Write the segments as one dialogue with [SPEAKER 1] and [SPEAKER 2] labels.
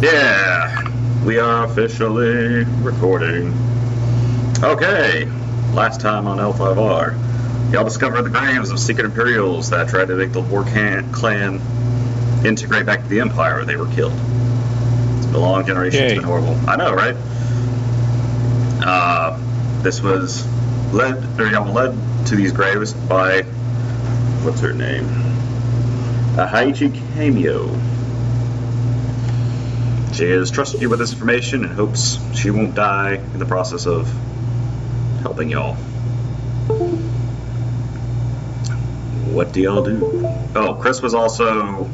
[SPEAKER 1] Yeah, we are officially recording. Okay, last time on L5R, y'all discovered the graves of secret Imperials that tried to make the War Clan integrate back to the Empire where they were killed. It's been a long generation, It's been horrible. I know, right? This was y'all led to these graves by, what's her name? Haichi Kamio. She has trusted you with this information and hopes she won't die in the process of helping y'all. What do y'all do? Oh, Chris was also...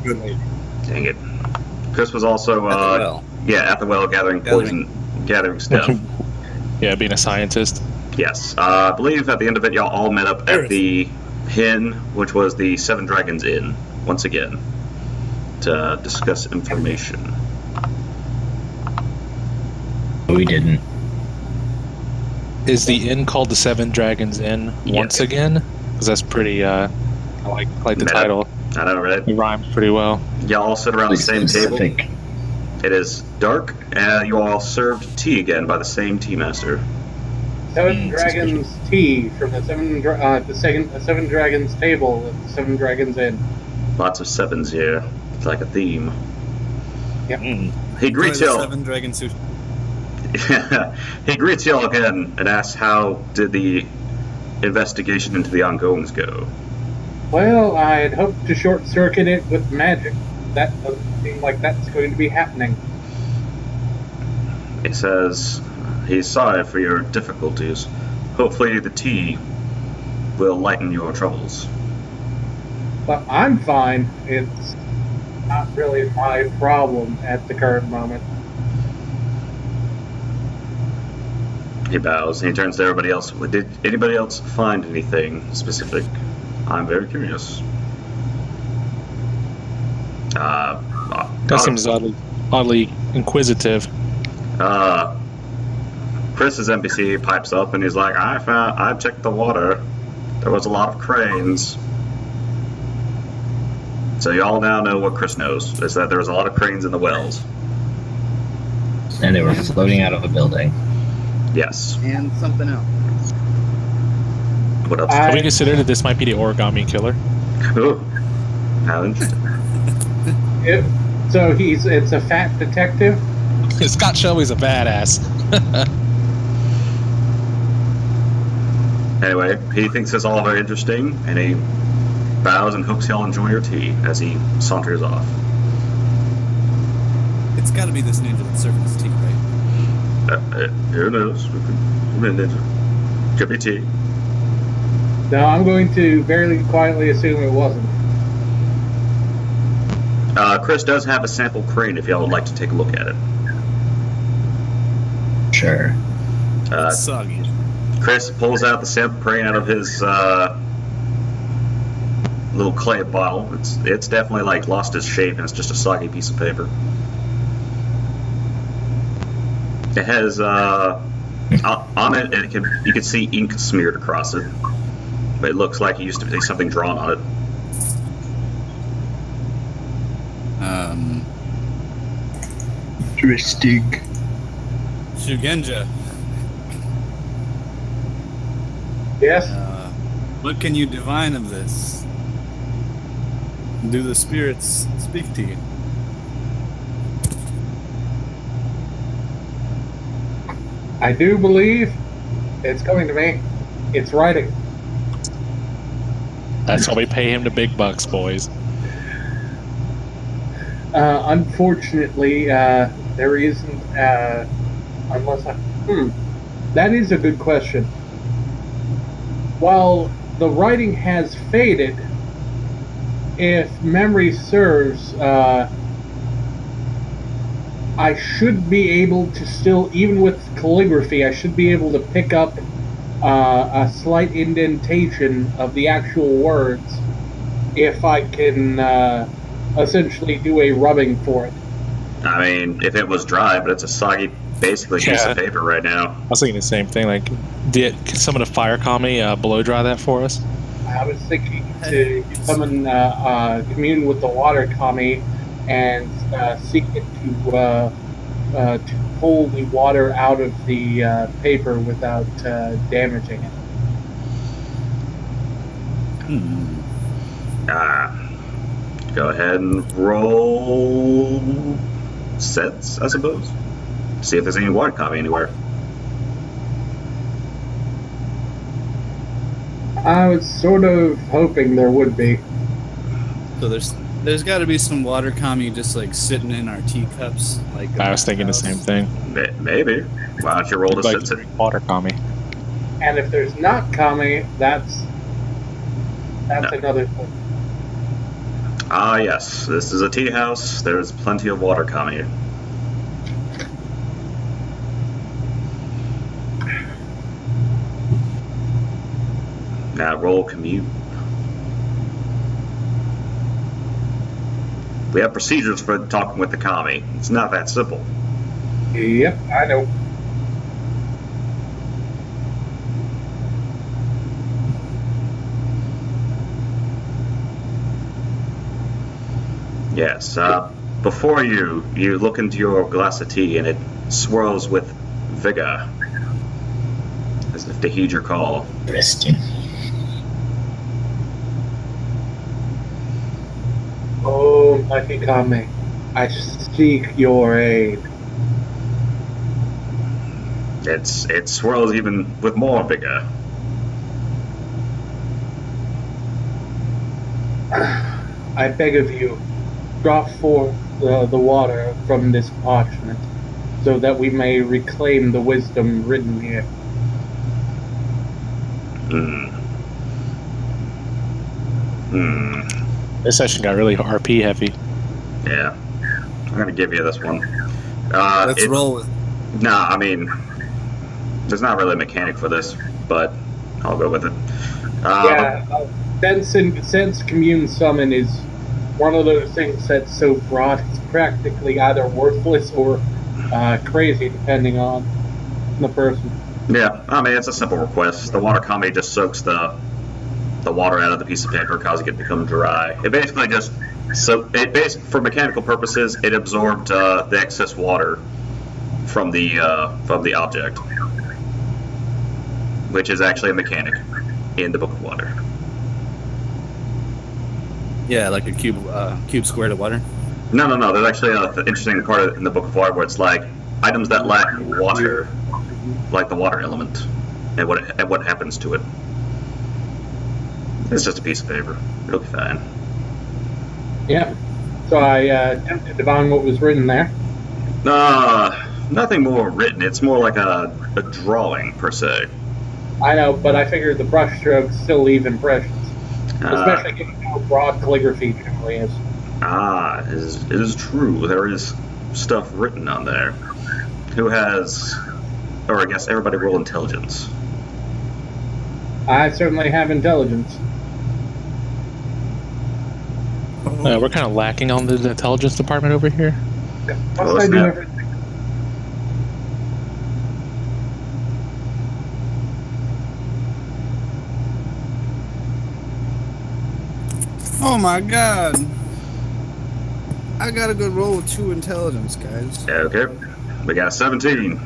[SPEAKER 1] Dang it. Chris was also,
[SPEAKER 2] at the well.
[SPEAKER 1] Yeah, at the well gathering poison, gathering stuff.
[SPEAKER 3] Yeah, being a scientist.
[SPEAKER 1] Yes. I believe at the end of it, y'all all met up at the Inn, which was the Seven Dragons Inn, once again, to discuss information.
[SPEAKER 4] We didn't.
[SPEAKER 3] Is the inn called the Seven Dragons Inn once again? Because that's pretty, I like the title.
[SPEAKER 1] I know, right?
[SPEAKER 3] It rhymes pretty well.
[SPEAKER 1] Y'all all sit around the same table. It is dark, and you all served tea again by the same tea master.
[SPEAKER 5] Seven Dragons tea from the Seven Dragons table at the Seven Dragons Inn.
[SPEAKER 1] Lots of sevens here. It's like a theme.
[SPEAKER 5] Yep.
[SPEAKER 1] He greets y'all.
[SPEAKER 2] Seven Dragon sushi.
[SPEAKER 1] He greets y'all again and asks how did the investigation into the ongoings go?
[SPEAKER 5] Well, I'd hoped to short-circuit it with magic. That doesn't seem like that's going to be happening.
[SPEAKER 1] He says he's sorry for your difficulties. Hopefully the tea will lighten your troubles.
[SPEAKER 5] But I'm fine. It's not really my problem at the current moment.
[SPEAKER 1] He bows and he turns to everybody else. Did anybody else find anything specific? I'm very curious.
[SPEAKER 3] That seems oddly inquisitive.
[SPEAKER 1] Chris's NPC pipes up and he's like, I checked the water. There was a lot of cranes. So y'all now know what Chris knows, is that there was a lot of cranes in the wells.
[SPEAKER 4] And they were floating out of a building.
[SPEAKER 1] Yes.
[SPEAKER 2] And something else.
[SPEAKER 1] What else?
[SPEAKER 3] Have we considered that this might be the origami killer?
[SPEAKER 1] Ooh. How interesting.
[SPEAKER 5] So it's a fat detective?
[SPEAKER 3] Scott Shelby's a badass.
[SPEAKER 1] Anyway, he thinks it's all very interesting, and he bows and hopes y'all enjoy your tea as he saunters off.
[SPEAKER 2] It's got to be this ninja that's serving us tea, right?
[SPEAKER 1] Who knows? Could be tea.
[SPEAKER 5] No, I'm going to very quietly assume it wasn't.
[SPEAKER 1] Chris does have a sample crane if y'all would like to take a look at it.
[SPEAKER 4] Sure.
[SPEAKER 2] It's soggy.
[SPEAKER 1] Chris pulls out the sample crane out of his little clay bottle. It's definitely like lost its shape and it's just a soggy piece of paper. It has on it, and you can see ink smeared across it, but it looks like it used to be something drawn on it.
[SPEAKER 4] Interesting.
[SPEAKER 2] Shugenja.
[SPEAKER 5] Yes?
[SPEAKER 2] What can you divine of this? Do the spirits speak to you?
[SPEAKER 5] I do believe it's coming to me. It's writing.
[SPEAKER 3] That's why we pay him the big bucks, boys.
[SPEAKER 5] Unfortunately, there isn't, unless I... That is a good question. While the writing has faded, if memory serves, I should be able to still, even with calligraphy, I should be able to pick up a slight indentation of the actual words if I can essentially do a rubbing for it.
[SPEAKER 1] I mean, if it was dry, but it's a soggy, basically piece of paper right now.
[SPEAKER 3] I was thinking the same thing. Like, can someone a fire kami blow dry that for us?
[SPEAKER 5] I was thinking to summon commune with the water kami and seek it to pull the water out of the paper without damaging it.
[SPEAKER 1] Go ahead and roll sets, I suppose. See if there's any water copy anywhere.
[SPEAKER 5] I was sort of hoping there would be.
[SPEAKER 2] So there's got to be some water kami just like sitting in our teacups. Like
[SPEAKER 3] I was thinking the same thing.
[SPEAKER 1] Maybe. Why don't you roll to
[SPEAKER 3] Like
[SPEAKER 1] sense it?
[SPEAKER 3] water kami.
[SPEAKER 5] And if there's not kami, that's
[SPEAKER 1] No.
[SPEAKER 5] another thing.
[SPEAKER 1] Ah, yes. This is a tea house. There's plenty of water kami. Now roll commute. We have procedures for talking with the kami. It's not that simple.
[SPEAKER 5] Yep, I know.
[SPEAKER 1] Yes. Before you look into your glass of tea and it swirls with vigor, as if to heed your call.
[SPEAKER 4] Interesting.
[SPEAKER 5] Oh, mighty kami, I seek your aid.
[SPEAKER 1] It swirls even with more vigor.
[SPEAKER 5] I beg of you, drop forth the water from this parchment, so that we may reclaim the wisdom written here.
[SPEAKER 3] This session got really RP heavy.
[SPEAKER 1] Yeah. I'm gonna give you this one.
[SPEAKER 2] Let's roll with.
[SPEAKER 1] Nah, I mean, there's not really a mechanic for this, but I'll go with it.
[SPEAKER 5] Sense commune summon is one of those things that's so broad it's practically either worthless or crazy, depending on the person.
[SPEAKER 1] Yeah, I mean, it's a simple request. The water kami just soaks the water out of the piece of paper, causing it to become dry. It basically just for mechanical purposes, it absorbed the excess water from the object, which is actually a mechanic in the Book of Water.
[SPEAKER 2] Yeah, like a cube squared of water.
[SPEAKER 1] No. There's actually an interesting part in the Book of Water where it's like items that lack water, like the water element, and what happens to it. It's just a piece of paper. It'll be fine.
[SPEAKER 5] Yeah. So I attempted to divine what was written there.
[SPEAKER 1] Nothing more written. It's more like a drawing, per se.
[SPEAKER 5] I know, but I figured the brushstrokes still leave impressions. Especially given how broad calligraphy generally is.
[SPEAKER 1] It is true. There is stuff written on there. Who has... Or I guess everybody roll intelligence.
[SPEAKER 5] I certainly have intelligence.
[SPEAKER 3] We're kind of lacking on the intelligence department over here.
[SPEAKER 5] Must I do everything?
[SPEAKER 2] Oh my god! I got a good roll with 2 intelligence, guys.
[SPEAKER 1] Okay. We got 17.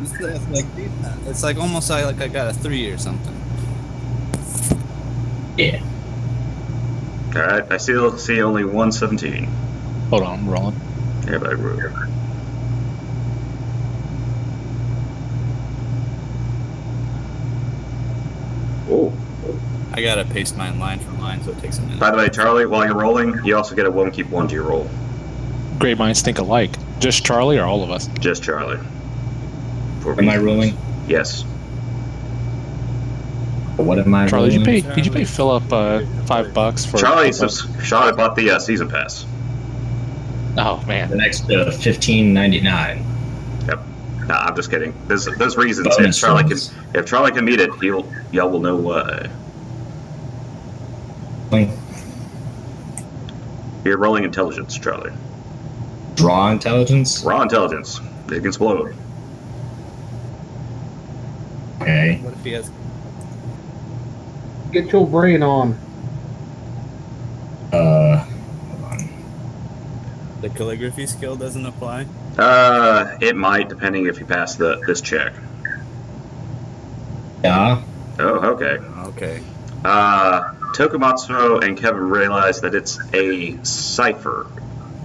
[SPEAKER 2] It's like almost like I got a 3 or something.
[SPEAKER 4] Yeah.
[SPEAKER 1] Alright, I still see only 117.
[SPEAKER 3] Hold on, I'm rolling.
[SPEAKER 1] Everybody roll. Oh.
[SPEAKER 2] I gotta paste mine line for line, so it takes a minute.
[SPEAKER 1] By the way, Charlie, while you're rolling, you also get a 1 keep 1 to your roll.
[SPEAKER 3] Great minds think alike. Just Charlie or all of us?
[SPEAKER 1] Just Charlie.
[SPEAKER 4] Am I rolling?
[SPEAKER 1] Yes.
[SPEAKER 4] What am I
[SPEAKER 3] Charlie,
[SPEAKER 4] rolling?
[SPEAKER 3] did you pay Philip $5 for?
[SPEAKER 1] Charlie bought the season pass.
[SPEAKER 3] Oh man.
[SPEAKER 4] The next $15.99.
[SPEAKER 1] Yep. Nah, I'm just kidding. There's reasons.
[SPEAKER 4] Bonus
[SPEAKER 1] If Charlie can meet it, y'all will know why. You're rolling intelligence, Charlie.
[SPEAKER 4] Raw intelligence?
[SPEAKER 1] Raw intelligence. It can explode.
[SPEAKER 4] Okay.
[SPEAKER 2] What if he has?
[SPEAKER 5] Get your brain on.
[SPEAKER 4] Hold on.
[SPEAKER 2] The calligraphy skill doesn't apply?
[SPEAKER 1] It might, depending if you pass this check.
[SPEAKER 4] Yeah.
[SPEAKER 1] Oh, okay.
[SPEAKER 2] Okay.
[SPEAKER 1] Tokumatsu and Kevin realize that it's a cipher,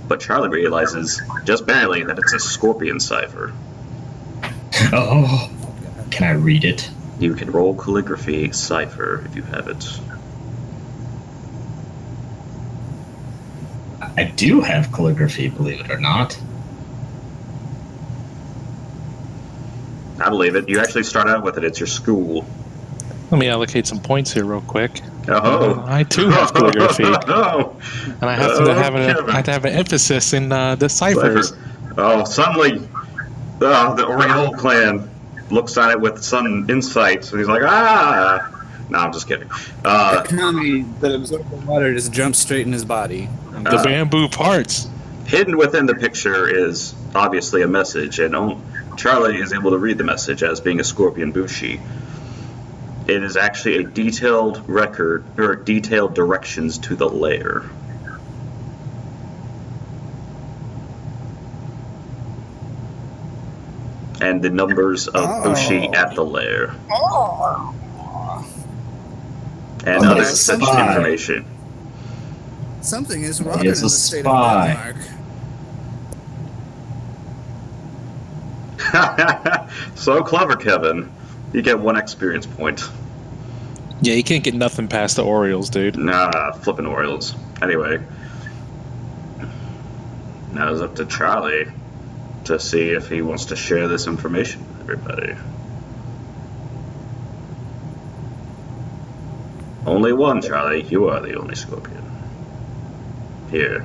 [SPEAKER 1] but Charlie realizes, just barely, that it's a scorpion cipher.
[SPEAKER 4] Oh, can I read it?
[SPEAKER 1] You can roll calligraphy cipher if you have it.
[SPEAKER 4] I do have calligraphy, believe it or not.
[SPEAKER 1] I believe it. You actually start out with it. It's your school.
[SPEAKER 3] Let me allocate some points here real quick.
[SPEAKER 1] Oh.
[SPEAKER 3] I too have calligraphy,
[SPEAKER 1] Oh.
[SPEAKER 3] and I have to have an emphasis in the ciphers.
[SPEAKER 1] Oh, suddenly, the Oriole clan looks at it with some insight, so he's like, ah! No, I'm just kidding.
[SPEAKER 2] The kami that absorbs the water just jumps straight in his body.
[SPEAKER 3] The bamboo parts.
[SPEAKER 1] Hidden within the picture is obviously a message, and Charlie is able to read the message as being a scorpion bushi. It is actually a detailed record, or detailed directions to the lair. And the numbers of bushi at the lair. And other such information.
[SPEAKER 2] Something is wrong in
[SPEAKER 4] It's
[SPEAKER 2] the
[SPEAKER 4] a
[SPEAKER 2] state
[SPEAKER 4] spy.
[SPEAKER 2] of Denmark.
[SPEAKER 1] So clever, Kevin. You get 1 experience point.
[SPEAKER 3] Yeah, you can't get nothing past the Orioles, dude.
[SPEAKER 1] Nah, flipping Orioles. Anyway. Now it's up to Charlie to see if he wants to share this information with everybody. Only one, Charlie. You are the only scorpion. Here.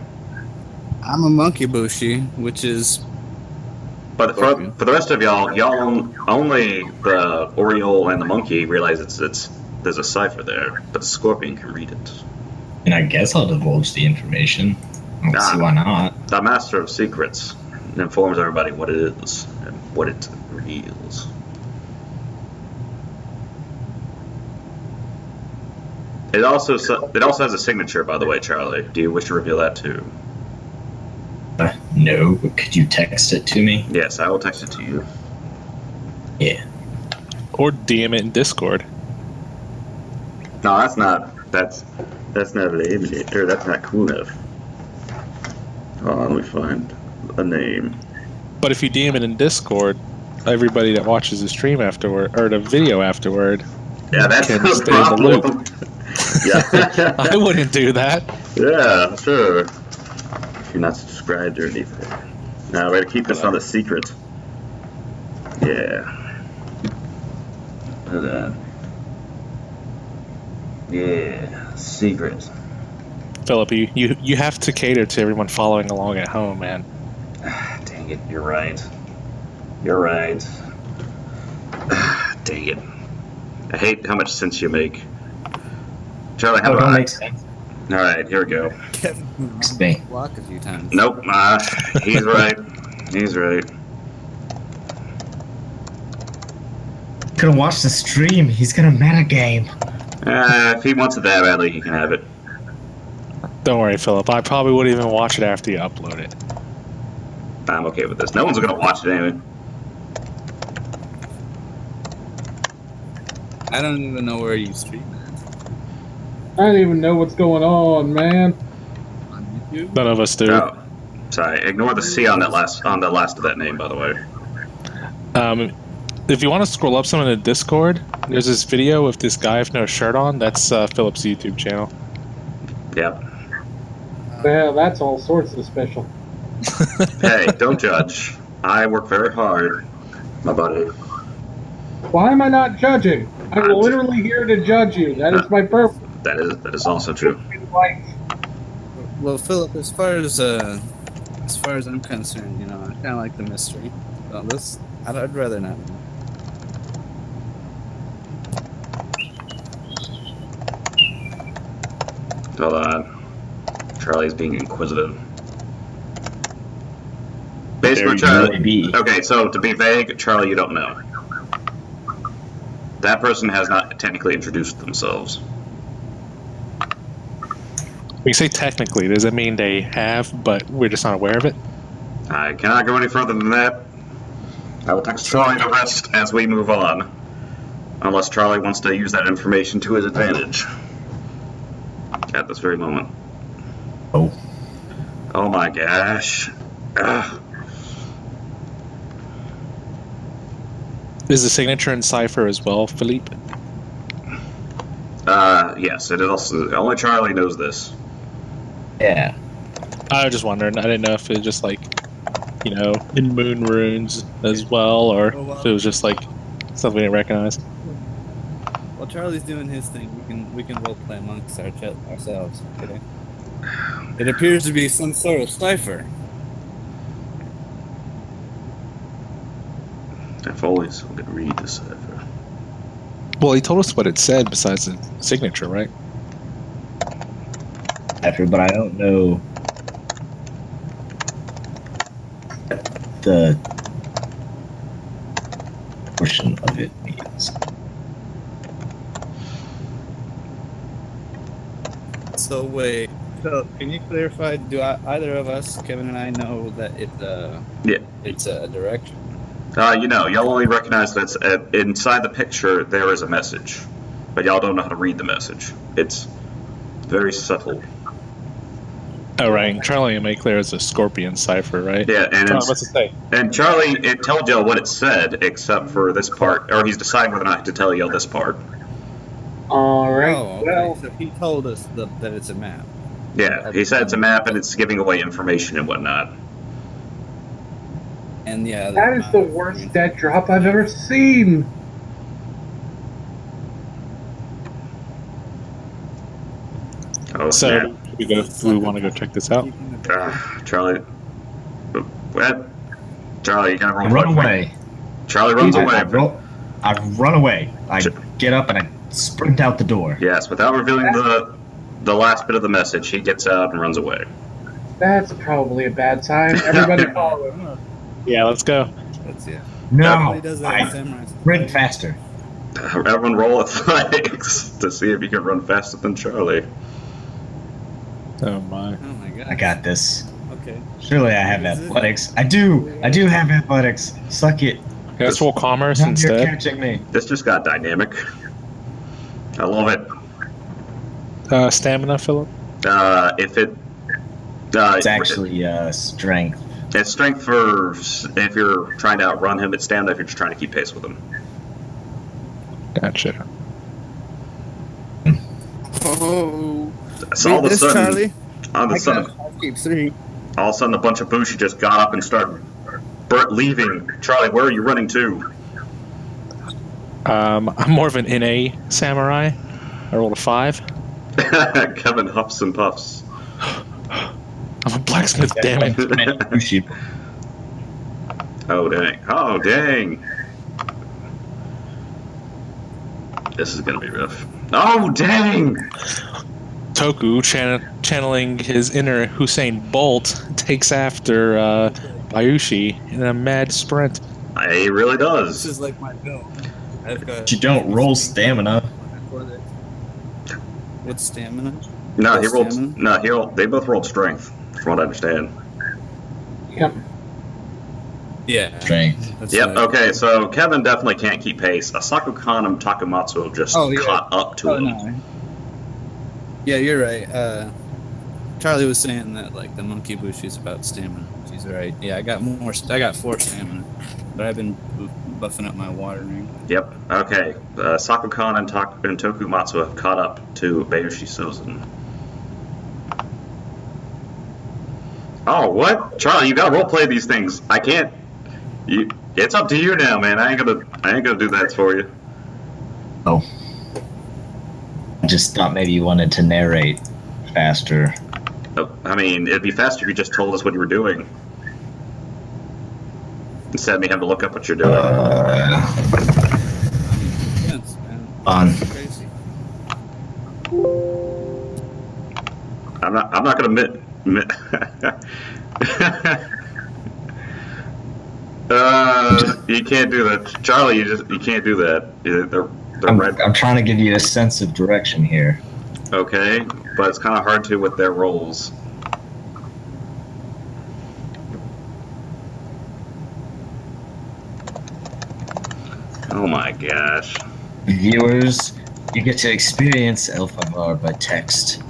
[SPEAKER 2] I'm a monkey bushi, which is
[SPEAKER 1] But for the rest of y'all only the Oriole and the monkey realize there's a cipher there, but the scorpion can read it.
[SPEAKER 4] And I guess I'll divulge the information. I don't see why not.
[SPEAKER 1] The Master of Secrets informs everybody what it is and what it reveals. It also has a signature, by the way, Charlie. Do you wish to reveal that too?
[SPEAKER 4] No, but could you text it to me?
[SPEAKER 1] Yes, I will text it to you.
[SPEAKER 4] Yeah.
[SPEAKER 3] Or DM it in Discord.
[SPEAKER 1] No, that's not or that's not cool enough. Hold on, let me find a name.
[SPEAKER 3] But if you DM it in Discord, everybody that watches the stream afterward, or the video afterward,
[SPEAKER 1] Yeah, that's
[SPEAKER 3] can
[SPEAKER 1] the
[SPEAKER 3] stay in the loop.
[SPEAKER 1] problem. Yeah.
[SPEAKER 3] I wouldn't do that.
[SPEAKER 1] Yeah, sure. If you're not subscribed or anything. Now, we're gonna keep this on the secret. Yeah. Hold on. Yeah, secret.
[SPEAKER 3] Philip, you have to cater to everyone following along at home, man.
[SPEAKER 1] Dang it, you're right. You're right. Dang it. I hate how much sense you make. Charlie, how
[SPEAKER 4] Oh,
[SPEAKER 1] about
[SPEAKER 4] that makes sense.
[SPEAKER 1] Alright, here we go.
[SPEAKER 2] Kevin
[SPEAKER 4] Me.
[SPEAKER 2] walk a few times.
[SPEAKER 1] Nope, he's right. He's right.
[SPEAKER 4] Gonna watch the stream. He's gonna metagame.
[SPEAKER 1] If he wants it that badly, he can have it.
[SPEAKER 3] Don't worry, Philip. I probably wouldn't even watch it after you upload it.
[SPEAKER 1] I'm okay with this. No one's gonna watch it anyway.
[SPEAKER 2] I don't even know where you stream
[SPEAKER 5] I don't even know what's going on, man.
[SPEAKER 2] on YouTube.
[SPEAKER 3] None of us do.
[SPEAKER 1] Oh, sorry. Ignore the C on the last of that name, by the way.
[SPEAKER 3] If you want to scroll up some in the Discord, there's this video of this guy with no shirt on. That's Philip's YouTube channel.
[SPEAKER 1] Yep.
[SPEAKER 5] Well, that's all sorts of special.
[SPEAKER 1] Hey, don't judge. I work very hard, my buddy.
[SPEAKER 5] Why am I not judging? I'm literally here to judge you. That is my purpose.
[SPEAKER 1] That is also true.
[SPEAKER 2] Well, Philip, as far as I'm concerned, I kind of like the mystery. So I'd rather not.
[SPEAKER 1] Hold on. Charlie's being inquisitive. Basically,
[SPEAKER 4] There
[SPEAKER 1] Charlie.
[SPEAKER 4] really be.
[SPEAKER 1] Okay, so to be vague, Charlie, you don't know. That person has not technically introduced themselves.
[SPEAKER 3] We say technically, does it mean they have, but we're just not aware of it?
[SPEAKER 1] I cannot go any further than that. I will text Charlie the rest as we move on. Unless Charlie wants to use that information to his advantage. At this very moment.
[SPEAKER 4] Oh.
[SPEAKER 1] Oh my gosh. Ugh.
[SPEAKER 3] Is the signature in cipher as well, Philippe?
[SPEAKER 1] Yes, it is also. Only Charlie knows this.
[SPEAKER 4] Yeah.
[SPEAKER 3] I was just wondering. I didn't know if it was just like, you know, in moon runes as well, or if it was just like something we didn't recognize.
[SPEAKER 2] While Charlie's doing his thing, we can role play amongst ourselves. Okay? It appears to be some sort of cipher.
[SPEAKER 1] If only someone could read the cipher.
[SPEAKER 3] Well, he told us what it said besides the signature, right?
[SPEAKER 4] After, but I don't know the portion of it means.
[SPEAKER 2] So wait, so can you clarify? Do either of us, Kevin and I, know that it's a direction?
[SPEAKER 1] Y'all only recognize that it's, inside the picture there is a message, but y'all don't know how to read the message. It's very subtle.
[SPEAKER 3] Oh, right. And Charlie made clear it's a scorpion cipher, right?
[SPEAKER 1] Yeah, and
[SPEAKER 3] Charlie, what's it say?
[SPEAKER 1] And Charlie, it told y'all what it said, except for this part, or he's deciding whether or not to tell y'all this part.
[SPEAKER 5] All right.
[SPEAKER 2] Oh, okay.
[SPEAKER 5] Well,
[SPEAKER 2] So he told us that it's a map.
[SPEAKER 1] Yeah, he said it's a map and it's giving away information and whatnot.
[SPEAKER 2] And yeah,
[SPEAKER 5] that is the worst debt drop I've ever seen.
[SPEAKER 1] Oh,
[SPEAKER 3] So,
[SPEAKER 1] snap.
[SPEAKER 3] do we want to go check this out?
[SPEAKER 1] Charlie. What? Charlie, you gotta
[SPEAKER 4] I
[SPEAKER 1] run
[SPEAKER 4] run away.
[SPEAKER 1] Charlie runs away.
[SPEAKER 4] I run away. I get up and I sprint out the door.
[SPEAKER 1] Yes, without revealing the last bit of the message, he gets out and runs away.
[SPEAKER 5] That's probably a bad sign. Everybody follow him.
[SPEAKER 3] Yeah, let's go.
[SPEAKER 2] That's it.
[SPEAKER 4] No,
[SPEAKER 2] He does that in
[SPEAKER 4] I
[SPEAKER 2] Samurai.
[SPEAKER 4] sprint faster.
[SPEAKER 1] Everyone roll athletics to see if you can run faster than Charlie.
[SPEAKER 3] Oh, my.
[SPEAKER 2] Oh my god.
[SPEAKER 4] I got this.
[SPEAKER 2] Okay.
[SPEAKER 4] Surely I have athletics. I do have athletics. Suck it.
[SPEAKER 3] Let's roll commerce
[SPEAKER 4] Now you're
[SPEAKER 3] instead.
[SPEAKER 4] catching me.
[SPEAKER 1] This just got dynamic. I love it.
[SPEAKER 3] Stamina, Philip?
[SPEAKER 1] If it...
[SPEAKER 4] It's actually strength.
[SPEAKER 1] It's strength for if you're trying to outrun him. It's stamina if you're just trying to keep pace with him.
[SPEAKER 3] Gotcha.
[SPEAKER 2] Oh.
[SPEAKER 1] So all of a sudden,
[SPEAKER 2] Charlie.
[SPEAKER 1] all of a
[SPEAKER 2] I
[SPEAKER 1] sudden,
[SPEAKER 2] got keep 3.
[SPEAKER 1] all of a sudden, a bunch of Bushi just got up and started leaving. Charlie, where are you running to?
[SPEAKER 3] I'm more of an NA samurai. I rolled a 5.
[SPEAKER 1] Kevin huffs and puffs.
[SPEAKER 3] I'm a blacksmith, damn it.
[SPEAKER 4] Sheep.
[SPEAKER 1] Oh dang! Oh dang! This is gonna be rough. Oh dang!
[SPEAKER 3] Toku, channeling his inner Hussein Bolt, takes after Bayushi in a mad sprint.
[SPEAKER 1] He really
[SPEAKER 2] This
[SPEAKER 1] does.
[SPEAKER 2] is like my build. I've got.
[SPEAKER 4] You don't roll stamina.
[SPEAKER 2] What's stamina?
[SPEAKER 1] No, he
[SPEAKER 2] Roll
[SPEAKER 1] rolled.
[SPEAKER 2] stamina?
[SPEAKER 1] No, he rolled. They both rolled strength, from what I understand.
[SPEAKER 5] Yep.
[SPEAKER 2] Yeah.
[SPEAKER 4] Strength.
[SPEAKER 2] That's
[SPEAKER 1] Yep.
[SPEAKER 2] right.
[SPEAKER 1] Okay, so Kevin definitely can't keep pace. Asako Kan and Takamatsu have just
[SPEAKER 2] Oh, yeah.
[SPEAKER 1] caught up to
[SPEAKER 2] Oh,
[SPEAKER 1] him.
[SPEAKER 2] no. Yeah, you're right. Charlie was saying that like the monkey bushi's about stamina. She's right. Yeah, I got 4 stamina, but I've been buffing up my water ring.
[SPEAKER 1] Yep. Okay. Sakukan and Tokumatsu have caught up to Bayushi Sozin. Oh, what? Charlie, you gotta roleplay these things. I can't. It's up to you now, man. I ain't gonna do that for you.
[SPEAKER 4] Oh. I just thought maybe you wanted to narrate faster.
[SPEAKER 1] I mean, it'd be faster if you just told us what you were doing. Instead of me having to look up what you're doing.
[SPEAKER 2] Yes, man.
[SPEAKER 4] On.
[SPEAKER 2] Crazy.
[SPEAKER 1] I'm not gonna you can't do that, Charlie. You can't do that. They're red.
[SPEAKER 4] I'm trying to give you a sense of direction here.
[SPEAKER 1] Okay, but it's kind of hard to with their rolls. Oh my gosh.
[SPEAKER 4] Viewers, you get to experience L5R by text.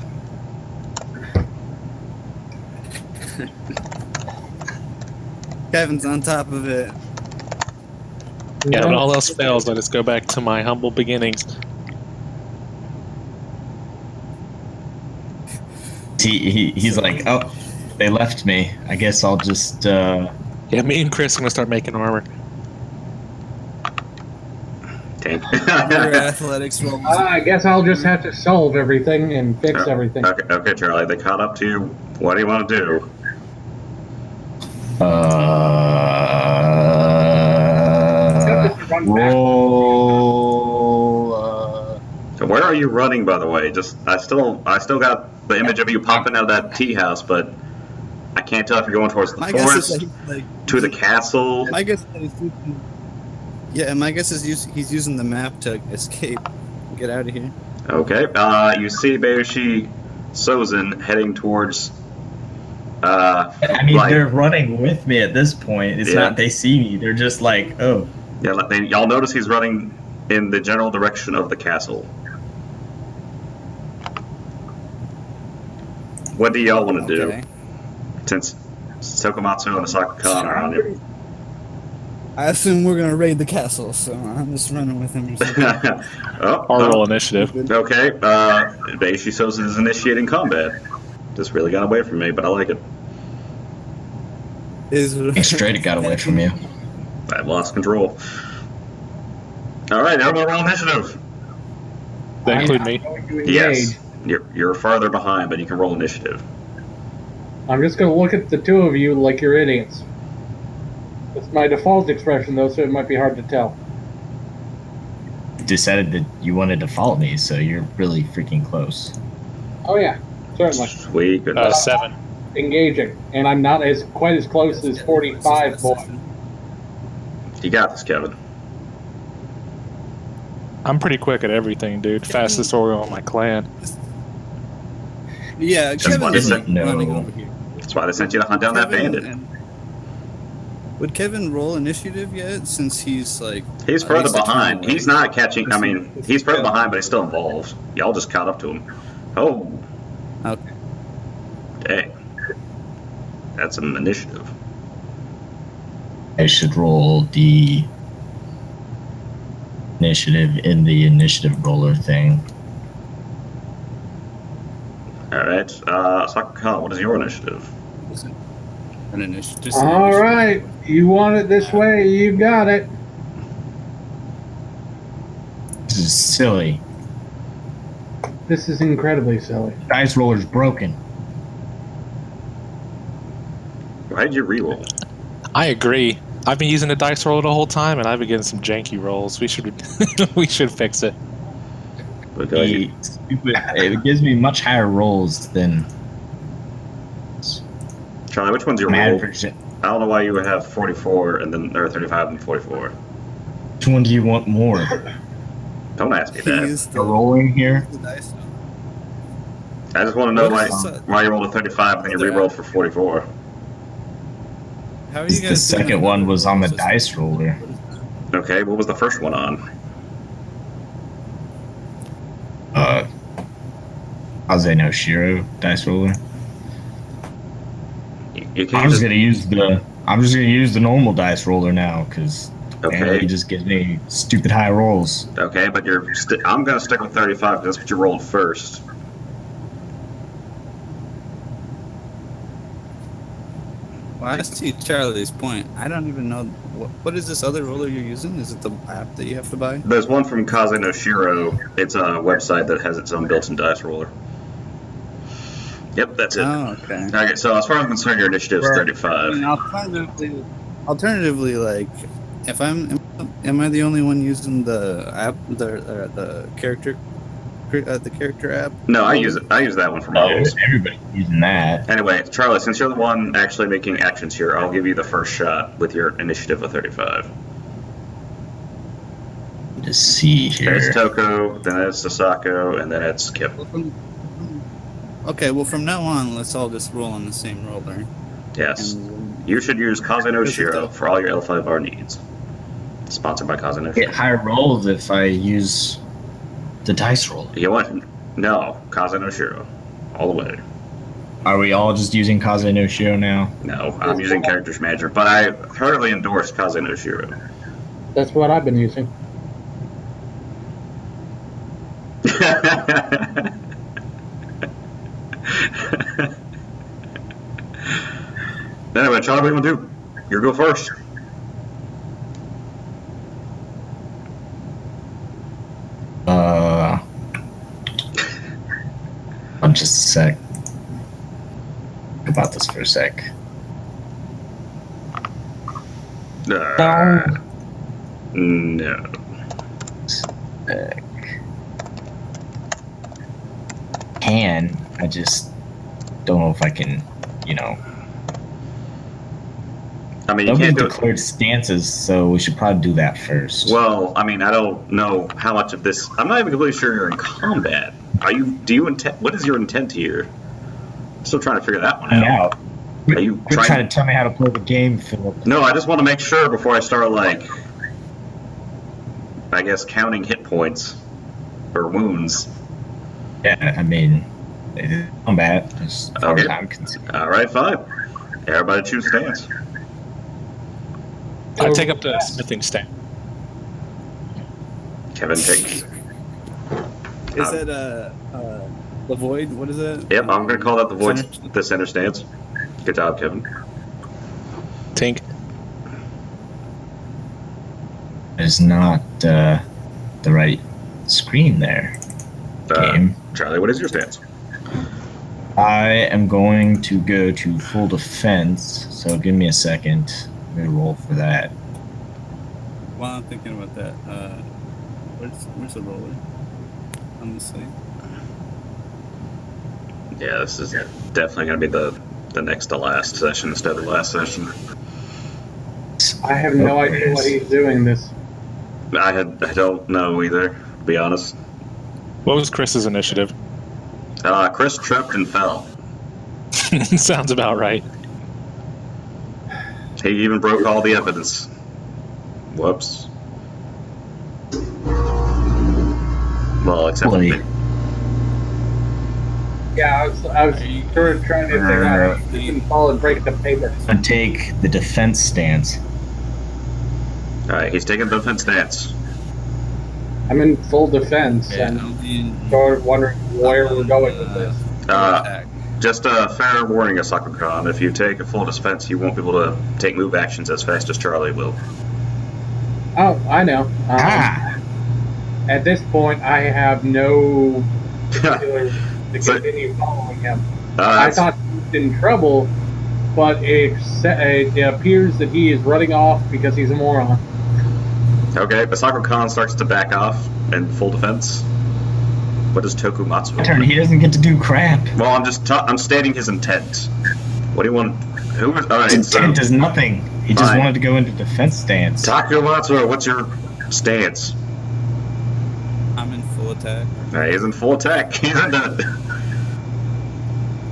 [SPEAKER 2] Kevin's on top of it.
[SPEAKER 3] Yeah, when all else fails, I just go back to my humble beginnings.
[SPEAKER 4] He's like, oh, they left me. I guess I'll just.
[SPEAKER 3] Yeah, me and Chris are gonna start making armor.
[SPEAKER 1] Dang.
[SPEAKER 2] Your athletics rolls.
[SPEAKER 5] I guess I'll just have to solve everything and fix everything.
[SPEAKER 1] Okay, Charlie, they caught up to you. What do you want to do?
[SPEAKER 4] Roll.
[SPEAKER 1] So where are you running, by the way? I still got the image of you popping out of that tea house, but I can't tell if you're going towards the
[SPEAKER 2] My guess
[SPEAKER 1] forest,
[SPEAKER 2] is like
[SPEAKER 1] to the castle.
[SPEAKER 2] my guess is my guess is he's using the map to escape, get out of here.
[SPEAKER 1] Okay. You see Bayushi Sozin heading towards.
[SPEAKER 4] I mean,
[SPEAKER 1] like,
[SPEAKER 4] they're running with me at this point. It's
[SPEAKER 1] Yeah.
[SPEAKER 4] not they see me. They're just like, oh.
[SPEAKER 1] yeah, y'all notice he's running in the general direction of the castle. What do y'all want to do?
[SPEAKER 2] Okay.
[SPEAKER 1] Since Tokumatsu and Asaka Khan are on you.
[SPEAKER 2] I assume we're gonna raid the castle, so I'm just running with him. Or something.
[SPEAKER 3] I'll roll initiative.
[SPEAKER 1] Okay, Bayushi Sozin is initiating combat. Just really got away from me, but I like it.
[SPEAKER 4] Straight it got away from you.
[SPEAKER 1] I've lost control. Alright, everyone roll initiative.
[SPEAKER 3] That include me.
[SPEAKER 5] I'm going to engage.
[SPEAKER 1] Yes. You're farther behind, but you can roll initiative.
[SPEAKER 5] I'm just going to look at the two of you like you're idiots. It's my default expression, though, so it might be hard to tell.
[SPEAKER 4] You decided that you wanted to follow me, so you're really freaking close.
[SPEAKER 5] Oh, yeah, certainly.
[SPEAKER 1] Sweet goodness.
[SPEAKER 3] 7.
[SPEAKER 5] Engaging. And I'm not quite as close as 45, boy.
[SPEAKER 1] You got this, Kevin.
[SPEAKER 3] I'm pretty quick at everything, dude. Fastest warrior on my clan.
[SPEAKER 2] Yeah, Kevin
[SPEAKER 1] is
[SPEAKER 2] is
[SPEAKER 1] it?
[SPEAKER 4] No.
[SPEAKER 2] running over here.
[SPEAKER 1] That's why they sent you to hunt down that
[SPEAKER 2] Kevin
[SPEAKER 1] bandit.
[SPEAKER 2] Would Kevin roll initiative yet? Since he's like
[SPEAKER 1] He's
[SPEAKER 2] at
[SPEAKER 1] further
[SPEAKER 2] least a turn
[SPEAKER 1] behind.
[SPEAKER 2] away?
[SPEAKER 1] He's not catching. I mean, he's further behind, but he's still involved. Y'all just caught up to him. Oh,
[SPEAKER 2] Okay.
[SPEAKER 1] dang. That's an initiative.
[SPEAKER 4] I should roll the initiative in the initiative roller thing.
[SPEAKER 1] Alright, Asaka Khan, what is your initiative?
[SPEAKER 2] An initiative.
[SPEAKER 5] All right. You want it this way, you got it.
[SPEAKER 4] This is silly.
[SPEAKER 5] This is incredibly silly.
[SPEAKER 4] Dice roller's broken.
[SPEAKER 1] Why did you reroll?
[SPEAKER 3] I agree. I've been using the dice roller the whole time, and I've been getting some janky rolls. We should we should fix it.
[SPEAKER 1] Because you,
[SPEAKER 4] It gives me much higher rolls than
[SPEAKER 1] Charlie, which one's your
[SPEAKER 4] mad
[SPEAKER 1] roll?
[SPEAKER 4] version.
[SPEAKER 1] I don't know why you would have 44 and then or 35 and 44.
[SPEAKER 4] Which one do you want more?
[SPEAKER 1] Don't ask me that.
[SPEAKER 2] He's
[SPEAKER 4] The rolling here?
[SPEAKER 2] the dice.
[SPEAKER 1] I just want to know
[SPEAKER 2] What
[SPEAKER 1] why,
[SPEAKER 2] is this,
[SPEAKER 1] why you rolled a 35 and then you rerolled for 44.
[SPEAKER 2] How are you guys?
[SPEAKER 4] The second one was on the dice roller.
[SPEAKER 1] Okay, what was the first one on?
[SPEAKER 4] Kaze no Shiro dice roller.
[SPEAKER 1] You
[SPEAKER 4] I'm
[SPEAKER 1] can't
[SPEAKER 4] just
[SPEAKER 1] just.
[SPEAKER 4] gonna use the normal dice roller now because
[SPEAKER 1] Okay.
[SPEAKER 4] he just gives me stupid high rolls.
[SPEAKER 1] Okay, but I'm gonna stick with 35 because that's what you rolled first.
[SPEAKER 2] Well, I see Charlie's point. I don't even know what is this other roller you're using? Is it the app that you have to buy?
[SPEAKER 1] There's one from Kaze no Shiro. It's a website that has its own built-in dice roller. Yep, that's it.
[SPEAKER 2] Oh, okay.
[SPEAKER 1] Okay, so as far as I'm concerned, your initiative is
[SPEAKER 2] I
[SPEAKER 1] 35.
[SPEAKER 2] mean, alternatively, like, if am I the only one using the app, the character app?
[SPEAKER 1] No, I use that one for my rolls.
[SPEAKER 4] Everybody's using that.
[SPEAKER 1] Anyway, Charlie, since you're the one actually making actions here, I'll give you the first shot with your initiative of 35.
[SPEAKER 4] Just see here.
[SPEAKER 1] There's Toko, then it's Sasako, and then it's Kip.
[SPEAKER 2] Okay, well, from now on, let's all just roll on the same roller.
[SPEAKER 1] Yes.
[SPEAKER 2] And
[SPEAKER 1] You should use Kazeno
[SPEAKER 2] This is
[SPEAKER 1] Shiro
[SPEAKER 2] the-
[SPEAKER 1] for all your L5R needs. Sponsored by Kazeno
[SPEAKER 4] Get
[SPEAKER 1] Shiro.
[SPEAKER 4] higher rolls if I use the dice roll.
[SPEAKER 1] You want? No, Kazeno Shiro. All the way.
[SPEAKER 4] Are we all just using Kaze no Shiro now?
[SPEAKER 1] No, I'm using Characters Manager, but I thoroughly endorse Kazeno Shiro.
[SPEAKER 5] That's what I've been using.
[SPEAKER 1] Anyway, Charlie, what do you want to do? You go first.
[SPEAKER 4] Just a sec. Think about this for a sec.
[SPEAKER 1] No.
[SPEAKER 4] Sec. I just don't know if I can,
[SPEAKER 1] I mean, you
[SPEAKER 4] Nobody's
[SPEAKER 1] can't do it.
[SPEAKER 4] declared stances, so we should probably do that first.
[SPEAKER 1] Well, I mean, I don't know how much of this. I'm not even completely sure you're in combat. Do you intend? What is your intent here? I'm still trying to figure that one
[SPEAKER 4] I'm
[SPEAKER 1] out.
[SPEAKER 4] out.
[SPEAKER 1] Are you
[SPEAKER 4] You're
[SPEAKER 1] trying?
[SPEAKER 4] trying to tell me how to play the game, Philip.
[SPEAKER 1] No, I just want to make sure before I start, I guess, counting hit points or wounds.
[SPEAKER 4] Yeah, I mean, it's combat, as far
[SPEAKER 1] Okay.
[SPEAKER 4] as I'm concerned.
[SPEAKER 1] All right, fine. Everybody choose stance.
[SPEAKER 3] I take up the smithing stand.
[SPEAKER 1] Kevin, take.
[SPEAKER 2] Is that the void? What is that?
[SPEAKER 1] Yep, I'm gonna call that the void,
[SPEAKER 2] Center?
[SPEAKER 1] the center stance. Good job, Kevin.
[SPEAKER 3] Tink.
[SPEAKER 4] It's not the right screen there. Game.
[SPEAKER 1] Charlie, what is your stance?
[SPEAKER 4] I am going to go to full defense, so give me a second. Let me roll for that.
[SPEAKER 2] While I'm thinking about that, where's the roller on the site?
[SPEAKER 1] Yeah, this is definitely gonna be the next to last session instead of the last session.
[SPEAKER 5] I have no idea what he's doing this.
[SPEAKER 1] I don't know either, to be honest.
[SPEAKER 3] What was Chris's initiative?
[SPEAKER 1] Chris tripped and fell.
[SPEAKER 3] Sounds about right.
[SPEAKER 1] He even broke all the evidence. Whoops. Well, except for
[SPEAKER 4] Boy.
[SPEAKER 1] me.
[SPEAKER 5] Yeah, I was sort of trying to figure out how you can fall and break the paper.
[SPEAKER 4] I'm gonna take the defense stance.
[SPEAKER 1] Alright, he's taking the defense stance.
[SPEAKER 5] I'm in full defense,
[SPEAKER 2] Yeah,
[SPEAKER 5] and
[SPEAKER 2] I'll be in
[SPEAKER 5] sort of wondering where we're going with this.
[SPEAKER 2] attack.
[SPEAKER 1] Just a fair warning, Asaka-kun. If you take a full defense, you won't be able to take move actions as fast as Charlie will.
[SPEAKER 5] Oh, I know.
[SPEAKER 4] Ah!
[SPEAKER 5] At this point, I have no particular to
[SPEAKER 1] So-
[SPEAKER 5] continue following him. I
[SPEAKER 1] That's-
[SPEAKER 5] thought he was in trouble, but it appears that he is running off because he's a moron.
[SPEAKER 1] okay, Asaka-kun starts to back off in full defense. What does Tokumatsu
[SPEAKER 4] My turn. He doesn't get to do crap.
[SPEAKER 1] Well, I'm stating his intent. What do you want? Who is? All right,
[SPEAKER 4] His intent
[SPEAKER 1] so
[SPEAKER 4] is nothing. He just
[SPEAKER 1] Fine.
[SPEAKER 4] wanted to go into defense stance.
[SPEAKER 1] Takumatsu, what's your stance?
[SPEAKER 2] I'm in full attack.
[SPEAKER 1] All right, he's in full attack. He's in the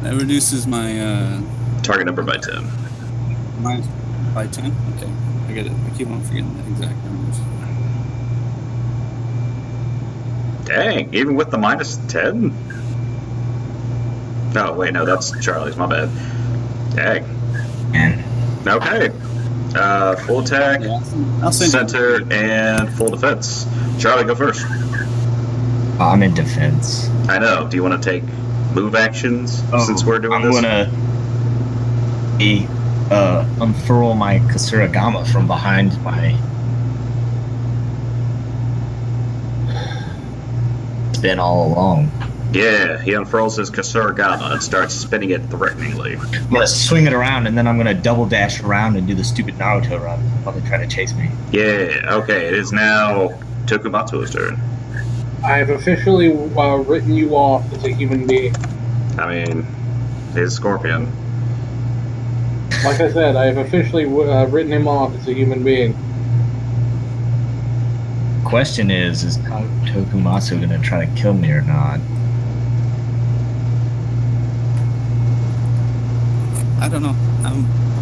[SPEAKER 2] That reduces my
[SPEAKER 1] target number by 10.
[SPEAKER 2] mine by 10. Okay, I get it. I keep on forgetting the exact numbers.
[SPEAKER 1] Dang, even with the minus 10? No, wait, no, that's Charlie's. My bad. Dang.
[SPEAKER 4] And
[SPEAKER 1] Okay. Full attack,
[SPEAKER 2] Yeah, I'll send you.
[SPEAKER 1] center, and full defense. Charlie, go first.
[SPEAKER 4] I'm in defense.
[SPEAKER 1] I know. Do you want to take move actions since we're doing
[SPEAKER 4] I'm
[SPEAKER 1] this?
[SPEAKER 4] gonna unfurl my Kasuragama from behind my. It's been all along.
[SPEAKER 1] Yeah, he unfurls his Kasuragama and starts spinning it threateningly.
[SPEAKER 4] I'm gonna swing it around and then I'm gonna double dash around and do the stupid Naruto run while they try to chase me.
[SPEAKER 1] Yeah, okay, it is now Tokumatsu's turn.
[SPEAKER 5] I have officially written you off as a human being.
[SPEAKER 1] I mean, he's a scorpion.
[SPEAKER 5] Like I said, I have officially written him off as a human being.
[SPEAKER 4] Question is Tokumatsu gonna try to kill me or not?
[SPEAKER 2] I don't know. I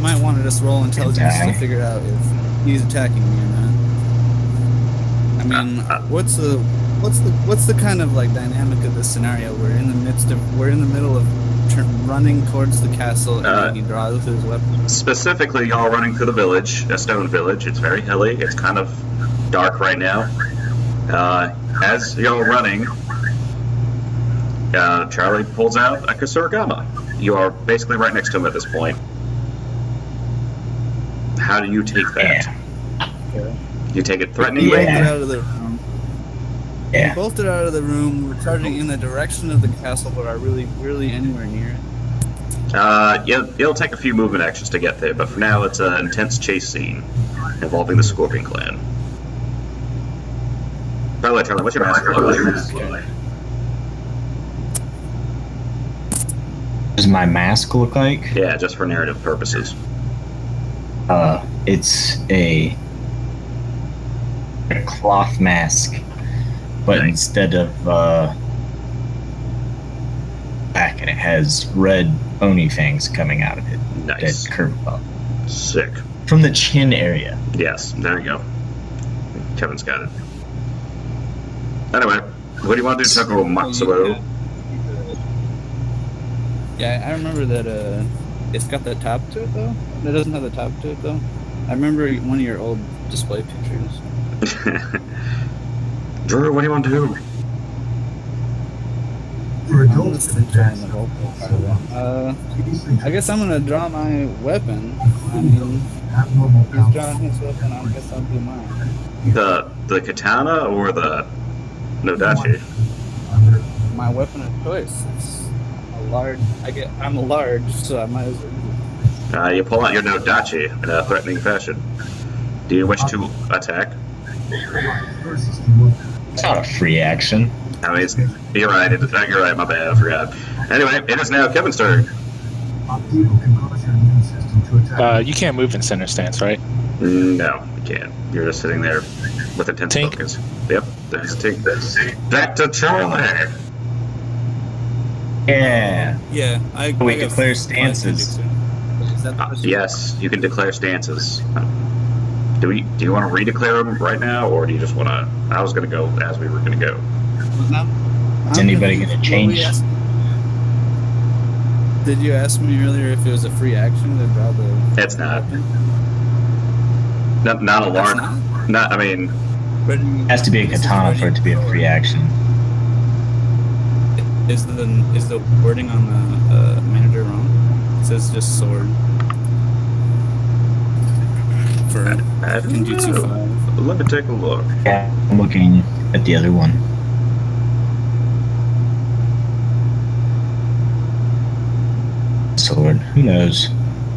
[SPEAKER 2] might want to just roll intelligence to figure out if he's attacking me or not. I mean, what's the kind of like dynamic of this scenario? We're in the middle of running towards the castle, and he draws his weapon.
[SPEAKER 1] Specifically, y'all running through the village, a stone village. It's very hilly. It's kind of dark right now. As y'all are running, Charlie pulls out a Kasuragama. You are basically right next to him at this point. How do you take that?
[SPEAKER 2] Okay.
[SPEAKER 1] You take it threateningly?
[SPEAKER 2] Bolted out of the room.
[SPEAKER 4] Yeah.
[SPEAKER 2] We bolted out of the room. We're charging in the direction of the castle, but are really anywhere near it.
[SPEAKER 1] It'll take a few movement actions to get there, but for now it's an intense chase scene involving the Scorpion Clan. By the way, Charlie, what's your mask look like?
[SPEAKER 4] Does my mask look like?
[SPEAKER 1] Yeah, just for narrative purposes.
[SPEAKER 4] It's a cloth mask, but
[SPEAKER 1] Nice.
[SPEAKER 4] instead of back, and it has red bony fangs coming out of it
[SPEAKER 1] Nice.
[SPEAKER 4] that curve up
[SPEAKER 1] Sick.
[SPEAKER 4] from the chin area.
[SPEAKER 1] Yes, there you go. Kevin's got it. Anyway, what do you want to do, Tucker Matsuo?
[SPEAKER 2] Yeah, I remember that it's got the top to it though. It doesn't have the top to it though. I remember one of your old display pictures.
[SPEAKER 1] Drew, what do you want to do?
[SPEAKER 2] I'm just trying to help. I guess I'm gonna draw my weapon. I mean, he's drawing his weapon. I guess I'll do mine.
[SPEAKER 1] The katana or the Nodachi?
[SPEAKER 2] My weapon of choice. It's a large. I'm a large, so I might as well.
[SPEAKER 1] You pull out your Nodachi in a threatening fashion. Do you wish to attack?
[SPEAKER 4] It's not a free action.
[SPEAKER 1] I mean, you're right. You're right. My bad. I forgot. Anyway, it is now Kevin's turn.
[SPEAKER 3] You can't move in center stance, right?
[SPEAKER 1] No, you can't. You're just sitting there with intense
[SPEAKER 3] Tink.
[SPEAKER 1] focus. Yep, there's Tink. Back to Charlie.
[SPEAKER 4] Yeah.
[SPEAKER 2] Yeah,
[SPEAKER 4] We declare stances.
[SPEAKER 2] Is that the
[SPEAKER 1] Yes, you can declare stances. Do you want to redeclare them right now, or do you just want to? I was going to go as we were going to go.
[SPEAKER 2] No.
[SPEAKER 4] Is anybody going to change?
[SPEAKER 2] Did you ask me earlier if it was a free action to draw the?
[SPEAKER 1] It's not.
[SPEAKER 2] weapon?
[SPEAKER 1] Not a large.
[SPEAKER 2] It's
[SPEAKER 1] Not. I mean,
[SPEAKER 2] But
[SPEAKER 4] It has to be a katana for it to be a free action.
[SPEAKER 2] Is the wording on the manager wrong? It says just sword. For
[SPEAKER 1] I don't
[SPEAKER 2] Genjutsu
[SPEAKER 1] know.
[SPEAKER 2] 5.
[SPEAKER 1] Let me take a look.
[SPEAKER 4] Yeah, I'm looking at the other one. Sword. Who knows?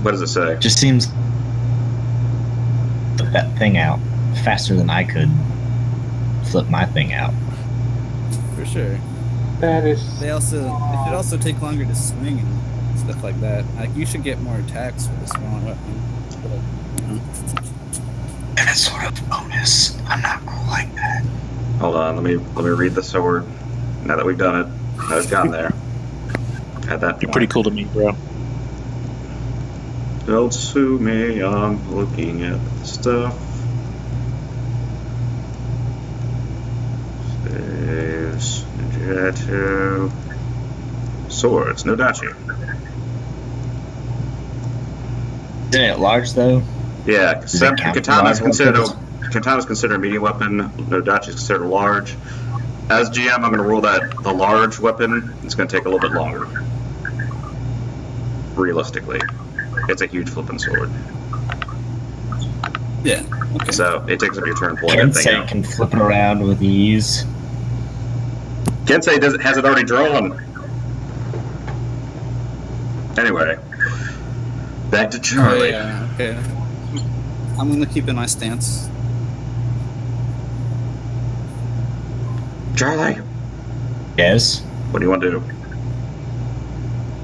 [SPEAKER 1] What does it say?
[SPEAKER 4] Just seems flip that thing out faster than I could flip my thing out.
[SPEAKER 2] For sure.
[SPEAKER 5] That is.
[SPEAKER 2] It should also take longer to swing and stuff like that. Like you should get more attacks with a smaller weapon.
[SPEAKER 4] And it's sort of bonus. I'm not cool like that.
[SPEAKER 1] Hold on. Let me read the sword. Now that we've done it, I've gotten there. At that
[SPEAKER 3] You're
[SPEAKER 1] point.
[SPEAKER 3] pretty cool to me, bro.
[SPEAKER 1] Don't sue me, I'm looking at the stuff. Saves, Ninjutsu. Swords, Nodachi.
[SPEAKER 4] Isn't it large though?
[SPEAKER 1] Yeah,
[SPEAKER 4] Does it count
[SPEAKER 1] Katana's
[SPEAKER 4] large
[SPEAKER 1] considered a medium weapon, Nodachi is considered large. As GM, I'm going to rule that the large weapon is going to take a little bit longer. Realistically. It's a huge flipping sword.
[SPEAKER 2] Yeah. Okay.
[SPEAKER 1] So it takes up your turn pulling that thing
[SPEAKER 4] Kensei
[SPEAKER 1] out.
[SPEAKER 4] can flip it around with ease.
[SPEAKER 1] Kensei has it already drawn. Anyway, back to Charlie.
[SPEAKER 2] Yeah, okay. I'm gonna keep in my stance.
[SPEAKER 1] Charlie,
[SPEAKER 4] Yes.
[SPEAKER 1] what do you want to do?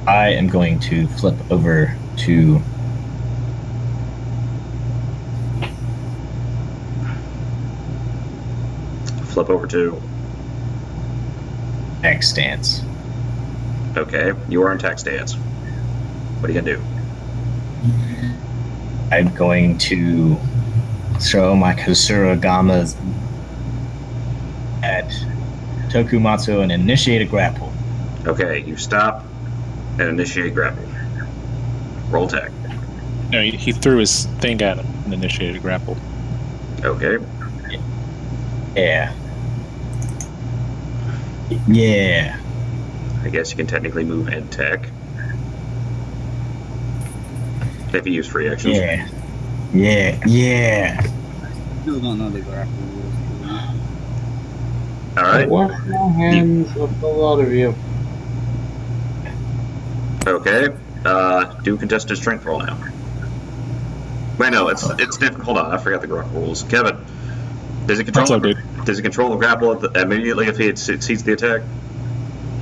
[SPEAKER 4] I am going to flip over to
[SPEAKER 1] Flip over to.
[SPEAKER 4] X stance.
[SPEAKER 1] Okay, you are in attack stance. What are you gonna do?
[SPEAKER 4] I'm going to throw my Kasuragamas at Tokumatsu and initiate a grapple.
[SPEAKER 1] Okay, you stop and initiate grapple. Roll attack.
[SPEAKER 3] No, he threw his thing at him and initiated a grapple.
[SPEAKER 1] Okay.
[SPEAKER 4] Yeah. Yeah.
[SPEAKER 1] I guess you can technically move and attack. If you use free actions.
[SPEAKER 4] Yeah. Yeah. Yeah.
[SPEAKER 2] Still don't know the grapple rules.
[SPEAKER 1] Alright.
[SPEAKER 5] Wash my hands of the lot of you.
[SPEAKER 1] Okay. Do contested strength roll now. Wait, no, it's different. Hold on, I forgot the grapple rules. Kevin, does it control?
[SPEAKER 3] That's all good.
[SPEAKER 1] Does it control the grapple immediately if it succeeds the attack?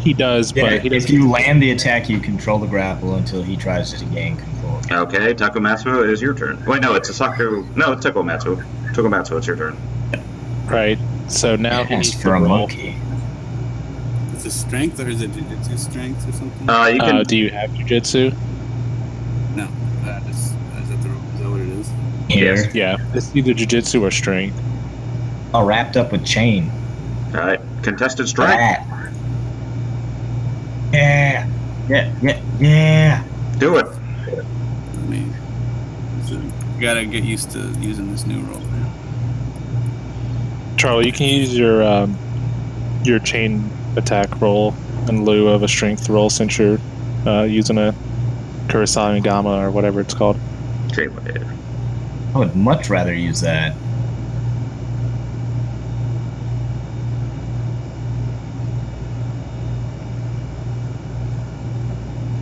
[SPEAKER 3] He does,
[SPEAKER 4] Yeah,
[SPEAKER 3] but he
[SPEAKER 4] if
[SPEAKER 3] doesn't.
[SPEAKER 4] you land the attack, you control the grapple until he tries to gain control.
[SPEAKER 1] Okay, Takumatsu, it is your turn. Wait, no, it's Asaku. No, it's Tokumatsu. Tokumatsu, it's your turn.
[SPEAKER 3] Right. So now he
[SPEAKER 4] Ask
[SPEAKER 3] needs
[SPEAKER 4] for
[SPEAKER 3] to
[SPEAKER 4] a
[SPEAKER 3] roll.
[SPEAKER 4] monkey.
[SPEAKER 2] Is it strength or is it jujitsu strength or something?
[SPEAKER 1] You can.
[SPEAKER 3] Do you have jujitsu?
[SPEAKER 2] No. Is that what it is?
[SPEAKER 4] Here.
[SPEAKER 1] Yes.
[SPEAKER 3] Yeah, it's either jujitsu or strength.
[SPEAKER 4] All wrapped up with chain.
[SPEAKER 1] All right, contested strength.
[SPEAKER 4] That. Yeah. Yeah. Yeah. Yeah.
[SPEAKER 1] Do it.
[SPEAKER 2] I mean, so you gotta get used to using this new roll.
[SPEAKER 3] Charlie, you can use your chain attack roll in lieu of a strength roll since you're using a Kurosami Gama or whatever it's called.
[SPEAKER 4] I would much rather use that.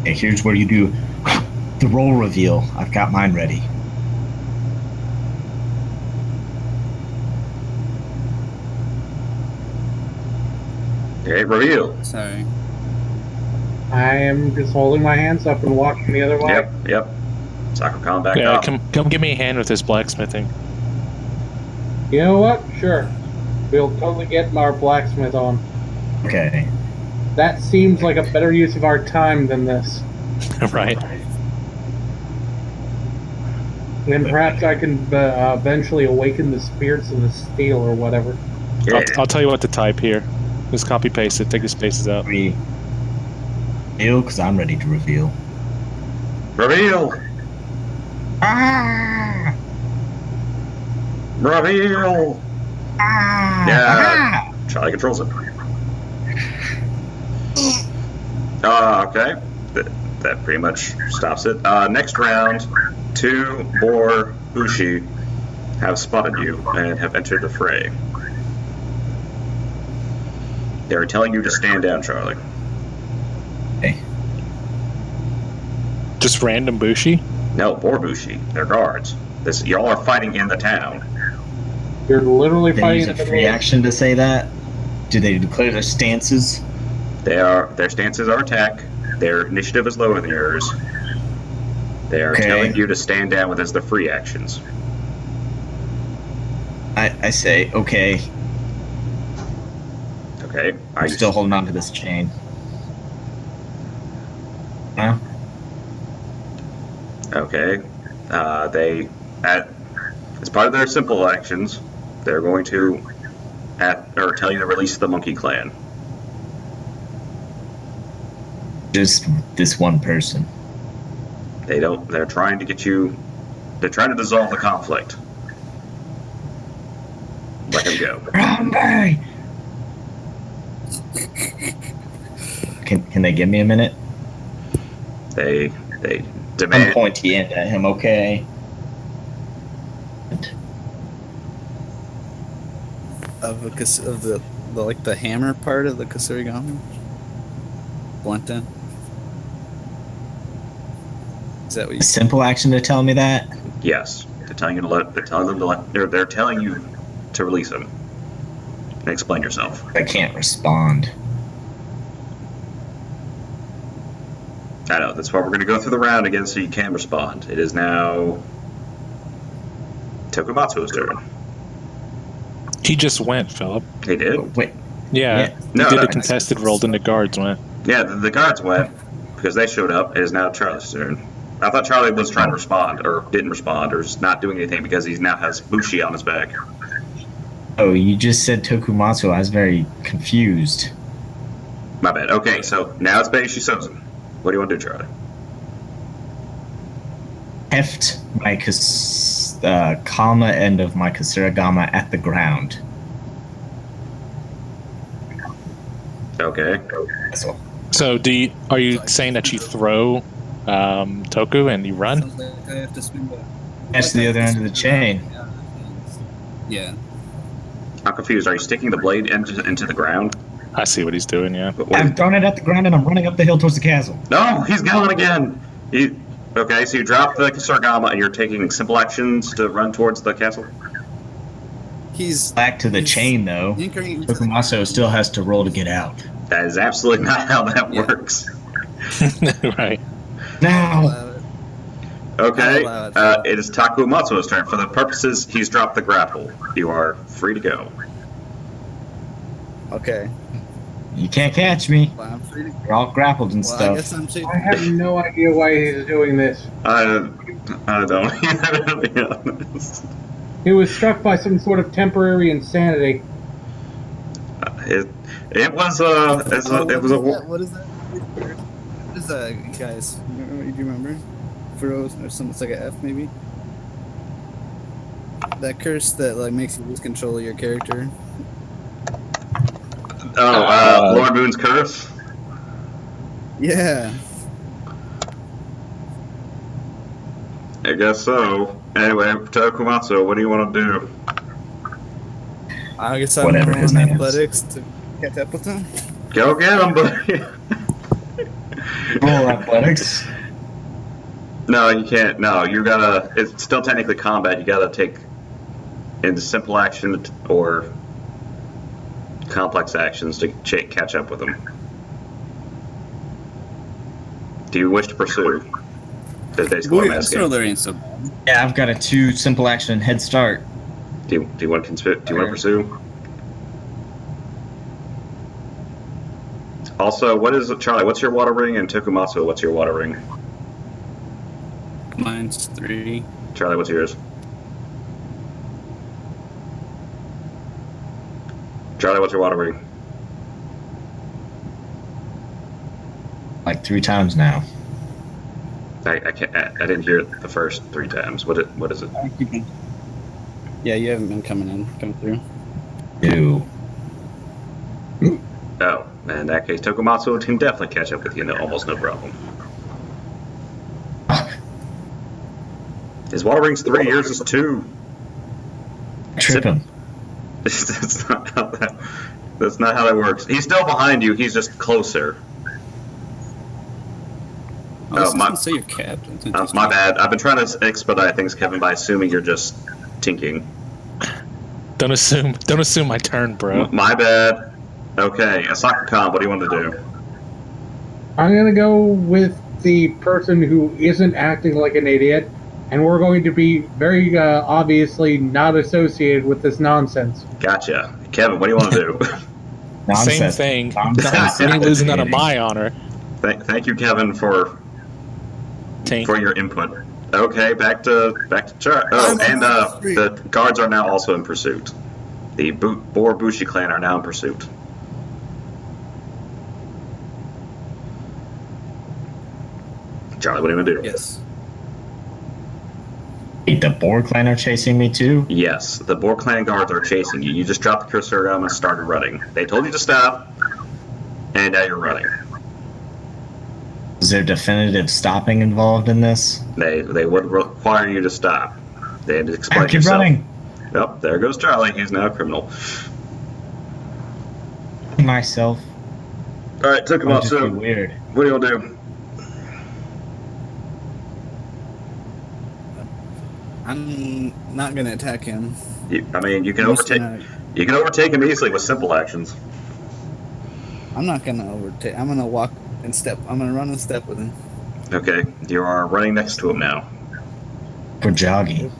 [SPEAKER 4] Okay, here's where you do the roll reveal. I've got mine ready.
[SPEAKER 1] Okay, reveal.
[SPEAKER 2] Sorry.
[SPEAKER 5] I am just holding my hands up and walking the other way.
[SPEAKER 1] Yep. Sakura back
[SPEAKER 3] Yeah,
[SPEAKER 1] up.
[SPEAKER 3] come give me a hand with this blacksmithing.
[SPEAKER 5] You know what? Sure. We'll totally get our blacksmith on.
[SPEAKER 4] Okay.
[SPEAKER 5] That seems like a better use of our time than this.
[SPEAKER 3] Right.
[SPEAKER 5] And perhaps I can eventually awaken the spirits of the steel or whatever.
[SPEAKER 1] Yeah.
[SPEAKER 3] I'll tell you what to type here. Just copy paste it. Take the spaces out.
[SPEAKER 4] Reveal, because I'm ready to reveal.
[SPEAKER 1] Reveal.
[SPEAKER 4] Ah!
[SPEAKER 1] Reveal.
[SPEAKER 4] Ah!
[SPEAKER 1] Yeah. Charlie controls it. Okay. That pretty much stops it. Next round, 2 Boar Bushi have spotted you and have entered the fray. They're telling you to stand down, Charlie.
[SPEAKER 4] Hey.
[SPEAKER 3] Just random Bushi?
[SPEAKER 1] No, Boar Bushi. They're guards. Y'all are fighting in the town.
[SPEAKER 5] You're literally
[SPEAKER 4] They
[SPEAKER 5] fighting
[SPEAKER 4] use a free action to say that? Do they declare their stances?
[SPEAKER 1] Their stances are attack. Their initiative is lower than yours. They are
[SPEAKER 4] Okay.
[SPEAKER 1] telling you to stand down with as the free actions.
[SPEAKER 4] I say, okay.
[SPEAKER 1] Okay. Are
[SPEAKER 4] I'm
[SPEAKER 1] you
[SPEAKER 4] still holding on to this chain. Huh?
[SPEAKER 1] Okay. As part of their simple actions, they're going to tell you to release the Monkey Clan.
[SPEAKER 4] Just this one person.
[SPEAKER 1] They're trying to get you. They're trying to dissolve the conflict. Let him go.
[SPEAKER 4] Rambe! Can they give me a minute?
[SPEAKER 1] They
[SPEAKER 4] I'm
[SPEAKER 1] demand.
[SPEAKER 4] pointy end at him, okay?
[SPEAKER 2] Of the like the hammer part of the Kasurigami? Blunt end? Is that what
[SPEAKER 4] A
[SPEAKER 2] you
[SPEAKER 4] simple action to tell me that?
[SPEAKER 1] Yes, they're telling you to let. They're telling them to let. They're telling you to release him. And explain yourself.
[SPEAKER 4] I can't respond.
[SPEAKER 1] I know. That's why we're going to go through the round again, so you can respond. It is now Tokumatsu's turn.
[SPEAKER 3] He just went, Philip.
[SPEAKER 1] He did.
[SPEAKER 4] Wait,
[SPEAKER 3] Yeah.
[SPEAKER 4] Yeah.
[SPEAKER 3] He
[SPEAKER 1] No,
[SPEAKER 3] did
[SPEAKER 1] no.
[SPEAKER 3] a contested roll, then the guards went.
[SPEAKER 1] Yeah, the guards went because they showed up. It is now Charlie's turn. I thought Charlie was trying to respond, or didn't respond, or is not doing anything because he now has Bushi on his back.
[SPEAKER 4] Oh, you just said Tokumatsu. I was very confused.
[SPEAKER 1] My bad. Okay, so now it's Beishi Sozen. What do you want to do, Charlie?
[SPEAKER 4] Heft my Kama end of my Kasuragama at the ground.
[SPEAKER 1] Okay.
[SPEAKER 4] That's all.
[SPEAKER 3] So are you saying that you throw Toku and you run?
[SPEAKER 2] Sounds like I have to spin the.
[SPEAKER 4] That's the other end of the chain.
[SPEAKER 2] Yeah.
[SPEAKER 1] I'm confused. Are you sticking the blade into the ground?
[SPEAKER 3] I see what he's doing, yeah.
[SPEAKER 4] I've thrown it at the ground and I'm running up the hill towards the castle.
[SPEAKER 1] No, he's going again. Okay, so you drop the Kasuragama and you're taking simple actions to run towards the castle?
[SPEAKER 2] He's
[SPEAKER 4] Back to the chain, though.
[SPEAKER 2] anchoring.
[SPEAKER 4] Tokumatsu still has to roll to get out.
[SPEAKER 1] That is absolutely not how that
[SPEAKER 2] Yeah.
[SPEAKER 1] works.
[SPEAKER 3] Right.
[SPEAKER 4] Now!
[SPEAKER 1] Okay,
[SPEAKER 2] I'll allow it.
[SPEAKER 1] it is Takumatsu's turn. For the purposes, he's dropped the grapple. You are free to go.
[SPEAKER 2] Okay.
[SPEAKER 4] You can't catch me.
[SPEAKER 2] Well, I'm free to.
[SPEAKER 4] You're all grappled and
[SPEAKER 2] Well, I
[SPEAKER 4] stuff.
[SPEAKER 2] guess I'm free.
[SPEAKER 5] I have no idea why he's doing this.
[SPEAKER 1] I don't either, to be honest.
[SPEAKER 5] He was struck by some sort of temporary insanity.
[SPEAKER 1] It was
[SPEAKER 2] What is that? What is that, guys? Do you remember? Furrows or something. It's like an F, maybe. That curse that like makes you lose control of your character.
[SPEAKER 1] Lord Moon's curse.
[SPEAKER 2] Yeah.
[SPEAKER 1] I guess so. Anyway, Takumatsu, what do you want to do?
[SPEAKER 2] I guess I'm
[SPEAKER 4] Whatever his
[SPEAKER 2] rolling
[SPEAKER 4] name is.
[SPEAKER 2] athletics to catch up with him.
[SPEAKER 1] Go get him, buddy.
[SPEAKER 4] Roll athletics.
[SPEAKER 1] No, you can't. No, you gotta. It's still technically combat. You gotta take into simple action or complex actions to catch up with him. Do you wish to pursue? That's basically what I'm asking.
[SPEAKER 2] There ain't so bad.
[SPEAKER 4] Yeah, I've got a 2 simple action head start.
[SPEAKER 1] Do you want to pursue? Also, what is Charlie? What's your water ring? And Tokumatsu, what's your water ring?
[SPEAKER 2] Mine's 3.
[SPEAKER 1] Charlie, what's yours? Charlie, what's your water ring?
[SPEAKER 4] Like 3 times now.
[SPEAKER 1] I can't. I didn't hear it the first 3 times. What is it?
[SPEAKER 2] Yeah, you haven't been coming through.
[SPEAKER 4] Ew.
[SPEAKER 1] Oh, in that case, Tokumatsu can definitely catch up with you. No, almost no problem. His water ring's 3, yours is 2.
[SPEAKER 4] Tripping.
[SPEAKER 1] That's not how that works. He's still behind you. He's just closer.
[SPEAKER 2] Oh,
[SPEAKER 1] my-
[SPEAKER 2] say your captain.
[SPEAKER 1] My bad. I've been trying to expedite things, Kevin, by assuming you're just tinking.
[SPEAKER 3] Don't assume my turn, bro.
[SPEAKER 1] My bad. Okay, Asaka Khan, what do you want to do?
[SPEAKER 5] I'm gonna go with the person who isn't acting like an idiot, and we're going to be very obviously not associated with this nonsense.
[SPEAKER 1] Gotcha. Kevin, what do you want to do?
[SPEAKER 4] Nonsense.
[SPEAKER 3] Same thing.
[SPEAKER 4] Nonsense.
[SPEAKER 3] You ain't losing out of my honor.
[SPEAKER 1] Thank you, Kevin, for
[SPEAKER 3] Tank.
[SPEAKER 1] your input. Okay, back to Char. Oh, and the guards are now also in pursuit. The Boar Bushi clan are now in pursuit. Charlie, what are you gonna do?
[SPEAKER 2] Yes.
[SPEAKER 4] Wait, the Boar clan are chasing me too?
[SPEAKER 1] Yes, the Boar clan guards are chasing you. You just dropped the cursor down and started running. They told you to stop, and now you're running.
[SPEAKER 4] Is there definitive stopping involved in this?
[SPEAKER 1] They would require you to stop. They had to explain
[SPEAKER 4] Keep
[SPEAKER 1] yourself.
[SPEAKER 4] running.
[SPEAKER 1] Yep, there goes Charlie. He's now a criminal.
[SPEAKER 4] Myself.
[SPEAKER 1] All right, took him
[SPEAKER 4] That'd
[SPEAKER 1] off.
[SPEAKER 4] just be
[SPEAKER 1] So,
[SPEAKER 4] weird.
[SPEAKER 1] what do you want to do?
[SPEAKER 2] I'm not gonna attack him.
[SPEAKER 1] You can
[SPEAKER 2] I'm just
[SPEAKER 1] overtake.
[SPEAKER 2] gonna-
[SPEAKER 1] You can overtake him easily with simple actions.
[SPEAKER 2] I'm not gonna overtake. I'm gonna walk and step. I'm gonna run and step with him.
[SPEAKER 1] Okay, you are running next to him now.
[SPEAKER 4] For jogging.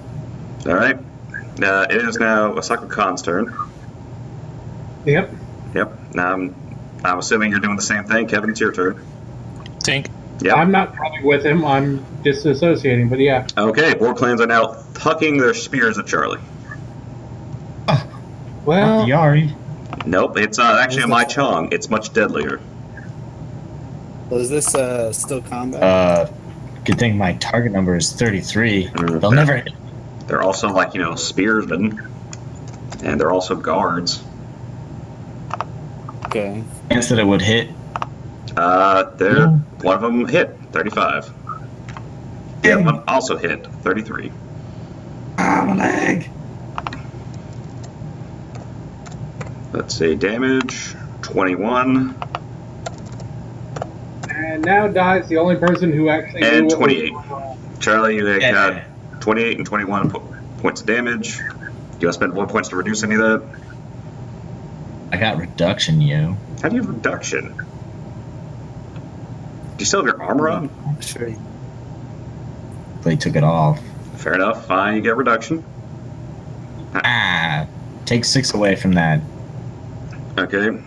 [SPEAKER 1] All right. It is now Asaka Khan's turn.
[SPEAKER 5] Yep.
[SPEAKER 1] Yep. Now I'm assuming you're doing the same thing. Kevin, it's your turn.
[SPEAKER 3] Tank.
[SPEAKER 1] Yep.
[SPEAKER 5] I'm not running with him. I'm disassociating, but yeah.
[SPEAKER 1] Okay, board clans are now hucking their spears at Charlie.
[SPEAKER 4] Not
[SPEAKER 5] Well,
[SPEAKER 4] the Yari.
[SPEAKER 1] Nope, it's actually a Mai Chong. It's much deadlier.
[SPEAKER 2] So is this still combat?
[SPEAKER 4] Good thing my target number is 33.
[SPEAKER 1] Mm,
[SPEAKER 4] They'll never hit.
[SPEAKER 1] They're also like, spearsmen. And they're also guards.
[SPEAKER 2] Okay.
[SPEAKER 4] Chance that it would hit.
[SPEAKER 1] One of them hit, 35. The other one also hit, 33.
[SPEAKER 4] Ah, my leg.
[SPEAKER 1] Let's see, damage, 21,
[SPEAKER 5] and now dies the only person who actually
[SPEAKER 1] and
[SPEAKER 5] knew what
[SPEAKER 1] 28.
[SPEAKER 5] was-
[SPEAKER 1] Charlie, you
[SPEAKER 4] Yeah.
[SPEAKER 1] got 28 and 21 points of damage. Do you want to spend 1 points to reduce any of that?
[SPEAKER 4] I got reduction, yo.
[SPEAKER 1] How do you have reduction? Do you still have your armor on?
[SPEAKER 2] Sure.
[SPEAKER 4] They took it off.
[SPEAKER 1] Fair enough, fine, you get reduction.
[SPEAKER 4] Ah, take 6 away from that.
[SPEAKER 1] Okay.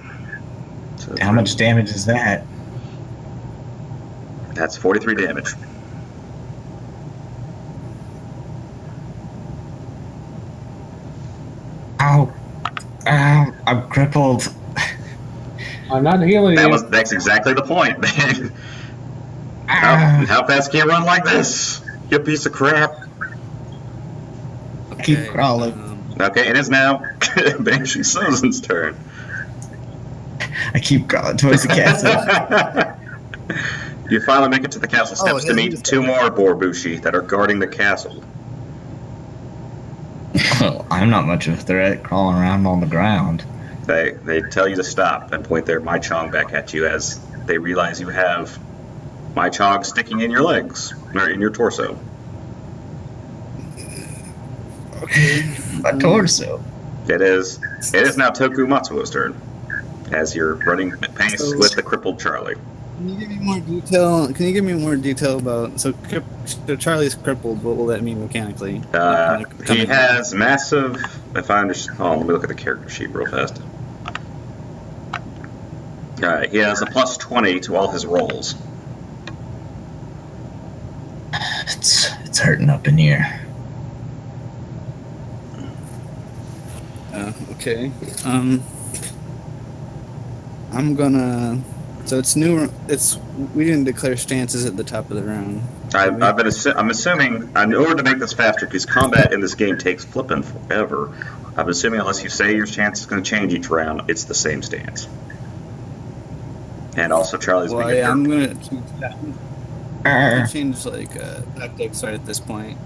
[SPEAKER 1] So
[SPEAKER 4] How much damage is that?
[SPEAKER 1] That's 43 damage.
[SPEAKER 4] Ow. Ow, I'm crippled.
[SPEAKER 5] I'm not healing you.
[SPEAKER 1] That's exactly the point, man. How fast can you run like this? You piece of crap.
[SPEAKER 4] Keep crawling.
[SPEAKER 1] Okay, it is now Banshee Susan's turn.
[SPEAKER 4] I keep crawling towards the castle.
[SPEAKER 1] You finally make it to the castle steps
[SPEAKER 2] yeah,
[SPEAKER 1] to
[SPEAKER 2] he
[SPEAKER 1] meet
[SPEAKER 2] was
[SPEAKER 1] 2 more Borbushi that are guarding the castle.
[SPEAKER 4] Well, I'm not much of a threat crawling around on the ground.
[SPEAKER 1] They tell you to stop and point their Mai Chong back at you as they realize you have Mai Chong sticking in your legs, or in your torso.
[SPEAKER 2] Okay.
[SPEAKER 4] My torso.
[SPEAKER 1] It is now Toku Matsuo's turn, as you're running pace with the crippled Charlie.
[SPEAKER 2] Can you give me more detail? Can you give me more detail about so Charlie's crippled? What will that mean mechanically?
[SPEAKER 1] He has massive. If I understand, let me look at the character sheet real fast. Alright, he has a plus 20 to all his rolls.
[SPEAKER 4] It's hurting up in here.
[SPEAKER 2] Okay. I'm gonna. So it's new. We didn't declare stances at the top of the round.
[SPEAKER 1] I'm assuming in order to make this faster, because combat in this game takes flipping forever. I'm assuming unless you say your stance is going to change each round, it's the same stance. And also, Charlie's
[SPEAKER 2] Well,
[SPEAKER 1] being a
[SPEAKER 2] yeah, I'm
[SPEAKER 1] jerk.
[SPEAKER 2] gonna change tactics right at this point.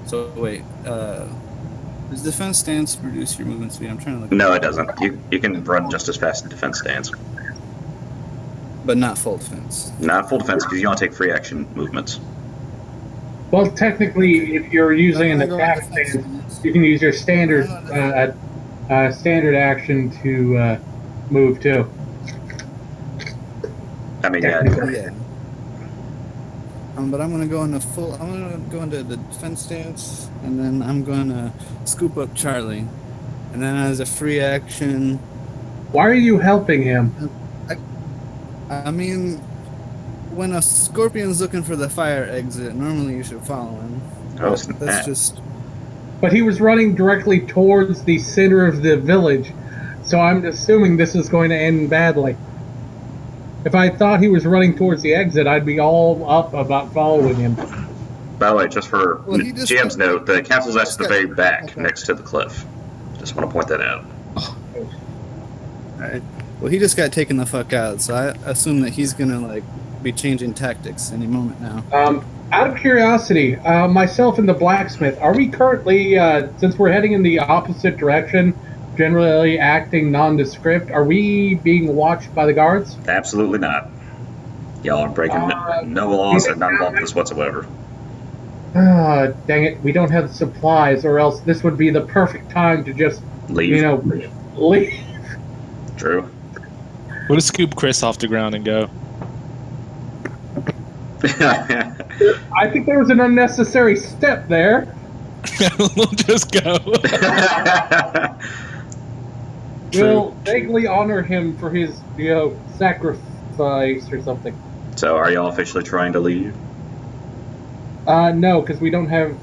[SPEAKER 2] So wait, does defense stance reduce your movement speed? I'm trying to look.
[SPEAKER 1] No, it doesn't. You can run just as fast in defense stance.
[SPEAKER 2] But not full defense.
[SPEAKER 1] Not full defense because you don't take free action movements.
[SPEAKER 5] Well, technically, if you're using an attack stance, you can use your standard standard action to move too.
[SPEAKER 1] I mean, yeah.
[SPEAKER 2] Yeah. But I'm gonna go into full. I'm gonna go into the defense stance, and then I'm gonna scoop up Charlie, and then as a free action.
[SPEAKER 5] Why are you helping him?
[SPEAKER 2] I mean, when a scorpion's looking for the fire exit, normally you should follow him.
[SPEAKER 1] Oh,
[SPEAKER 2] That's just.
[SPEAKER 5] But he was running directly towards the center of the village, so I'm assuming this is going to end badly. If I thought he was running towards the exit, I'd be all up about following him.
[SPEAKER 1] By the way, just for GM's note, the castle's at the very back,
[SPEAKER 2] Okay.
[SPEAKER 1] next to the cliff. Just want to point that out.
[SPEAKER 2] Alright. Well, he just got taken the fuck out, so I assume that he's gonna be changing tactics any moment now.
[SPEAKER 5] Out of curiosity, myself and the blacksmith, are we currently, since we're heading in the opposite direction, generally acting nondescript, are we being watched by the guards?
[SPEAKER 1] Absolutely not. Y'all are breaking no laws and none of this whatsoever.
[SPEAKER 5] Dang it, we don't have the supplies, or else this would be the perfect time to just,
[SPEAKER 1] Leave.
[SPEAKER 5] leave.
[SPEAKER 1] True.
[SPEAKER 3] We'll just scoop Chris off the ground and go.
[SPEAKER 5] I think there was an unnecessary step there.
[SPEAKER 3] We'll just go.
[SPEAKER 5] We'll vaguely honor him for his, sacrifice or something.
[SPEAKER 1] So, are y'all officially trying to leave?
[SPEAKER 5] No, because we don't have.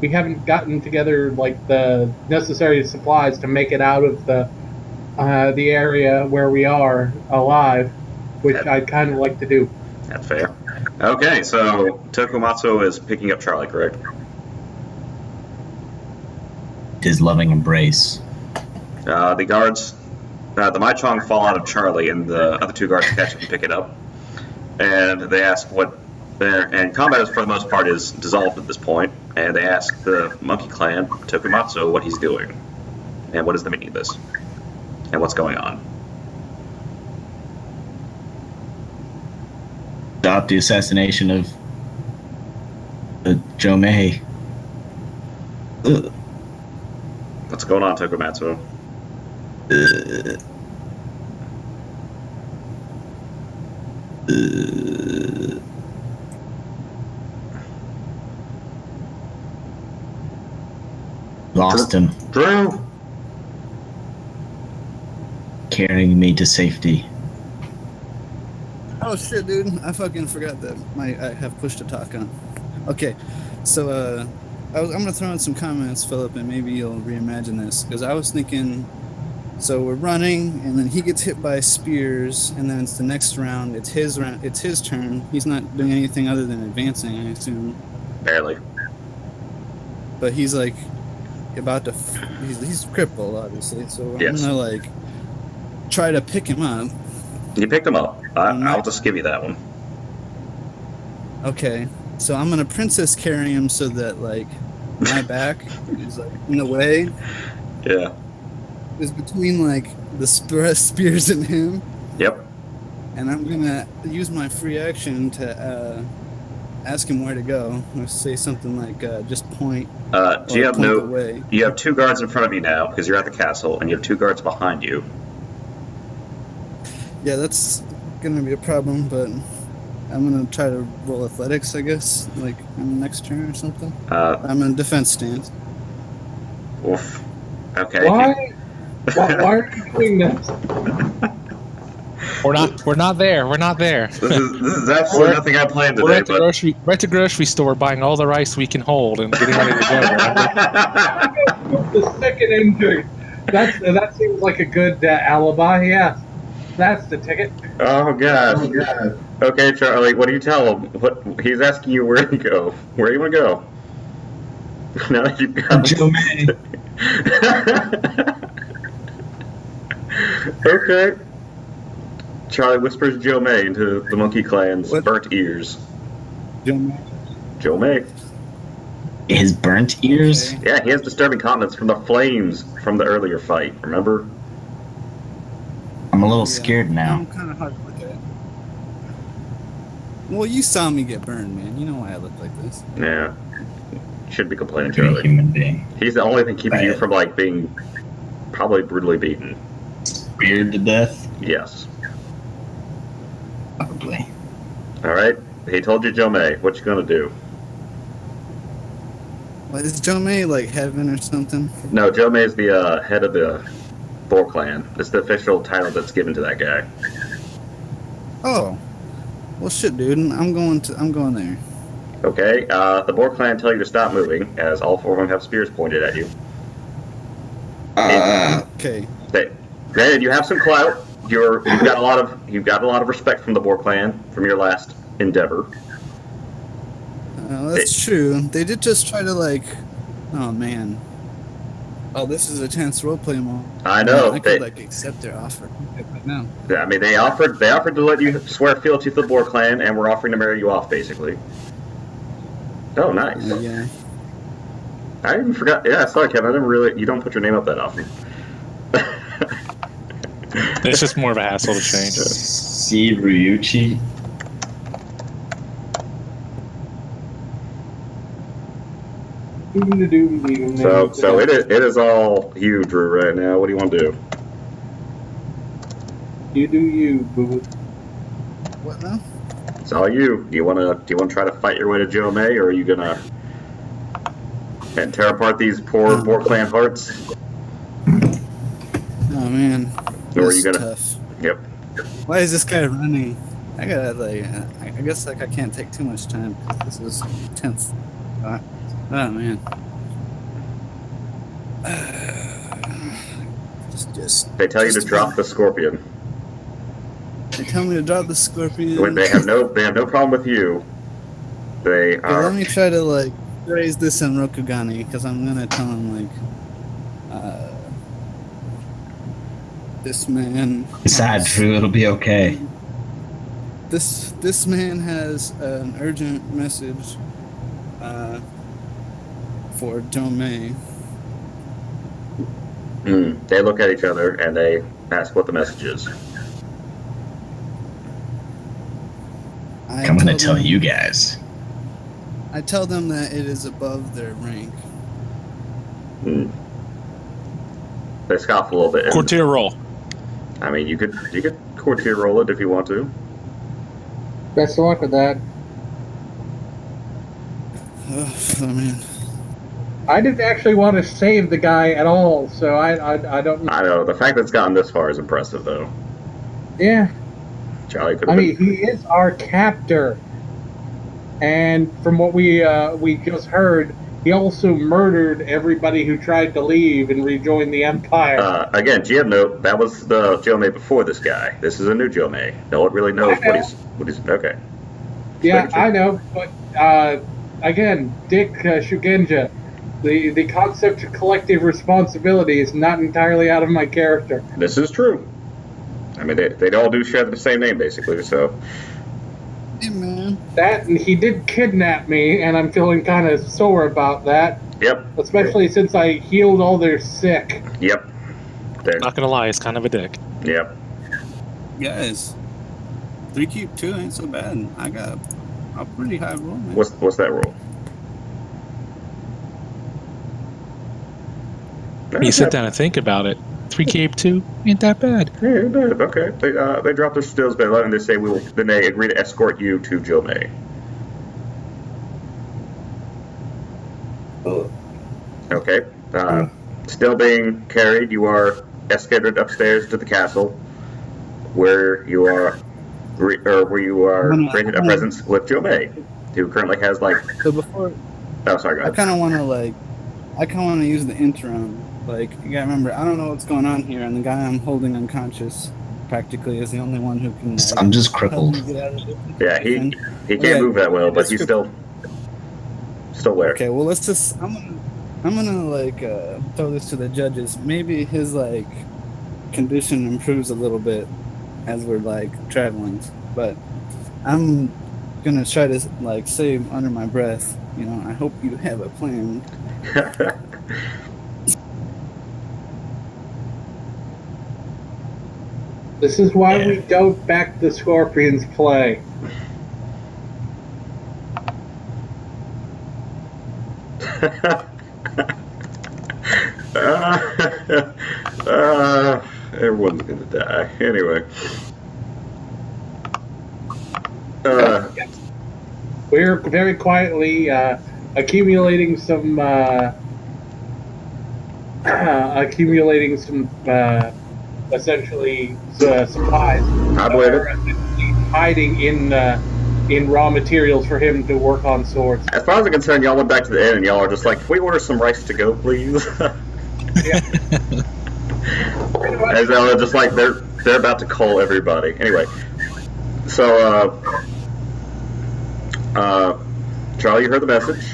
[SPEAKER 5] We haven't gotten together like the necessary supplies to make it out of the area where we are alive, which I'd kind of like to do.
[SPEAKER 1] That's fair. Okay, so Tokumatsu is picking up Charlie, correct?
[SPEAKER 4] His loving embrace.
[SPEAKER 1] The guards, the Maichong fall out of Charlie, and the other two guards catch him and pick it up. And they ask what and combat is, for the most part, is dissolved at this point. And they ask the Monkey Clan, Tokumatsu, what he's doing. And what is the meaning of this? And what's going on?
[SPEAKER 4] Stop the assassination of Jomei.
[SPEAKER 1] What's going on, Tokumatsu?
[SPEAKER 4] Lost him.
[SPEAKER 1] Drew!
[SPEAKER 4] Carrying me to safety.
[SPEAKER 2] Oh shit, dude! I fucking forgot that I have push to talk on. Okay, so I'm gonna throw in some comments, Philip, and maybe you'll reimagine this because I was thinking. So we're running, and then he gets hit by spears, and then it's the next round. It's his round. It's his turn. He's not doing anything other than advancing, I assume.
[SPEAKER 1] Barely.
[SPEAKER 2] But he's like about to. He's crippled, obviously. So
[SPEAKER 1] Yes.
[SPEAKER 2] I'm gonna like try to pick him up.
[SPEAKER 1] You picked him up. I'll just give you that one.
[SPEAKER 2] Okay, so I'm gonna princess carry him so that like my back is like in the way.
[SPEAKER 1] Yeah.
[SPEAKER 2] Is between like the spears and him,
[SPEAKER 1] Yep.
[SPEAKER 2] and I'm gonna use my free action to ask him where to go. Or say something like just point.
[SPEAKER 1] Do you have
[SPEAKER 2] point the way.
[SPEAKER 1] You have two guards in front of you now because you're at the castle, and you have two guards behind you.
[SPEAKER 2] Yeah, that's gonna be a problem, but I'm gonna try to roll athletics, I guess, like on the next turn or something. I'm in defense stance.
[SPEAKER 1] Oof. Okay.
[SPEAKER 5] Why are you doing this?
[SPEAKER 3] We're not there. We're not there.
[SPEAKER 1] This is absolutely nothing I planned
[SPEAKER 3] We're
[SPEAKER 1] today,
[SPEAKER 3] at the
[SPEAKER 1] but
[SPEAKER 3] we're at the grocery store buying all the rice we can hold and getting ready to go.
[SPEAKER 5] The second injured. That seems like a good alibi. Yeah, that's the ticket.
[SPEAKER 1] Oh gosh. Okay, Charlie, what do you tell him? What he's asking you where to go. Where do you want to go? Now that you've got
[SPEAKER 4] Jomei.
[SPEAKER 1] Okay. Charlie whispers Jomei into the Monkey Clan's burnt ears. Jomei.
[SPEAKER 4] His burnt ears?
[SPEAKER 2] Okay.
[SPEAKER 1] Yeah, he has disturbing comments from the flames from the earlier fight, remember?
[SPEAKER 4] I'm a little scared now.
[SPEAKER 2] I'm kind of hard to look at. Well, you saw me get burned, man. You know why I look like this.
[SPEAKER 1] Yeah. Should be complaining,
[SPEAKER 4] You're a
[SPEAKER 1] Charlie.
[SPEAKER 4] human being.
[SPEAKER 1] He's the only thing keeping you from, like, being probably brutally beaten.
[SPEAKER 4] Speared to death?
[SPEAKER 1] Yes.
[SPEAKER 4] Probably.
[SPEAKER 1] Alright, he told you Jomei. What you gonna do?
[SPEAKER 2] What, is Jomei like heaven or something?
[SPEAKER 1] No, Jomei is the head of the Boar Clan. It's the official title that's given to that guy.
[SPEAKER 2] Oh. Well, shit, dude. I'm going there.
[SPEAKER 1] Okay, the Boar Clan tell you to stop moving, as all four of them have spears pointed at you.
[SPEAKER 2] Okay.
[SPEAKER 1] Granted, you have some clout. You've got a lot of respect from the Boar Clan from your last endeavor.
[SPEAKER 2] That's true. They did just try to like. Oh man. Oh, this is a tense roleplay mode.
[SPEAKER 1] I know.
[SPEAKER 2] I could like accept their offer right now.
[SPEAKER 1] I mean, they offered to let you swear fealty to the Boar Clan, and we're offering to marry you off, basically. Oh, nice.
[SPEAKER 2] Yeah.
[SPEAKER 1] I even forgot. Yeah, sorry, Kevin. You don't put your name up that often.
[SPEAKER 3] It's just more of a hassle to change.
[SPEAKER 4] See Ryuichi.
[SPEAKER 1] So it is all you, Drew, right now. What do you want to do?
[SPEAKER 5] You do you, boo.
[SPEAKER 2] What now?
[SPEAKER 1] It's all you. Do you want to try to fight your way to Jomei, or are you gonna and tear apart these poor Boar Clan hearts?
[SPEAKER 2] Oh man.
[SPEAKER 1] Or are
[SPEAKER 2] This
[SPEAKER 1] you
[SPEAKER 2] is
[SPEAKER 1] gonna?
[SPEAKER 2] tough.
[SPEAKER 1] Yep.
[SPEAKER 2] Why is this guy running? I gotta like, I guess like I can't take too much time because this is tense. Oh man. Just.
[SPEAKER 1] They tell you to
[SPEAKER 2] just
[SPEAKER 1] drop the scorpion.
[SPEAKER 2] They tell me to drop the scorpion.
[SPEAKER 1] When they have no problem with you. They
[SPEAKER 2] Okay,
[SPEAKER 1] are.
[SPEAKER 2] let me try to like phrase this in Rokugani because I'm gonna tell him like, this man.
[SPEAKER 4] It's sad, Drew. It'll be okay.
[SPEAKER 2] This man has an urgent message for Jomei.
[SPEAKER 1] They look at each other and they ask what the message is.
[SPEAKER 4] I'm gonna tell you guys.
[SPEAKER 2] I tell them that it is above their rank.
[SPEAKER 1] They scoff a little bit.
[SPEAKER 3] Courtier roll.
[SPEAKER 1] I mean, you could courtier roll it if you want to.
[SPEAKER 5] Best of luck with that.
[SPEAKER 2] Oh man.
[SPEAKER 5] I didn't actually want to save the guy at all, so I don't.
[SPEAKER 1] I know the fact that it's gotten this far is impressive, though.
[SPEAKER 5] Yeah.
[SPEAKER 1] Charlie could
[SPEAKER 5] I
[SPEAKER 1] have
[SPEAKER 5] mean, he is our captor, and from what we just heard, he also murdered everybody who tried to leave and rejoin the Empire.
[SPEAKER 1] Again, GM note, that was the Jomei before this guy. This is a new Jomei. No one really knows what he's okay.
[SPEAKER 5] Yeah, I know, but again, Dick Shugenja, the concept of collective responsibility is not entirely out of my character.
[SPEAKER 1] This is true. I mean, they all do share the same name, basically, so.
[SPEAKER 2] Hey, man.
[SPEAKER 5] That, and he did kidnap me, and I'm feeling kind of sore about that.
[SPEAKER 1] Yep.
[SPEAKER 5] Especially since I healed all their sick.
[SPEAKER 1] Yep.
[SPEAKER 3] Not gonna lie, he's kind of a dick.
[SPEAKER 1] Yep.
[SPEAKER 2] Guys, 3 cube 2 ain't so bad. I got a pretty high roll, man.
[SPEAKER 1] What's that roll?
[SPEAKER 3] When you sit down and think about it, 3 cape 2 ain't that bad.
[SPEAKER 1] Yeah, ain't bad. Okay. They drop their stills by 11. They say then they agree to escort you to Jomei. Okay. Still being carried, you are escorted upstairs to the castle, where you are granted a presence with Jomei, who currently has like.
[SPEAKER 2] So before.
[SPEAKER 1] Oh, sorry. Go ahead.
[SPEAKER 2] I kind of want to use the interim. Like, you gotta remember, I don't know what's going on here, and the guy I'm holding unconscious practically is the only one who can.
[SPEAKER 4] I'm just crippled.
[SPEAKER 2] Help me get out of this.
[SPEAKER 1] Yeah, he can't move that well, but he's still there.
[SPEAKER 2] Okay, well let's just. I'm gonna like throw this to the judges. Maybe his like condition improves a little bit as we're like traveling, but I'm gonna try to like say under my breath. You know, I hope you have a plan.
[SPEAKER 5] This is why we don't back the Scorpions play.
[SPEAKER 1] Everyone's gonna die. Anyway.
[SPEAKER 5] We're very quietly accumulating some essentially supplies.
[SPEAKER 1] I believe it.
[SPEAKER 5] Hiding in raw materials for him to work on swords.
[SPEAKER 1] As far as I'm concerned, y'all went back to the inn and y'all are just like, can we order some rice to go, please? As they're just like they're about to call everybody. Anyway, so Charlie, you heard the message,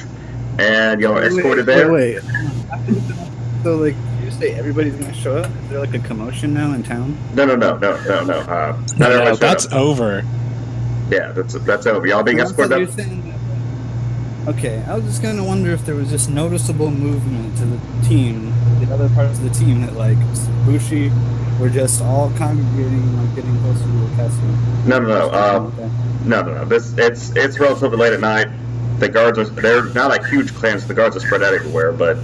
[SPEAKER 1] and y'all are escorted there.
[SPEAKER 2] Wait. So like, did you say everybody's gonna show up? Is there like a commotion now in town?
[SPEAKER 1] No.
[SPEAKER 3] No, that's over.
[SPEAKER 1] Yeah, that's over. Y'all being escorted up.
[SPEAKER 2] Okay, I was just gonna wonder if there was just noticeable movement to the team, the other parts of the team that like Bushi were just all congregating, like getting closer to the castle.
[SPEAKER 1] No. It's relatively late at night. The guards they're not like huge clans. The guards are spread out everywhere. But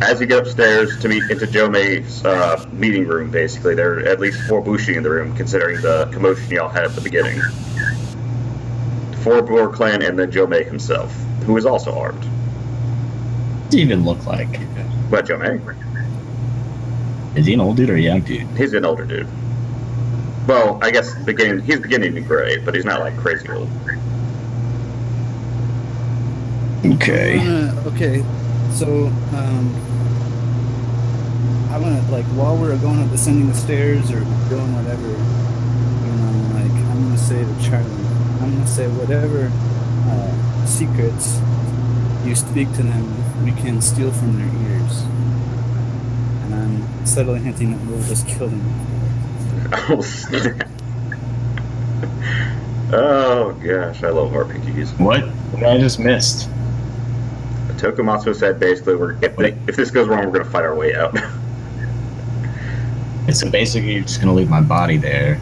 [SPEAKER 1] as you get upstairs to meet into Jomei's meeting room, basically there are at least 4 Bushi in the room, considering the commotion y'all had at the beginning. 4 Boer clan and then Jomei himself, who is also armed.
[SPEAKER 4] What does he even look like?
[SPEAKER 1] What, Jomei?
[SPEAKER 4] Is he an old dude or a young dude?
[SPEAKER 1] He's an older dude. Well, I guess he's beginning to gray, but he's not like crazy old.
[SPEAKER 4] Okay.
[SPEAKER 2] Okay, so I want to, like, while we're going up descending the stairs or doing whatever, like, I'm gonna say to Charlie, I'm gonna say whatever secrets you speak to them, we can steal from their ears, and I'm subtly hinting that we'll just kill them.
[SPEAKER 1] Oh, snap. Oh, gosh, I love RPGs.
[SPEAKER 4] What? What I just missed?
[SPEAKER 1] Tokumatsu said basically, if this goes wrong, we're going to fight our way out.
[SPEAKER 4] So basically, you're just gonna leave my body there.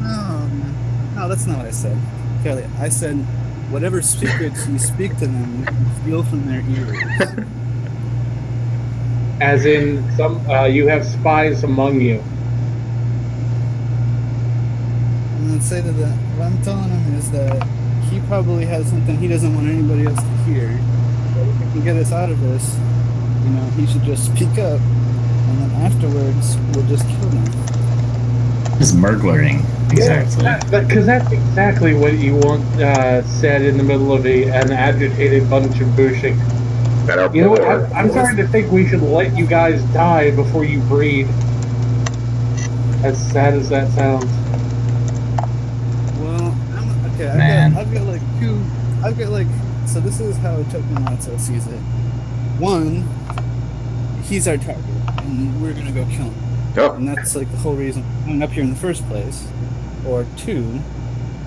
[SPEAKER 2] No, that's not what I said. Kelly, I said whatever secrets you speak to them, we can steal from their ears.
[SPEAKER 5] As in, you have spies among you.
[SPEAKER 2] And I'd say to that, what I'm telling him is that he probably has something he doesn't want anybody else to hear. But if he can get us out of this, he should just speak up, and then afterwards, we'll just kill him.
[SPEAKER 4] It's burglaring, exactly.
[SPEAKER 5] Because that's exactly what you want said in the middle of an agitated bunch of bushing. You know what? I'm starting to think we should let you guys die before you breed. As sad as that sounds.
[SPEAKER 2] Well, okay. I've got like two. So this is how Tokumatsu sees it. One, he's our target, and we're gonna go kill him.
[SPEAKER 1] Oh.
[SPEAKER 2] And that's like the whole reason I'm up here in the first place. Or two,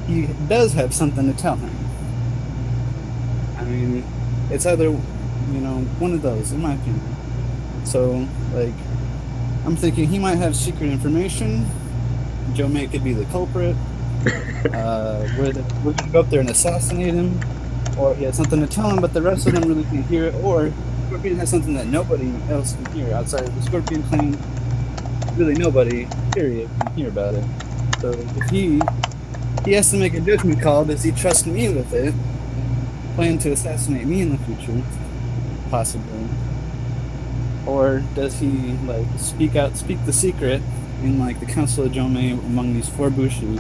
[SPEAKER 2] he does have something to tell him. I mean, it's either, one of those, in my opinion. So, like, I'm thinking he might have secret information. Joe May could be the culprit. We're gonna go up there and assassinate him. Or he has something to tell him, but the rest of them really can't hear it. Or Scorpion has something that nobody else can hear outside of the Scorpion clan. Really nobody, period, can hear about it. So if he has to make a judgment call, does he trust me with it? Plan to assassinate me in the future? Possibly. Or does he speak the secret in the Council of Jomei among these 4 Bushi?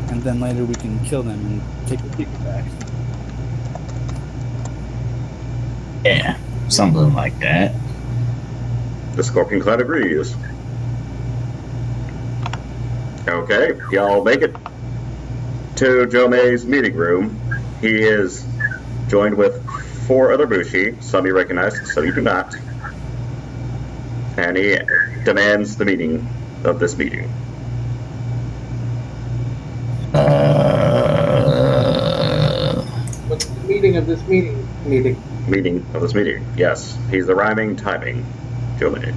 [SPEAKER 2] And then later we can kill them and take the secret back.
[SPEAKER 4] Yeah, something like that.
[SPEAKER 1] The Scorpion Clan agrees. Okay, y'all make it to Jomei's meeting room. He is joined with 4 other Bushi. Some you recognize, some you do not. And he demands the meeting of this meeting.
[SPEAKER 5] What's the meaning of this meeting?
[SPEAKER 1] Meeting of this meeting. Yes, he's the rhyming timing. Jomei.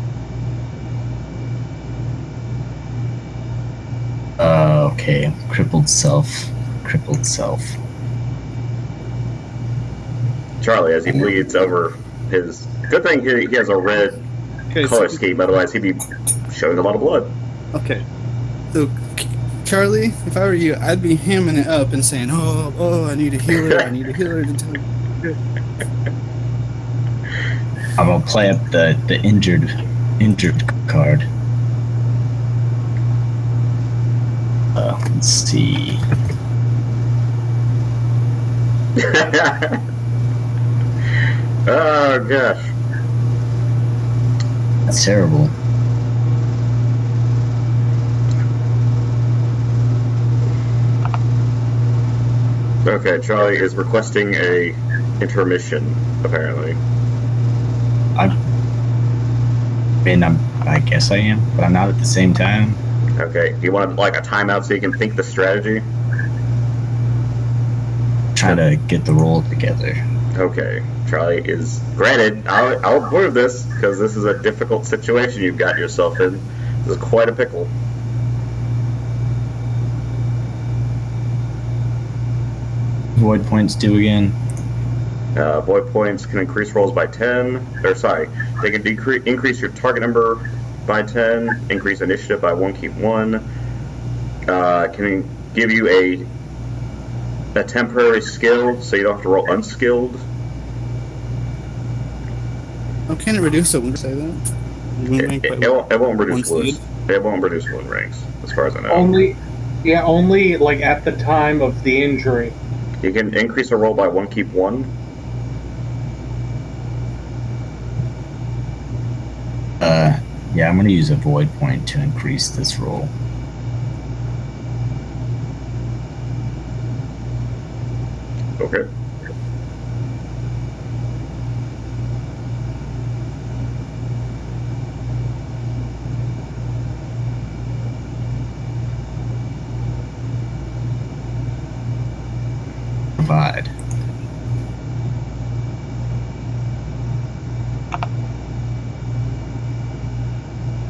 [SPEAKER 4] Okay. Crippled self.
[SPEAKER 1] Charlie, as he bleeds over his... Good thing he has a red color scheme, otherwise he'd be showing a lot of blood.
[SPEAKER 2] Okay. So, Charlie, if I were you, I'd be hamming it up and saying, I need a healer, I need a healer to tell me.
[SPEAKER 4] I'm gonna play up the injured card. Let's see.
[SPEAKER 1] Oh gosh,
[SPEAKER 4] That's terrible.
[SPEAKER 1] Okay, Charlie is requesting a intermission, apparently.
[SPEAKER 4] I guess I am, but I'm not at the same time.
[SPEAKER 1] Okay, do you want a timeout so you can think the strategy?
[SPEAKER 4] Try to get the roll together.
[SPEAKER 1] Okay, Charlie is... Granted, I'll approve this, because this is a difficult situation you've got yourself in. This is quite a pickle.
[SPEAKER 4] Void points do again.
[SPEAKER 1] Void points can increase rolls by 10. They can increase your target number by 10, increase initiative by 1, keep 1. Can give you a temporary skill, so you don't have to roll unskilled.
[SPEAKER 2] Oh, can it reduce it? Wouldn't say that?
[SPEAKER 1] It won't reduce wounds. It won't reduce wound ranks, as far as I know.
[SPEAKER 5] Only like at the time of the injury.
[SPEAKER 1] You can increase a roll by 1, keep 1.
[SPEAKER 4] Yeah, I'm gonna use a void point to increase this roll.
[SPEAKER 1] Okay.
[SPEAKER 4] Provide.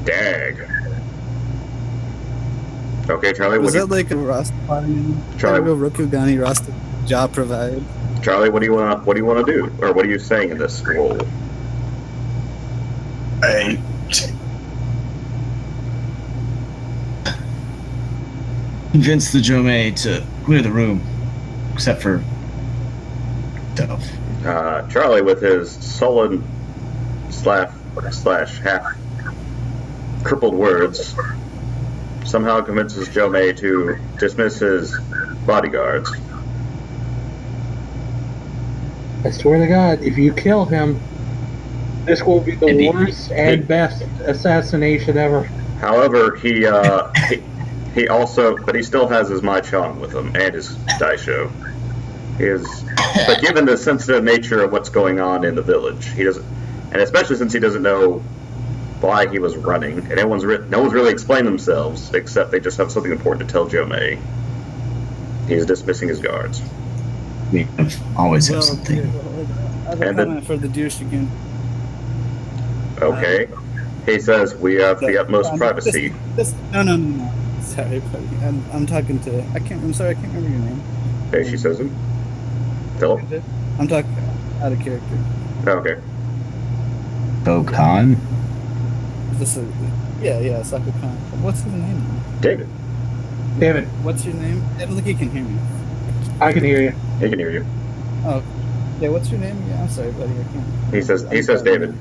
[SPEAKER 1] Dag. Okay, Charlie.
[SPEAKER 2] Was
[SPEAKER 1] What
[SPEAKER 2] that like a Rastafarian?
[SPEAKER 1] Charlie-
[SPEAKER 2] Like a Rokugani Rasta job provide?
[SPEAKER 1] Charlie, what do you want to do, or what are you saying in this roll?
[SPEAKER 4] I convince the Jomei to clear the room, except for stuff.
[SPEAKER 1] Charlie, with his sullen slash half crippled words, somehow convinces Jomei to dismiss his bodyguards.
[SPEAKER 5] I swear to God, if you kill him, this will be the
[SPEAKER 4] Indeed.
[SPEAKER 5] worst and best assassination ever.
[SPEAKER 1] However, he still has his Mai Chong with him and his Daisho. But given the sensitive nature of what's going on in the village, he doesn't, and especially since he doesn't know why he was running, and no one's really explained themselves except they just have something important to tell Jomei. He's dismissing his guards.
[SPEAKER 4] We always have
[SPEAKER 2] Well,
[SPEAKER 4] something.
[SPEAKER 2] I have a
[SPEAKER 1] And then-
[SPEAKER 2] comment for the douche again.
[SPEAKER 1] Okay. He says we have the utmost privacy.
[SPEAKER 2] No. Sorry, buddy. I'm talking to. I'm sorry, I can't remember your name.
[SPEAKER 1] Okay, she says him. Philip.
[SPEAKER 2] I'm talking out of character.
[SPEAKER 1] Okay.
[SPEAKER 4] Bokan?
[SPEAKER 2] Yeah, Saka Khan. What's his name?
[SPEAKER 1] David.
[SPEAKER 5] David,
[SPEAKER 2] What's your name? I don't think he can hear me.
[SPEAKER 5] I can hear you.
[SPEAKER 1] He can hear you.
[SPEAKER 2] Oh, yeah. What's your name? Yeah, I'm sorry, buddy. I can't.
[SPEAKER 1] He says David.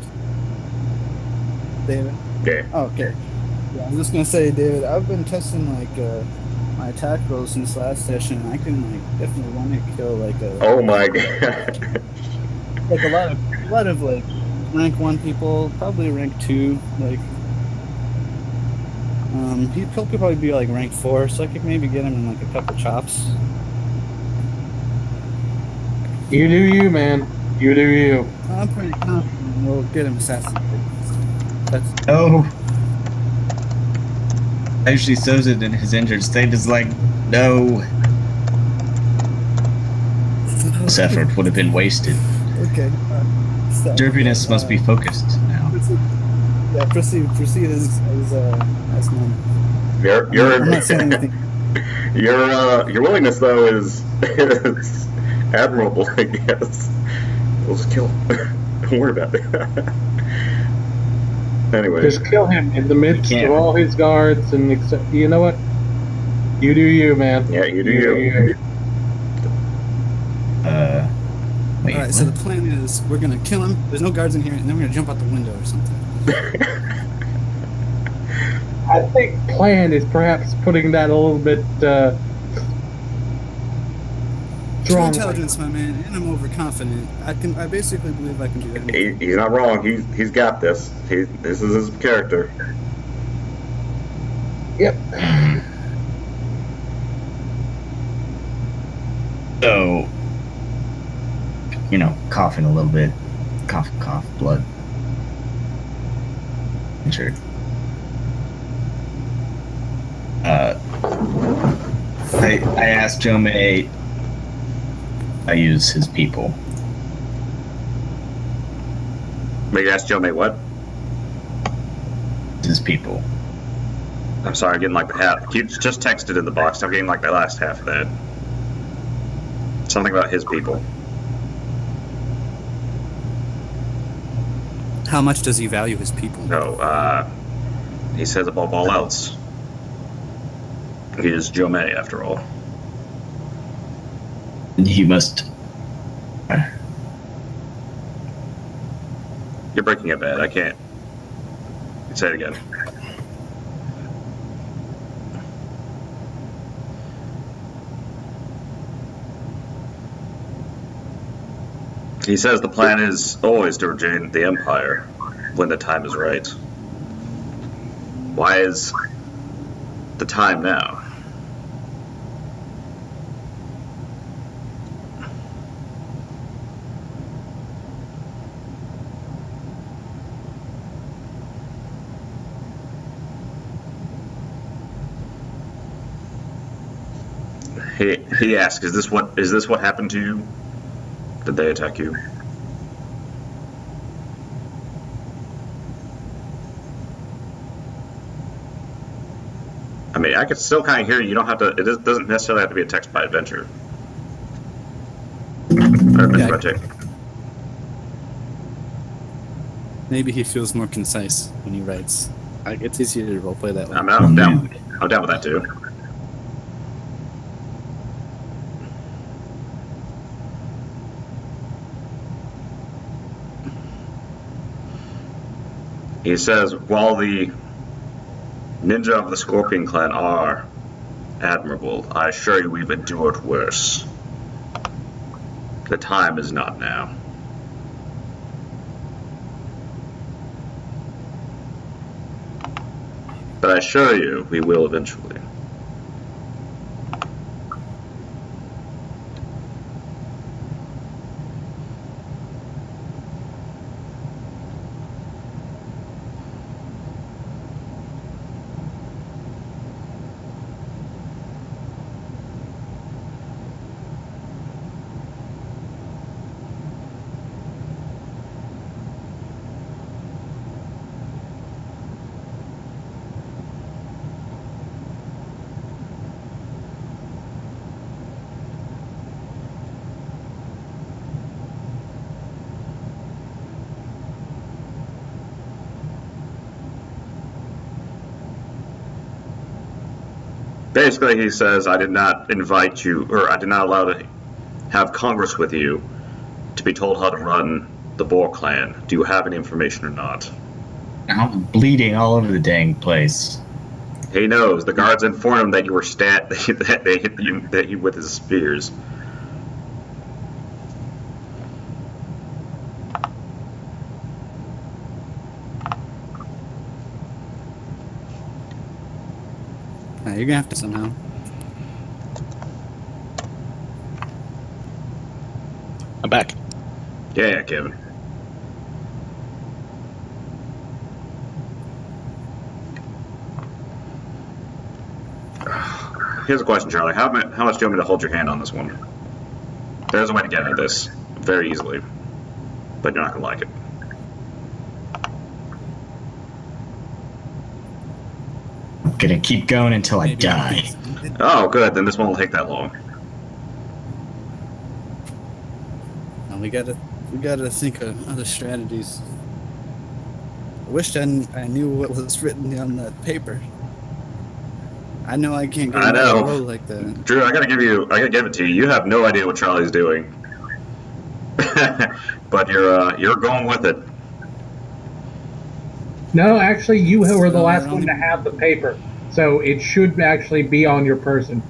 [SPEAKER 2] David.
[SPEAKER 1] Yeah.
[SPEAKER 2] Oh, okay. Yeah, I was just gonna say, David. I've been testing my attack rolls since last session. And I can definitely one hit kill
[SPEAKER 1] Oh my god.
[SPEAKER 2] like a lot of like rank 1 people, probably rank 2. He'd probably be like rank 4, so I could maybe get him in like a couple chops.
[SPEAKER 5] You do you, man. You do you.
[SPEAKER 2] I'm pretty confident we'll get him assassinated. That's
[SPEAKER 4] Oh. Actually, Sozin in his injured state is like, no. This effort would have been wasted.
[SPEAKER 2] okay. So,
[SPEAKER 4] Derpiness must be focused now.
[SPEAKER 2] Yeah, proceed as normal. I'm not saying anything.
[SPEAKER 1] Your willingness though is admirable, I guess. We'll just kill him. Don't worry about it. Anyway.
[SPEAKER 5] Just kill him in the midst
[SPEAKER 4] can't.
[SPEAKER 5] of all his guards and except. You know what? You do you, man.
[SPEAKER 1] Yeah, you do you.
[SPEAKER 4] Wait,
[SPEAKER 2] All right, so the plan is we're gonna kill him. There's no guards in here, and then we're gonna jump out the window or something.
[SPEAKER 5] I think plan is perhaps putting that a little bit
[SPEAKER 2] True
[SPEAKER 5] strong.
[SPEAKER 2] intelligence, my man, and I'm overconfident. I basically believe I can do that.
[SPEAKER 1] He's not wrong. He's got this. This is his character.
[SPEAKER 5] Yep.
[SPEAKER 4] So, coughing a little bit. Cough, blood. Injured. I asked Jomei. I use his people.
[SPEAKER 1] But you asked Jomei what?
[SPEAKER 4] His people.
[SPEAKER 1] I'm sorry, I'm getting like the half. You just texted in the box. I'm getting like the last half of that. Something about his people.
[SPEAKER 2] How much does he value his people?
[SPEAKER 1] No, he says above all else, he is Jomei after all.
[SPEAKER 4] He must.
[SPEAKER 1] You're breaking it bad. I can't. Say it again. He says the plan is always to regain the Empire when the time is right. Why is the time now? He asks, is this what happened to you? Did they attack you? I mean, I could still kind of hear you. You don't have to. It doesn't necessarily have to be a text by adventure. Or adventure by text.
[SPEAKER 2] Maybe he feels more concise when he writes. It's easier to roleplay that way.
[SPEAKER 1] I'm down. I'm down with that too. He says, while the ninja of the Scorpion Clan are admirable, I assure you we've endured worse. The time is not now. But I assure you we will eventually. Basically, he says, I did not invite you, or I did not allow to have Congress with you to be told how to run the Boar clan. Do you have any information or not?
[SPEAKER 4] I'm bleeding all over the dang place.
[SPEAKER 1] He knows. The guards informed him that you were that they hit you with his spears.
[SPEAKER 2] You're gonna have to somehow.
[SPEAKER 3] I'm back.
[SPEAKER 1] Yeah, Kevin. Here's a question, Charlie. How much do you want me to hold your hand on this one? There's a way to get at this very easily, but you're not gonna like it.
[SPEAKER 4] I'm gonna keep going until I die.
[SPEAKER 1] Oh, good. Then this won't take that long.
[SPEAKER 2] No, we gotta think of other strategies. I wish I knew what was written on that paper. I know I can't get
[SPEAKER 1] I know.
[SPEAKER 2] roll like that.
[SPEAKER 1] Drew, I gotta give it to you. You have no idea what Charlie's doing, but you're going with it.
[SPEAKER 5] No, actually, you were the
[SPEAKER 2] So,
[SPEAKER 5] last one to have the paper, so it should actually be on your person.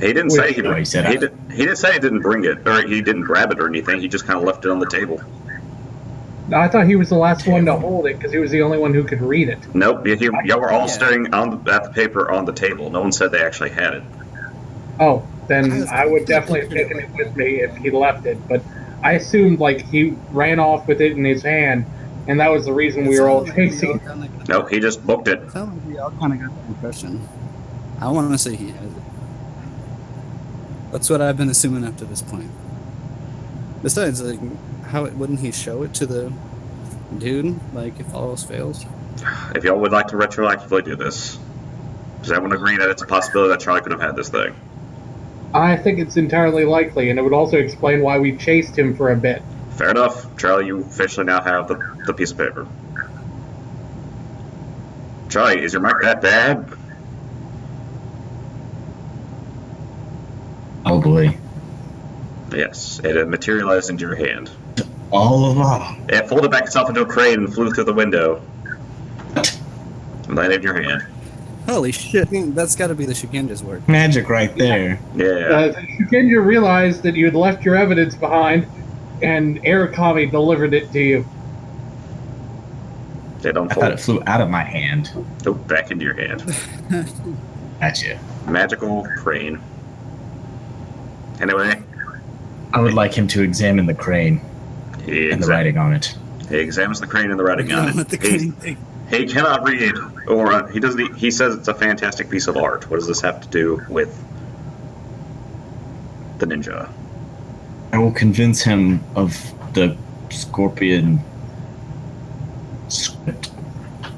[SPEAKER 1] He didn't say he
[SPEAKER 4] He said
[SPEAKER 1] he didn't say he didn't bring it, or he didn't grab it or anything. He just kind of left it on the table.
[SPEAKER 5] No, I thought he was the last one to hold it because he was the only one who could read it.
[SPEAKER 1] Nope, y'all were all staring at the paper on the table. No one said they actually had it.
[SPEAKER 5] Oh, then I would definitely have taken it with me if he left it, but I assumed like he ran off with it in his hand, and that was the reason we were all chasing.
[SPEAKER 1] No, he just booked it.
[SPEAKER 2] It sounded like we all kind of got the impression. I want to say he has it. That's what I've been assuming up to this point. Besides, like, wouldn't he show it to the dude? Like, if all else fails.
[SPEAKER 1] If y'all would like to retroactively do this, does everyone agree that it's a possibility that Charlie could have had this thing?
[SPEAKER 5] I think it's entirely likely, and it would also explain why we chased him for a bit.
[SPEAKER 1] Fair enough. Charlie, you officially now have the piece of paper. Charlie, is your mic that bad?
[SPEAKER 4] Oh boy.
[SPEAKER 1] Yes, it materialized into your hand.
[SPEAKER 4] All along.
[SPEAKER 1] It folded back itself into a crane and flew through the window. And landed in your hand.
[SPEAKER 2] Holy shit! That's got to be the Shigenja's work.
[SPEAKER 4] Magic right there.
[SPEAKER 1] Yeah.
[SPEAKER 5] Shigenja realized that you had left your evidence behind, and Arakami delivered it to you.
[SPEAKER 1] They don't
[SPEAKER 4] I
[SPEAKER 1] fall.
[SPEAKER 4] thought it flew out of my hand.
[SPEAKER 1] Oh, back into your hand.
[SPEAKER 4] Gotcha.
[SPEAKER 1] Magical crane. Anyway,
[SPEAKER 4] I would like him to examine the crane
[SPEAKER 1] he,
[SPEAKER 4] and the writing on it.
[SPEAKER 1] he examines the crane and the writing on
[SPEAKER 2] With the
[SPEAKER 1] it.
[SPEAKER 2] crane thing.
[SPEAKER 1] He cannot read, or he doesn't. He says it's a fantastic piece of art. What does this have to do with the ninja?
[SPEAKER 4] I will convince him of the scorpion script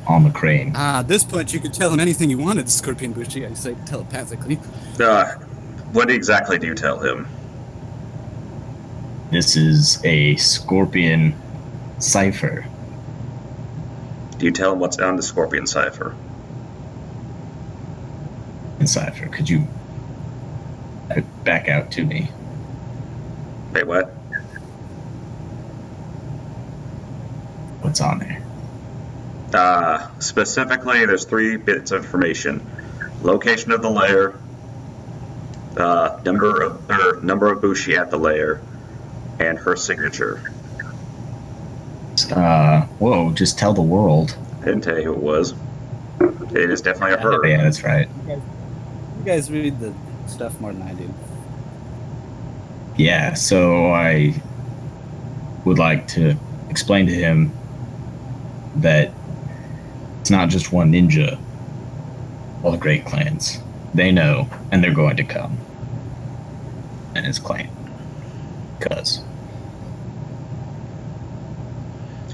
[SPEAKER 4] on the crane.
[SPEAKER 2] At this point, you could tell him anything you wanted, Scorpion Bushi, I say telepathically.
[SPEAKER 1] What exactly do you tell him?
[SPEAKER 4] This is a scorpion cipher.
[SPEAKER 1] Do you tell him what's on the scorpion cipher?
[SPEAKER 4] In cipher, could you back out to me?
[SPEAKER 1] Wait, what?
[SPEAKER 4] What's on there?
[SPEAKER 1] Specifically, there's 3 bits of information: location of the lair, number of Bushi at the lair, and her signature.
[SPEAKER 4] Whoa, just tell the world.
[SPEAKER 1] I didn't tell you who it was. It is definitely a her.
[SPEAKER 4] Yeah, that's right.
[SPEAKER 2] You guys read the stuff more than I do.
[SPEAKER 4] Yeah, so I would like to explain to him that it's not just one ninja. All the great clans. They know, and they're going to come. And his clan. Because.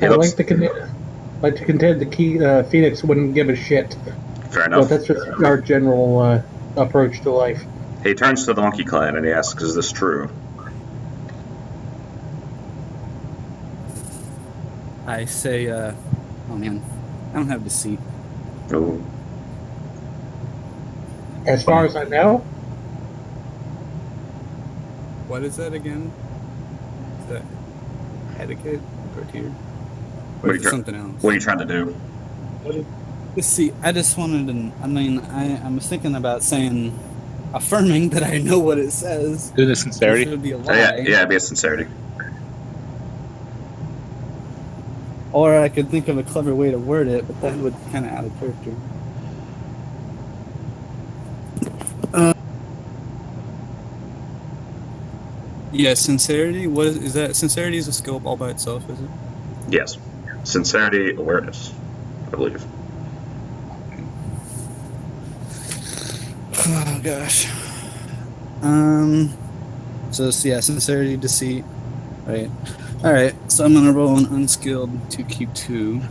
[SPEAKER 5] I'd like to contend the key Phoenix wouldn't give a shit.
[SPEAKER 1] Fair enough.
[SPEAKER 5] But that's just our general approach to life.
[SPEAKER 1] He turns to the Monkey Clan and he asks, "Is this true?"
[SPEAKER 2] I say, oh man, I don't have deceit.
[SPEAKER 1] Oh,
[SPEAKER 5] As far as I know,
[SPEAKER 2] What is that again? Is that etiquette or tier?
[SPEAKER 1] What
[SPEAKER 2] Or
[SPEAKER 1] are
[SPEAKER 2] is
[SPEAKER 1] you
[SPEAKER 2] it something else?
[SPEAKER 1] what are you trying to do?
[SPEAKER 2] See, I just wanted to. I mean, I was thinking about saying, affirming that I know what it says.
[SPEAKER 3] Do the
[SPEAKER 2] It
[SPEAKER 3] sincerity.
[SPEAKER 2] would be a
[SPEAKER 1] Oh,
[SPEAKER 2] lie.
[SPEAKER 1] yeah, it'd be a sincerity.
[SPEAKER 2] Or I could think of a clever way to word it, but that would kind of out of character. Yeah, sincerity. What is that? Sincerity is a skill all by itself, is it?
[SPEAKER 1] Yes, sincerity, awareness, I believe.
[SPEAKER 2] Oh gosh. So yeah, sincerity, deceit. Right. All right. So I'm gonna roll an unskilled 2Q2.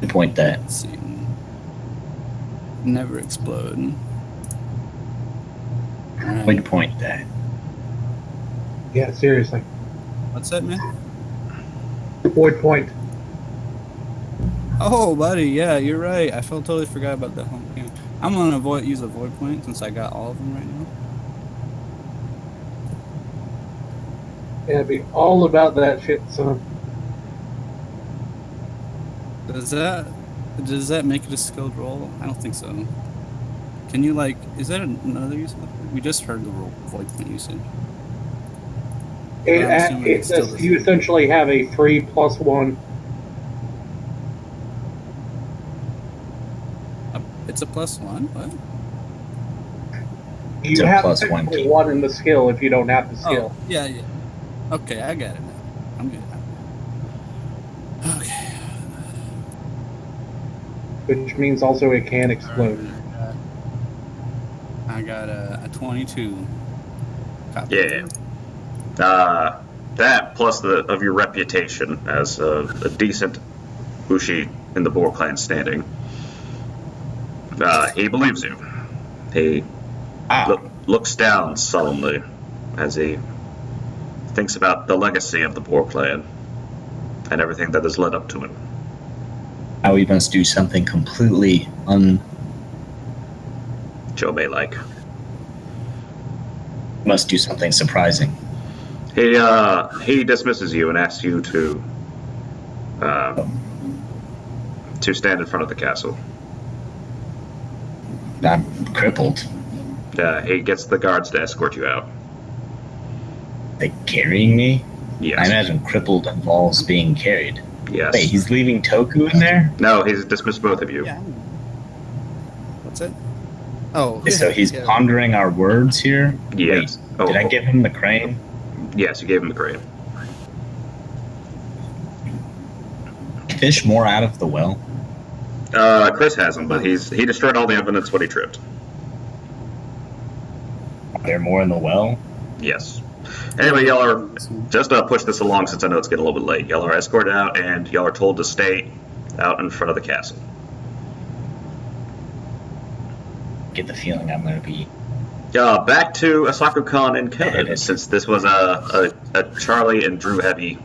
[SPEAKER 4] Point that.
[SPEAKER 2] Let's see. Never explode. All right.
[SPEAKER 4] Point point that.
[SPEAKER 5] yeah, seriously.
[SPEAKER 2] What's that, man?
[SPEAKER 5] Void point.
[SPEAKER 2] Oh, buddy, yeah, you're right. I totally forgot about that whole game. I'm gonna use a void point since I got all of them right now.
[SPEAKER 5] Yeah, it'd be all about that shit, son.
[SPEAKER 2] Does that make it a skilled roll? I don't think so. Can you is that another use? We just heard the roll void point usage. I'm assuming it's still the
[SPEAKER 5] You
[SPEAKER 2] same.
[SPEAKER 5] essentially have a 3+1.
[SPEAKER 2] It's a +1. What?
[SPEAKER 4] It's
[SPEAKER 5] You
[SPEAKER 4] a
[SPEAKER 5] have
[SPEAKER 4] plus
[SPEAKER 5] technically
[SPEAKER 4] 1 key.
[SPEAKER 5] 1 in the skill if you don't have the skill.
[SPEAKER 2] Oh, yeah. Okay, I got it now. I'm good. Okay.
[SPEAKER 5] Which means also it can explode.
[SPEAKER 2] I got a 22. Copy.
[SPEAKER 1] Yeah. That plus of your reputation as a decent Bushi in the Boar clan standing. He believes you. He looks down solemnly as he thinks about the legacy of the Boar clan and everything that has led up to it.
[SPEAKER 4] How we must do something completely
[SPEAKER 1] Joe May like.
[SPEAKER 4] must do something surprising.
[SPEAKER 1] He dismisses you and asks you to stand in front of the castle.
[SPEAKER 4] I'm crippled.
[SPEAKER 1] He gets the guards to escort you out.
[SPEAKER 4] Like carrying me?
[SPEAKER 1] Yes.
[SPEAKER 4] I imagine crippled involves being carried.
[SPEAKER 1] Yes.
[SPEAKER 4] Wait, he's leaving Toku in there?
[SPEAKER 1] No, he's dismissed both of you.
[SPEAKER 2] Yeah. What's it? Oh.
[SPEAKER 4] So he's
[SPEAKER 2] yeah.
[SPEAKER 4] pondering our words here?
[SPEAKER 1] Yes.
[SPEAKER 4] Wait, did I give him the crane?
[SPEAKER 1] Yes, you gave him the crane.
[SPEAKER 4] Fish more out of the well?
[SPEAKER 1] Chris has him, but he destroyed all the evidence when he tripped.
[SPEAKER 4] Are there more in the well?
[SPEAKER 1] Yes. Anyway, y'all are just push this along since I know it's getting a little bit late. Y'all are escorted out, and y'all are told to stay out in front of the castle.
[SPEAKER 4] Get the feeling I'm going to be.
[SPEAKER 1] Back to Asako-kan and Kevin, since this was a Charlie and Drew heavy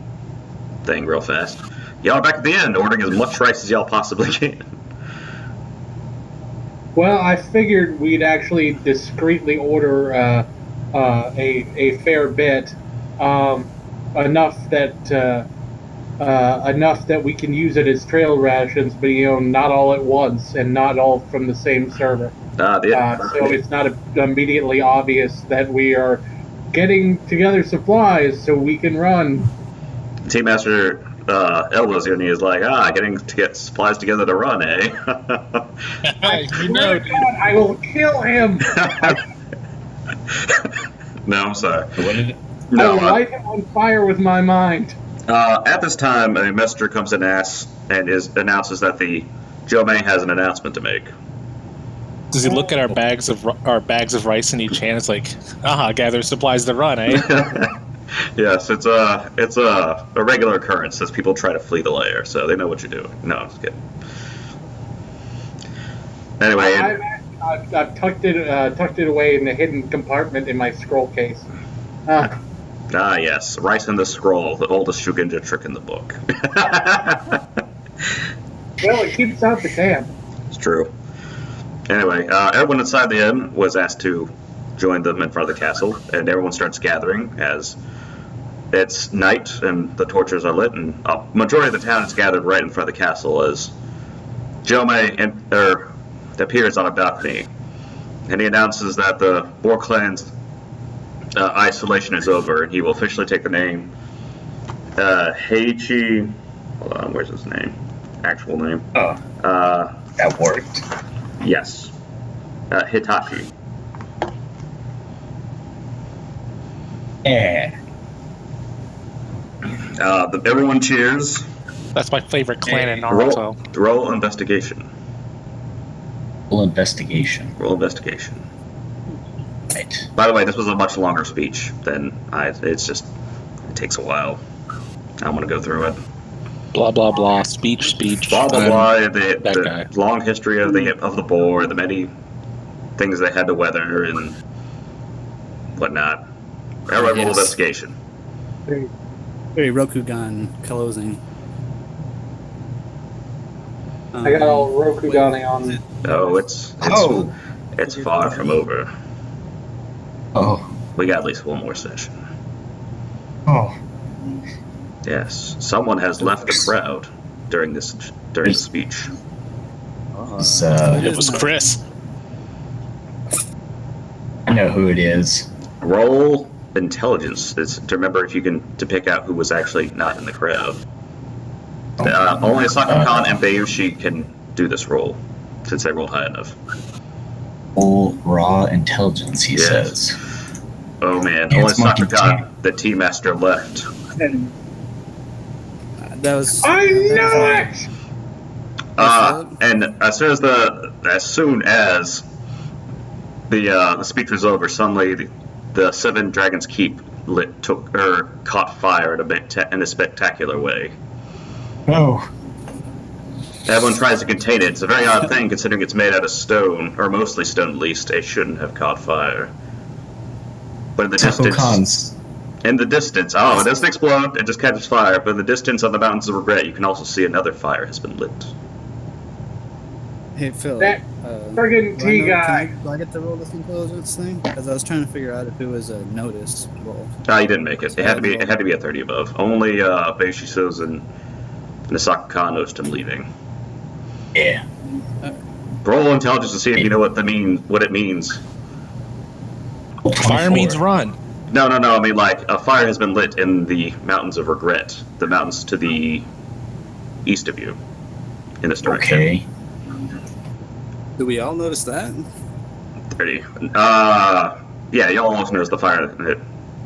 [SPEAKER 1] thing real fast. Y'all are back at the end, ordering as much rice as y'all possibly can.
[SPEAKER 5] Well, I figured we'd actually discreetly order a fair bit, enough that we can use it as trail rations, but not all at once and not all from the same server. So it's not immediately obvious that we are getting together supplies so we can run.
[SPEAKER 1] Team Master Elbows here, and he is like, getting to get supplies together to run, eh?
[SPEAKER 5] I swear to God, I will kill him.
[SPEAKER 1] No, I'm sorry.
[SPEAKER 4] What did it?
[SPEAKER 5] I
[SPEAKER 1] No,
[SPEAKER 5] will light him on fire with my mind.
[SPEAKER 1] at this time, a messenger comes in and announces that the Jomei has an announcement to make.
[SPEAKER 3] Does he look at our bags of rice in each hand? It's like, gather supplies to run, eh?
[SPEAKER 1] Yes, it's a regular occurrence as people try to flee the lair, so they know what you're doing. No, I'm just kidding. Anyway,
[SPEAKER 5] I've tucked it away in the hidden compartment in my scroll case.
[SPEAKER 1] Yes, rice in the scroll, the oldest Shugenja trick in the book.
[SPEAKER 5] Well, it keeps out the camp.
[SPEAKER 1] It's true. Anyway, everyone inside the inn was asked to join them in front of the castle, and everyone starts gathering as it's night and the torches are lit, and a majority of the town is gathered right in front of the castle as Jomei appears on a balcony, and he announces that the Boar clan's isolation is over, and he will officially take the name Heiichi. Hold on, where's his name? Actual name?
[SPEAKER 4] That worked.
[SPEAKER 1] Yes. Hitachi.
[SPEAKER 4] Yeah.
[SPEAKER 1] Everyone cheers.
[SPEAKER 3] That's my favorite clan in Naruto.
[SPEAKER 1] Roll investigation.
[SPEAKER 4] Full investigation.
[SPEAKER 1] Roll investigation.
[SPEAKER 4] Right.
[SPEAKER 1] By the way, this was a much longer speech than it takes a while. I want to go through it.
[SPEAKER 3] Blah blah blah. Speech.
[SPEAKER 1] Blah blah blah. The
[SPEAKER 3] guy.
[SPEAKER 1] long history of the boar, the many things they had to weather and whatnot. Everyone roll investigation.
[SPEAKER 2] Very Rokugan closing.
[SPEAKER 5] I got all Rokugan on.
[SPEAKER 1] Oh, it's far from over.
[SPEAKER 4] Oh.
[SPEAKER 1] We got at least one more session.
[SPEAKER 4] Oh.
[SPEAKER 1] Yes, someone has left the crowd during the speech.
[SPEAKER 3] It was Chris.
[SPEAKER 4] I know who it is.
[SPEAKER 1] Roll intelligence to remember if you can to pick out who was actually not in the crowd. Only Asako-kan and Bayushi can do this roll since they rolled high enough.
[SPEAKER 4] Full raw intelligence, he says.
[SPEAKER 1] Oh man,
[SPEAKER 4] Yeah,
[SPEAKER 1] only
[SPEAKER 4] it's monkey
[SPEAKER 1] Asako-kan, the team master, left.
[SPEAKER 2] That was.
[SPEAKER 5] I know it.
[SPEAKER 1] And as soon as the speech was over, suddenly the Seven Dragons Keep caught fire in a spectacular way.
[SPEAKER 4] Oh.
[SPEAKER 1] Everyone tries to contain it. It's a very odd thing considering it's made out of stone, or mostly stone at least. It shouldn't have caught fire. But in the distance, it doesn't explode, it just catches fire, but in the distance on the Mountains of Regret, you can also see another fire has been lit.
[SPEAKER 2] Hey, Phil.
[SPEAKER 5] That friggin' T guy.
[SPEAKER 2] Do I get to roll this intelligence thing? Because I was trying to figure out if it was a notice roll.
[SPEAKER 1] You didn't make it. It had to be a 30 above. Only Beishi So's and Asako-kan noticed him leaving.
[SPEAKER 4] Yeah.
[SPEAKER 1] Roll intelligence to see if you know what it means.
[SPEAKER 3] Fire means run.
[SPEAKER 1] No. I mean, like, a fire has been lit in the Mountains of Regret, the mountains to the east of you, in this direction.
[SPEAKER 4] Okay.
[SPEAKER 2] Do we all notice that?
[SPEAKER 1] 30. Yeah, y'all almost noticed the fire.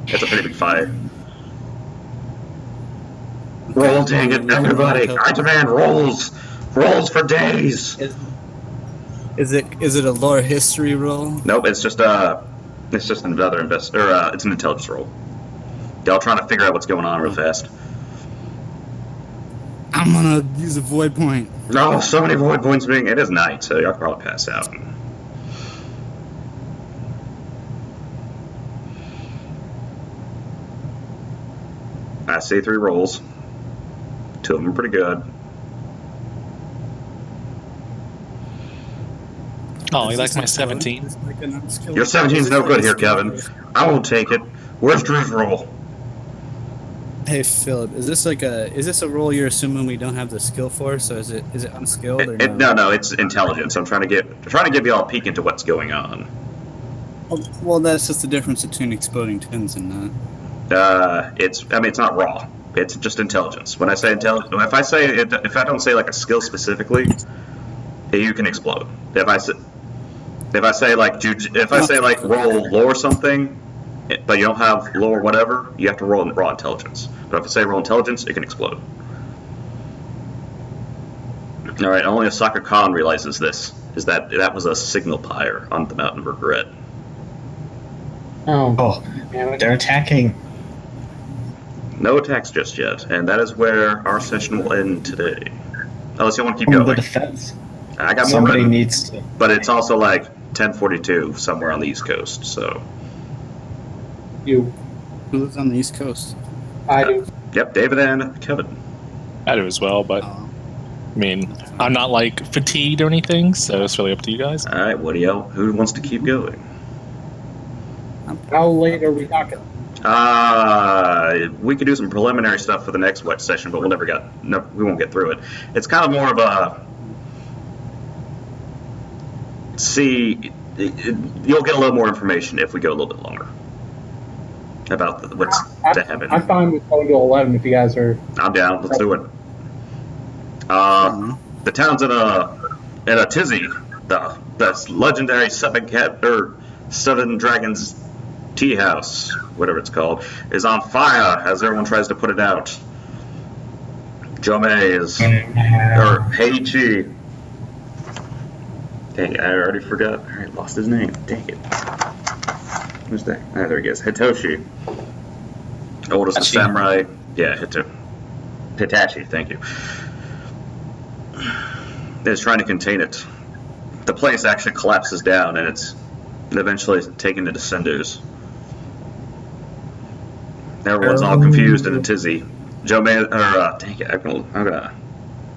[SPEAKER 1] It's a pretty big fire. Roll, dang it, everybody! I demand rolls! Rolls for days!
[SPEAKER 2] Is it a lore history roll?
[SPEAKER 1] Nope, it's just another it's an intelligence roll. Y'all trying to figure out what's going on real fast.
[SPEAKER 2] I'm gonna use a void point.
[SPEAKER 1] Oh, so many void points being. It is night, so y'all can probably pass out. I see 3 rolls. 2 of them are pretty good.
[SPEAKER 3] Oh, you like my 17?
[SPEAKER 1] Your 17's no good here, Kevin. I won't take it. Where's Drew's roll?
[SPEAKER 2] Hey Philip, is this a role you're assuming we don't have the skill for? So is it unskilled or no?
[SPEAKER 1] No, it's intelligence. I'm trying to give y'all a peek into what's going on.
[SPEAKER 2] Well, that's just the difference between exploding twins and not.
[SPEAKER 1] It's not raw. It's just intelligence. When I say intelligence, if I don't say like a skill specifically, you can explode. If I say like roll lore something, but you don't have lore whatever, you have to roll raw intelligence. But if I say roll intelligence, it can explode. All right, only Osaka Khan realizes this. Is that was a signal pyre on the Mountain of Regret.
[SPEAKER 5] Oh,
[SPEAKER 4] They're attacking.
[SPEAKER 1] No attacks just yet, and that is where our session will end today. Unless you want to keep
[SPEAKER 4] The
[SPEAKER 1] going.
[SPEAKER 4] defense.
[SPEAKER 1] I got more
[SPEAKER 4] Somebody
[SPEAKER 1] written,
[SPEAKER 4] needs to.
[SPEAKER 1] but it's also like 10:42 somewhere on the East Coast, so.
[SPEAKER 5] you.
[SPEAKER 2] Who lives on the East Coast?
[SPEAKER 5] I do.
[SPEAKER 1] Yep, David and Kevin.
[SPEAKER 3] I do as well, but I mean, I'm not like fatigued or anything, so it's really up to you guys.
[SPEAKER 1] All right, who wants to keep going?
[SPEAKER 5] How late are we talking?
[SPEAKER 1] We could do some preliminary stuff for the next wet session, but we won't get through it. It's kind of more of a you'll get a little more information if we go a little bit longer about what's to happen.
[SPEAKER 5] I'm fine with going to 11 if you guys are.
[SPEAKER 1] I'm down. Let's do it. The town's in a tizzy. The legendary Seven Dragons Tea House, whatever it's called, is on fire as everyone tries to put it out. Jomei is or Heiichi. Dang it, I already forgot. I lost his name. Dang it. Who's that? Ah, there he is. Hitoshi. Oldest of samurai. Yeah, Hitachi, thank you. Is trying to contain it. The place actually collapses down and it's eventually taken into cinders. Everyone's all confused in a tizzy. Dang it, I'm gonna.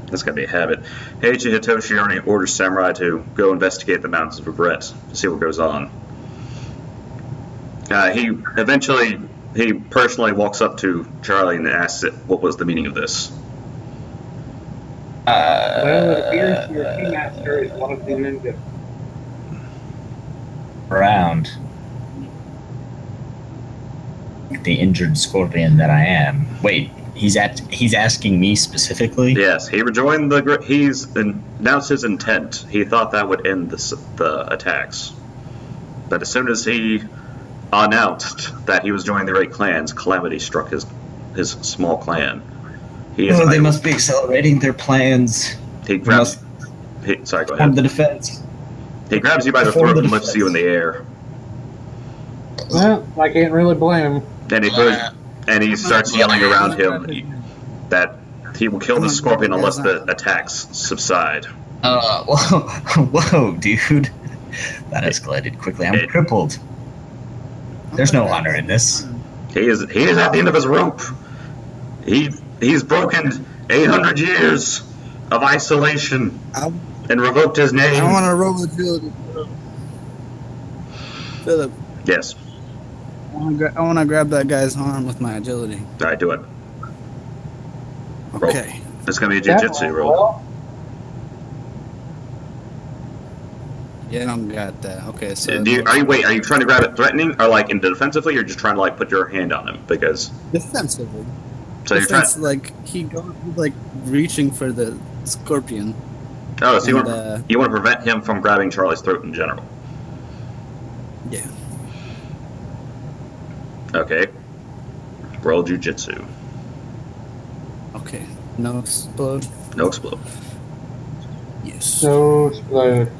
[SPEAKER 1] That's gotta be a habit. Heiichi Hitoshi already orders samurai to go investigate the Mountains of Regret to see what goes on. He personally walks up to Charlie and asks it what was the meaning of this.
[SPEAKER 5] Well, it appears your keymaster is one of the ninja.
[SPEAKER 4] Around. The injured scorpion that I am. Wait, he's asking me specifically?
[SPEAKER 1] Yes, he rejoined he's announced his intent. He thought that would end the attacks. But as soon as he announced that he was joining the Great Clans, calamity struck his small clan.
[SPEAKER 4] They must be accelerating their plans.
[SPEAKER 1] Sorry, go ahead.
[SPEAKER 4] Form the defense.
[SPEAKER 1] He grabs you by the throat and lifts you in the air.
[SPEAKER 5] Well, I can't really blame him.
[SPEAKER 1] And he starts yelling around him that he will kill the scorpion unless the attacks subside.
[SPEAKER 4] Whoa, dude. That escalated quickly. I'm crippled. There's no honor in this.
[SPEAKER 1] He is at the end of his rope. He's broken 800 years of isolation and revoked his name.
[SPEAKER 2] I want to roll agility. Philip.
[SPEAKER 1] Yes.
[SPEAKER 2] I want to grab that guy's arm with my agility.
[SPEAKER 1] All right, do it.
[SPEAKER 2] Okay.
[SPEAKER 1] It's going to be a jiu-jitsu roll.
[SPEAKER 2] Yeah, I don't got that. Okay, so
[SPEAKER 1] Are you trying to grab it threatening, or like in defensively, or just trying to like put your hand on him? Because
[SPEAKER 2] defensively.
[SPEAKER 1] so you're trying.
[SPEAKER 2] Like he goes like reaching for the scorpion.
[SPEAKER 1] Oh, so
[SPEAKER 2] And,
[SPEAKER 1] you want to prevent him from grabbing Charlie's throat in general?
[SPEAKER 2] Yeah.
[SPEAKER 1] Okay. Roll jujitsu.
[SPEAKER 2] Okay. No explode.
[SPEAKER 1] No explode.
[SPEAKER 2] Yes.
[SPEAKER 5] No explode.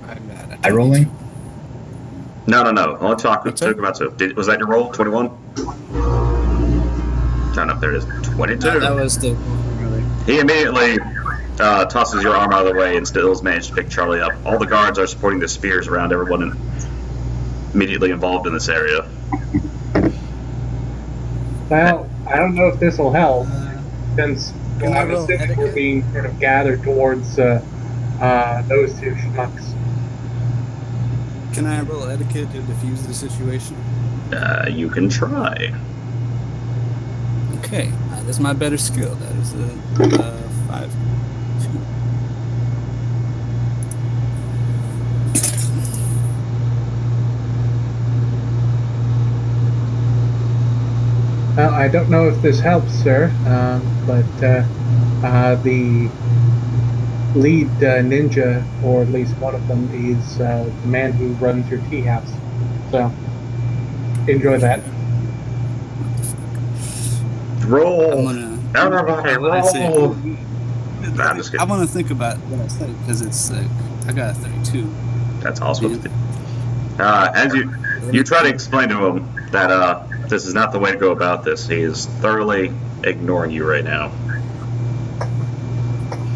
[SPEAKER 2] I got it.
[SPEAKER 4] I rolling?
[SPEAKER 1] No. Only talk
[SPEAKER 2] What's that?
[SPEAKER 1] about two. Was that your roll? 21? No, there it is. 22.
[SPEAKER 2] No, that was the.
[SPEAKER 1] He immediately tosses your arm out of the way and still has managed to pick Charlie up. All the guards are supporting the spears around everyone immediately involved in this area.
[SPEAKER 5] Well, I don't know if this will help, since
[SPEAKER 2] Can I
[SPEAKER 5] I'm
[SPEAKER 2] roll
[SPEAKER 5] assuming we're
[SPEAKER 2] etiquette?
[SPEAKER 5] being sort of gathered towards those two schmucks.
[SPEAKER 2] Can I roll etiquette to diffuse the situation?
[SPEAKER 1] You can try.
[SPEAKER 2] Okay, that's my better skill. That is a 5.
[SPEAKER 5] Well, I don't know if this helps, sir, but the lead ninja, or at least one of them, is the man who runs your tea house. So, enjoy that.
[SPEAKER 1] Roll.
[SPEAKER 2] I'm gonna.
[SPEAKER 1] Everybody,
[SPEAKER 2] I say-
[SPEAKER 1] roll. Nah, I'm just
[SPEAKER 2] I
[SPEAKER 1] kidding.
[SPEAKER 2] want to think about what I said because it's I got a 32.
[SPEAKER 1] That's all supposed to be. As you try to explain to him that this is not the way to go about this, he is thoroughly ignoring you right now.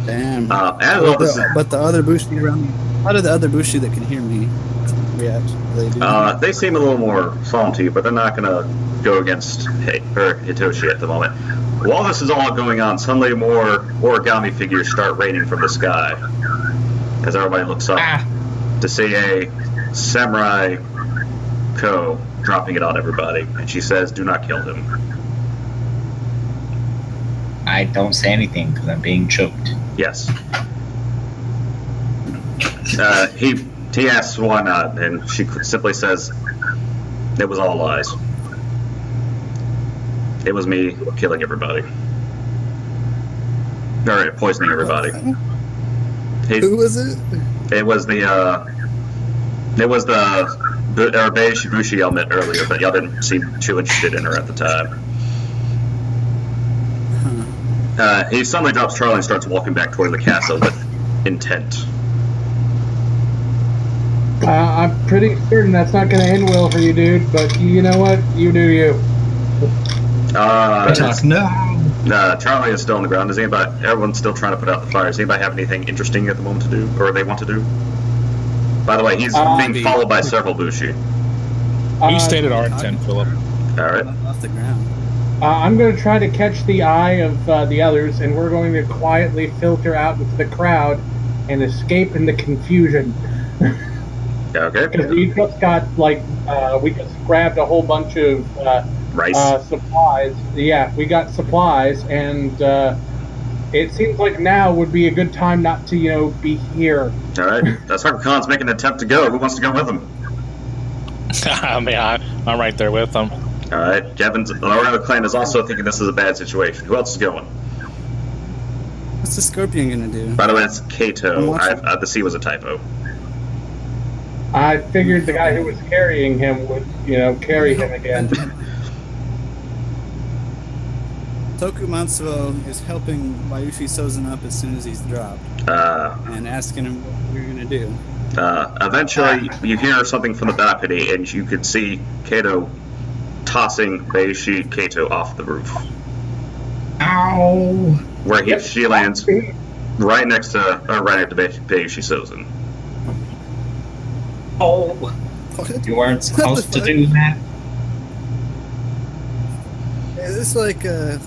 [SPEAKER 2] Damn.
[SPEAKER 1] As well, this is,
[SPEAKER 2] But the other Bushi around me. How did the other Bushi that can hear me react? They do.
[SPEAKER 1] they seem a little more solemn to you, but they're not going to go against Hitoshi at the moment. While this is all going on, suddenly more origami figures start raining from the sky. As everybody looks up to see a samurai Ko dropping it on everybody. And she says, "Do not kill him."
[SPEAKER 4] I don't say anything because I'm being choked.
[SPEAKER 1] Yes. He asks why not, and she simply says, "It was all lies. It was me killing everybody. Or poisoning everybody."
[SPEAKER 2] Who was it?
[SPEAKER 1] It was the Bei Shibushi y'all met earlier, but y'all didn't seem too interested in her at the time. He suddenly drops Charlie and starts walking back toward the castle with intent.
[SPEAKER 5] I'm pretty certain that's not going to end well for you, dude, but you know what? You do you.
[SPEAKER 1] Charlie is still on the ground. Everyone's still trying to put out the fire. Does anybody have anything interesting at the moment to do, or they want to do? By the way, he's being followed by several Bushi.
[SPEAKER 3] You stayed at our intent, Philip.
[SPEAKER 1] All right.
[SPEAKER 2] Off the ground.
[SPEAKER 5] I'm going to try to catch the eye of the others, and we're going to quietly filter out into the crowd and escape in the confusion.
[SPEAKER 1] Okay.
[SPEAKER 5] Because we just got, we just grabbed a whole bunch of
[SPEAKER 1] Rice.
[SPEAKER 5] supplies. Yeah, we got supplies, and it seems like now would be a good time not to, be here.
[SPEAKER 1] All right. Sucker Khan's making an attempt to go. Who wants to go with him?
[SPEAKER 3] I mean, I'm right there with them.
[SPEAKER 1] All right. Kevin's the clan is also thinking this is a bad situation. Who else is going?
[SPEAKER 2] What's the scorpion gonna do?
[SPEAKER 1] By the way, it's Kato.
[SPEAKER 2] I'm watching.
[SPEAKER 1] The C was a typo.
[SPEAKER 5] I figured the guy who was carrying him would, carry him again.
[SPEAKER 2] Toku Matsuo is helping Mayushi Sozin up as soon as he's dropped and asking him what we're gonna do.
[SPEAKER 1] Eventually, you hear something from the balcony, and you can see Kato tossing Beishi Kato off the roof,
[SPEAKER 4] Ow!
[SPEAKER 1] where she lands right next to Beishi Sozin.
[SPEAKER 4] Oh! You weren't supposed to do that.
[SPEAKER 2] Is this like God,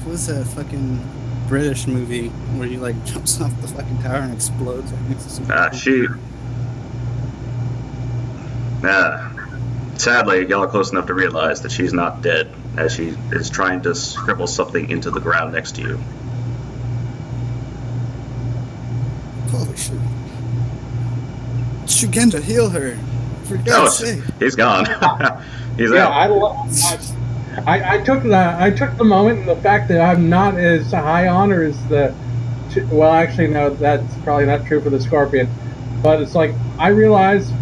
[SPEAKER 2] what's that fucking British movie where he jumps off the fucking tower and explodes?
[SPEAKER 1] Sadly, y'all are close enough to realize that she's not dead. as she is trying to scribble something into the ground next to you.
[SPEAKER 2] Holy shit. Shugenda, heal her. For God's sake.
[SPEAKER 1] He's gone. He's
[SPEAKER 5] Yeah,
[SPEAKER 1] out.
[SPEAKER 5] I took the moment and the fact that I'm not as high on her as the. Well, actually, no, that's probably not true for the Scorpion. But it's like I realized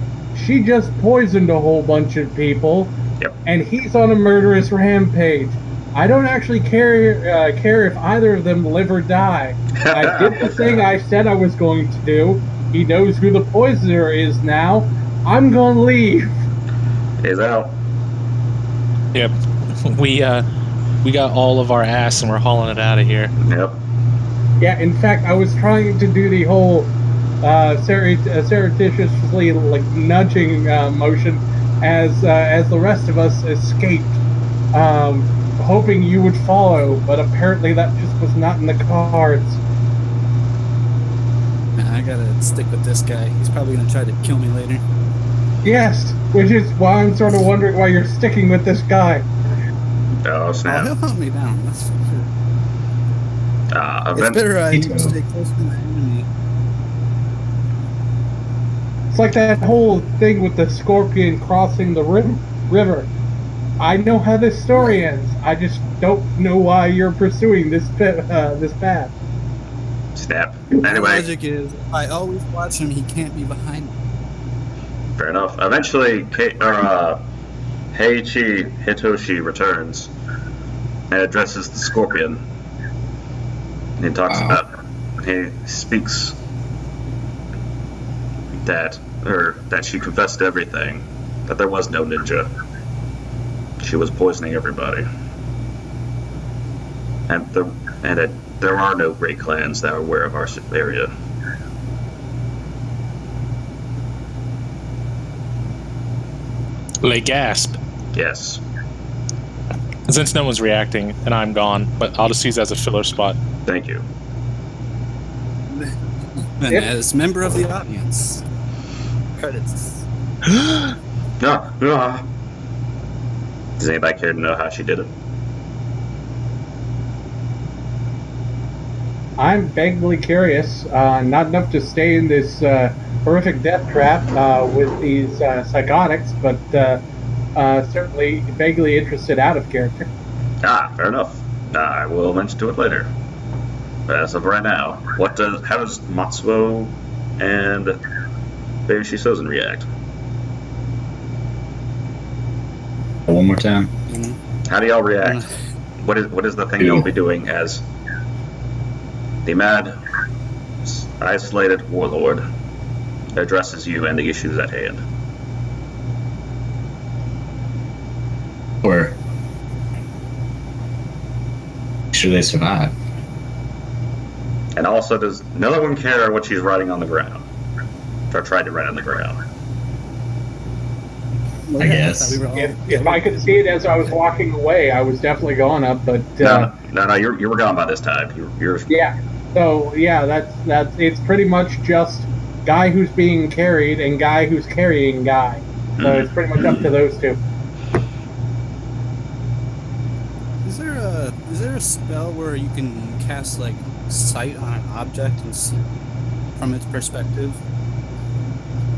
[SPEAKER 5] she just poisoned a whole bunch of people,
[SPEAKER 1] Yep.
[SPEAKER 5] and he's on a murderous rampage. I don't actually care if either of them live or die. I did the thing I said I was going to do. He knows who the poisoner is now. I'm gonna leave.
[SPEAKER 1] He's out.
[SPEAKER 3] Yep. We got all of our ass and we're hauling it out of here.
[SPEAKER 1] Yep.
[SPEAKER 5] Yeah, in fact, I was trying to do the whole surreptitiously like nudging motion as the rest of us escaped, hoping you would follow, but apparently that just was not in the cards.
[SPEAKER 2] I gotta stick with this guy. He's probably gonna try to kill me later.
[SPEAKER 5] Yes, which is why I'm sort of wondering why you're sticking with this guy.
[SPEAKER 1] Oh,
[SPEAKER 2] Oh,
[SPEAKER 1] snap.
[SPEAKER 2] he'll hunt me down. That's for sure. It's
[SPEAKER 1] Event-
[SPEAKER 2] better I
[SPEAKER 4] Me too.
[SPEAKER 2] stay close to my enemy.
[SPEAKER 5] It's like that whole thing with the Scorpion crossing the river. I know how this story ends. I just don't know why you're pursuing this path.
[SPEAKER 1] Snap.
[SPEAKER 2] My
[SPEAKER 1] Anyway,
[SPEAKER 2] logic is, if I always watch him, he can't be behind me.
[SPEAKER 1] fair enough. Eventually, Heiichi Hitoshi returns and addresses the Scorpion. He talks about, he speaks that she confessed everything, that there was no ninja. She was poisoning everybody. And there are no great clans that are aware of our area.
[SPEAKER 3] They gasp.
[SPEAKER 1] Yes.
[SPEAKER 3] Since no one's reacting and I'm gone, but I'll just use it as a filler spot.
[SPEAKER 1] Thank you.
[SPEAKER 2] And
[SPEAKER 5] Yep.
[SPEAKER 2] as member of the audience, credits.
[SPEAKER 1] No. Does anybody care to know how she did it?
[SPEAKER 5] I'm vaguely curious, not enough to stay in this horrific death trap with these psychotics, but certainly vaguely interested out of character.
[SPEAKER 1] Fair enough. I will mention to it later. But as of right now, how does Matsuo and Baby Shisozen react?
[SPEAKER 4] One more time.
[SPEAKER 1] How do y'all react? What is the thing you'll be doing as the mad, isolated warlord addresses you and the issues at hand?
[SPEAKER 4] Or make sure they survive.
[SPEAKER 1] And also, does no one care what she's writing on the ground? Or tried to write on the ground?
[SPEAKER 4] I guess.
[SPEAKER 5] If I could see it as I was walking away, I was definitely going up. But
[SPEAKER 1] No, you were gone by this time. You're
[SPEAKER 5] yeah, so yeah, that's it's pretty much just guy who's being carried and guy who's carrying guy. So it's pretty much up to those two.
[SPEAKER 2] Is there a spell where you can cast like sight on an object and see from its perspective?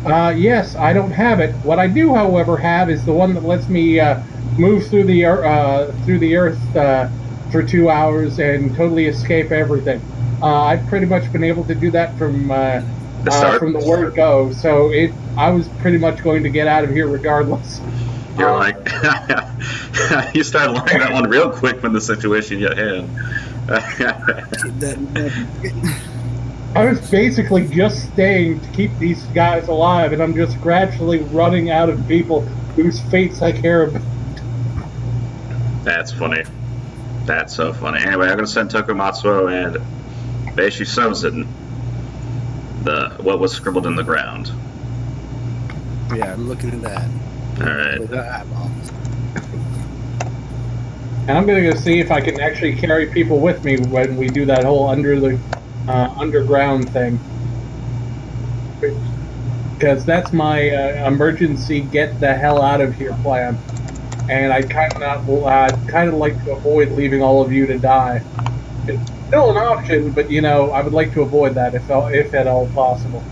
[SPEAKER 5] Yes, I don't have it. What I do, however, have is the one that lets me move through the earth for 2 hours and totally escape everything. I've pretty much been able to do that from the word go. So I was pretty much going to get out of here regardless.
[SPEAKER 1] You're like, you started learning that one real quick when the situation you had.
[SPEAKER 5] I was basically just staying to keep these guys alive, and I'm just gradually running out of people whose fates I care about.
[SPEAKER 1] That's funny. That's so funny. Anyway, I'm going to send Tokumatsuo and Beishi Sozen what was scribbled in the ground.
[SPEAKER 2] Yeah, looking at that.
[SPEAKER 1] All right.
[SPEAKER 2] With the eyeballs.
[SPEAKER 5] And I'm going to go see if I can actually carry people with me when we do that whole underground thing. Because that's my emergency get the hell out of here plan. and I kind of like to avoid leaving all of you to die. It's still an option, but I would like to avoid that if at all possible.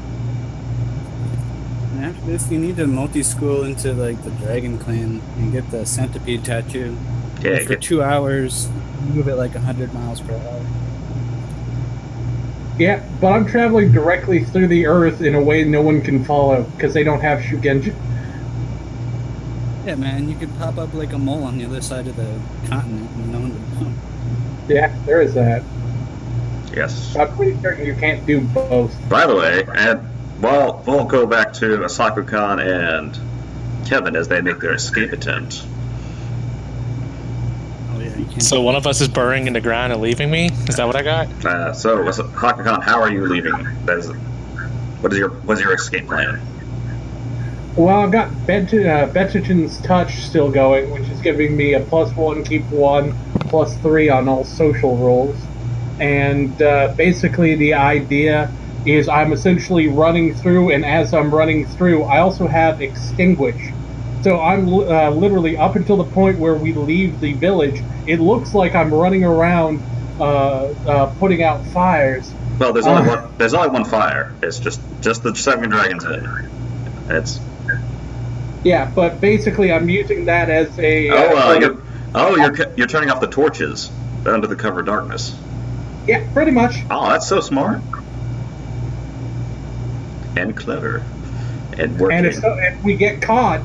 [SPEAKER 2] And after this, you need to multi-school into like the Dragon Clan and get the Centipede tattoo.
[SPEAKER 1] Yeah,
[SPEAKER 2] And for 2 hours, move it like 100 miles per hour.
[SPEAKER 5] Yeah, but I'm traveling directly through the Earth in a way no one can follow because they don't have Shugenji.
[SPEAKER 2] Yeah, man, you could pop up like a mole on the other side of the continent and no one would know.
[SPEAKER 5] Yeah, there is that.
[SPEAKER 1] yes.
[SPEAKER 5] I'm pretty certain you can't do both.
[SPEAKER 1] By the way, we'll go back to Asako-kan and Kevin as they make their escape attempt.
[SPEAKER 2] Oh yeah, you can't.
[SPEAKER 3] So one of us is burrowing in the ground and leaving me? Is that what I got?
[SPEAKER 1] So, Asako-kan, how are you leaving? What is your escape plan?
[SPEAKER 5] Well, I've got Bettigen's touch still going, which is giving me a +1, keep 1, +3 on all social rolls. And basically the idea is I'm essentially running through, and as I'm running through, I also have Extinguish. So I'm literally up until the point where we leave the village, it looks like I'm running around putting out fires.
[SPEAKER 1] Well, there's only one fire. It's just the 7 dragons in. It's
[SPEAKER 5] Yeah, but basically I'm using that as a...
[SPEAKER 1] you're turning off the torches under the cover of darkness.
[SPEAKER 5] Yeah, pretty much.
[SPEAKER 1] Oh, that's so smart. And clever. And working.
[SPEAKER 5] And if we get caught,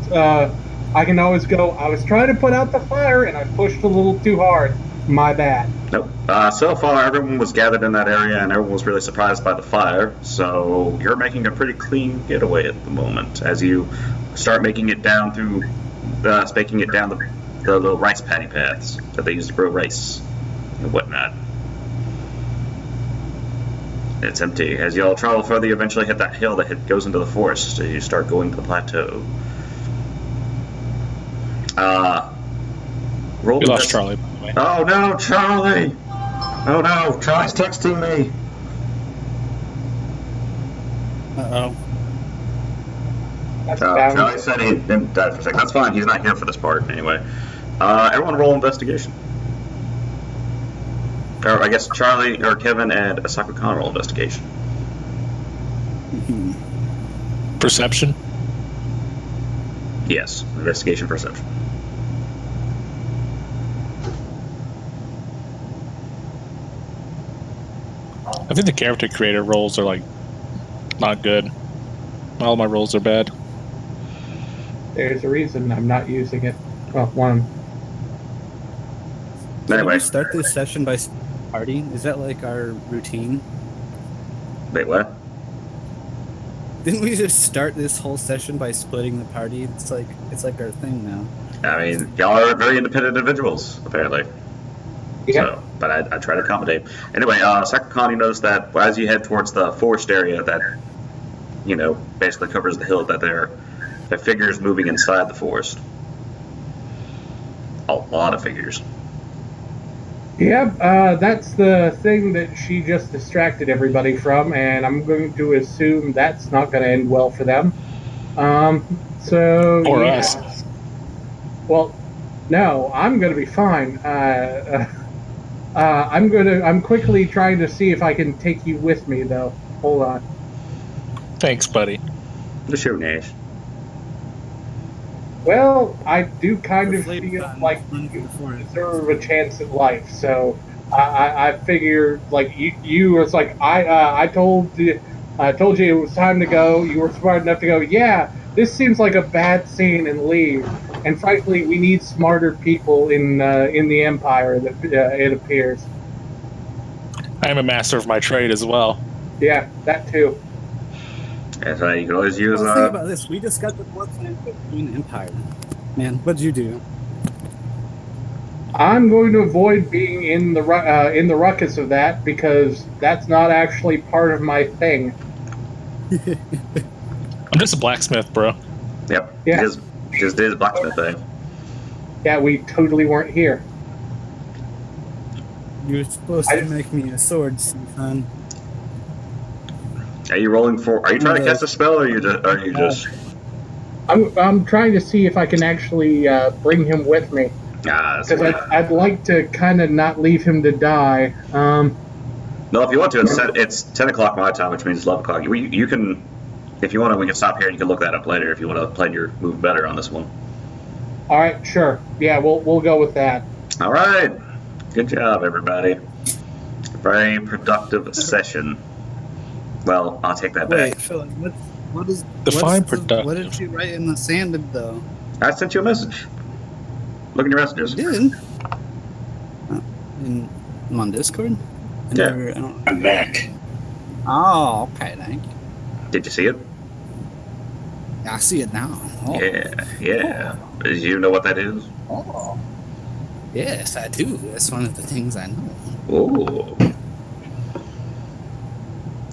[SPEAKER 5] I can always go, I was trying to put out the fire and I pushed a little too hard. My bad.
[SPEAKER 1] Nope. So far, everyone was gathered in that area, and everyone was really surprised by the fire. So you're making a pretty clean getaway at the moment, as you start making it down through, the little rice paddy paths that they use to grow rice and whatnot. It's empty. As you all travel further, you eventually hit that hill that goes into the forest. As you start going to the plateau. Roll.
[SPEAKER 3] We lost Charlie, by the way.
[SPEAKER 1] Oh no, Charlie! Oh no, Charlie's texting me.
[SPEAKER 2] Uh-oh.
[SPEAKER 5] That's
[SPEAKER 1] Charlie said he didn't die for a second. That's fine. He's not here for this part anyway. Everyone roll investigation. Or I guess Charlie or Kevin and Asako-kan roll investigation.
[SPEAKER 3] Perception?
[SPEAKER 1] Yes, investigation perception.
[SPEAKER 3] I think the character creator rolls are like not good. All my rolls are bad.
[SPEAKER 5] There's a reason I'm not using it. Well, one.
[SPEAKER 2] Did
[SPEAKER 1] Anyway,
[SPEAKER 2] we start this session by party? Is that like our routine?
[SPEAKER 1] wait, what?
[SPEAKER 2] Didn't we just start this whole session by splitting the party? It's like our thing now.
[SPEAKER 1] I mean, y'all are very independent individuals, apparently.
[SPEAKER 5] Yeah.
[SPEAKER 1] So, but I try to accommodate. Anyway, Asako-kan, you notice that as you head towards the forest area that, basically covers the hill, that there are figures moving inside the forest. A lot of figures.
[SPEAKER 5] Yeah, that's the thing that she just distracted everybody from, and I'm going to assume that's not going to end well for them. So...
[SPEAKER 3] Or
[SPEAKER 5] yeah.
[SPEAKER 3] us.
[SPEAKER 5] Well, no, I'm going to be fine. I'm quickly trying to see if I can take you with me, though. Hold on.
[SPEAKER 3] Thanks, buddy.
[SPEAKER 1] The show Nash.
[SPEAKER 5] Well, I do kind of
[SPEAKER 2] Flavor
[SPEAKER 5] feel
[SPEAKER 2] Fun
[SPEAKER 5] like
[SPEAKER 2] runs
[SPEAKER 5] you
[SPEAKER 2] the forest.
[SPEAKER 5] deserve a chance at life, so I figure like you was like I told you it was time to go. You were smart enough to go. Yeah, this seems like a bad scene and leave. And frankly, we need smarter people in the Empire. That it appears.
[SPEAKER 3] I am a master of my trade as well.
[SPEAKER 5] Yeah, that too.
[SPEAKER 1] And so you can always use.
[SPEAKER 2] Well, think about this. We just got the war plan between the Empire. Man, what'd you do?
[SPEAKER 5] I'm going to avoid being in the ruckus of that because that's not actually part of my thing.
[SPEAKER 3] I'm just a blacksmith, bro.
[SPEAKER 1] Yep.
[SPEAKER 5] Yeah.
[SPEAKER 1] Just did the blacksmith thing.
[SPEAKER 5] Yeah, we totally weren't here.
[SPEAKER 2] You were supposed to make me a sword, son.
[SPEAKER 1] Are you rolling for? Are you trying to cast a spell, or are you just?
[SPEAKER 5] I'm trying to see if I can actually bring him with me.
[SPEAKER 1] That's
[SPEAKER 5] Because I'd like to kind of not leave him to die.
[SPEAKER 1] No, if you want to, it's 10 o'clock my time, which means 11 o'clock. You can, if you want to, we can stop here and you can look that up later if you want to plan your move better on this one.
[SPEAKER 5] All right, sure. Yeah, we'll go with that.
[SPEAKER 1] All right. Good job, everybody. Very productive session. Well, I'll take that back.
[SPEAKER 2] Wait, Phil, what is
[SPEAKER 3] Define
[SPEAKER 2] what's
[SPEAKER 3] productive.
[SPEAKER 2] What did you write in the sand though?
[SPEAKER 1] I sent you a message. Look in your messages.
[SPEAKER 2] You did? I'm on Discord?
[SPEAKER 1] Yeah.
[SPEAKER 2] I don't...
[SPEAKER 4] I'm back.
[SPEAKER 2] Oh, okay, thank you.
[SPEAKER 1] Did you see it?
[SPEAKER 2] I see it now. Oh.
[SPEAKER 1] Yeah. Do you know what that is?
[SPEAKER 2] Oh. Yes, I do. That's one of the things I know.
[SPEAKER 1] Ooh.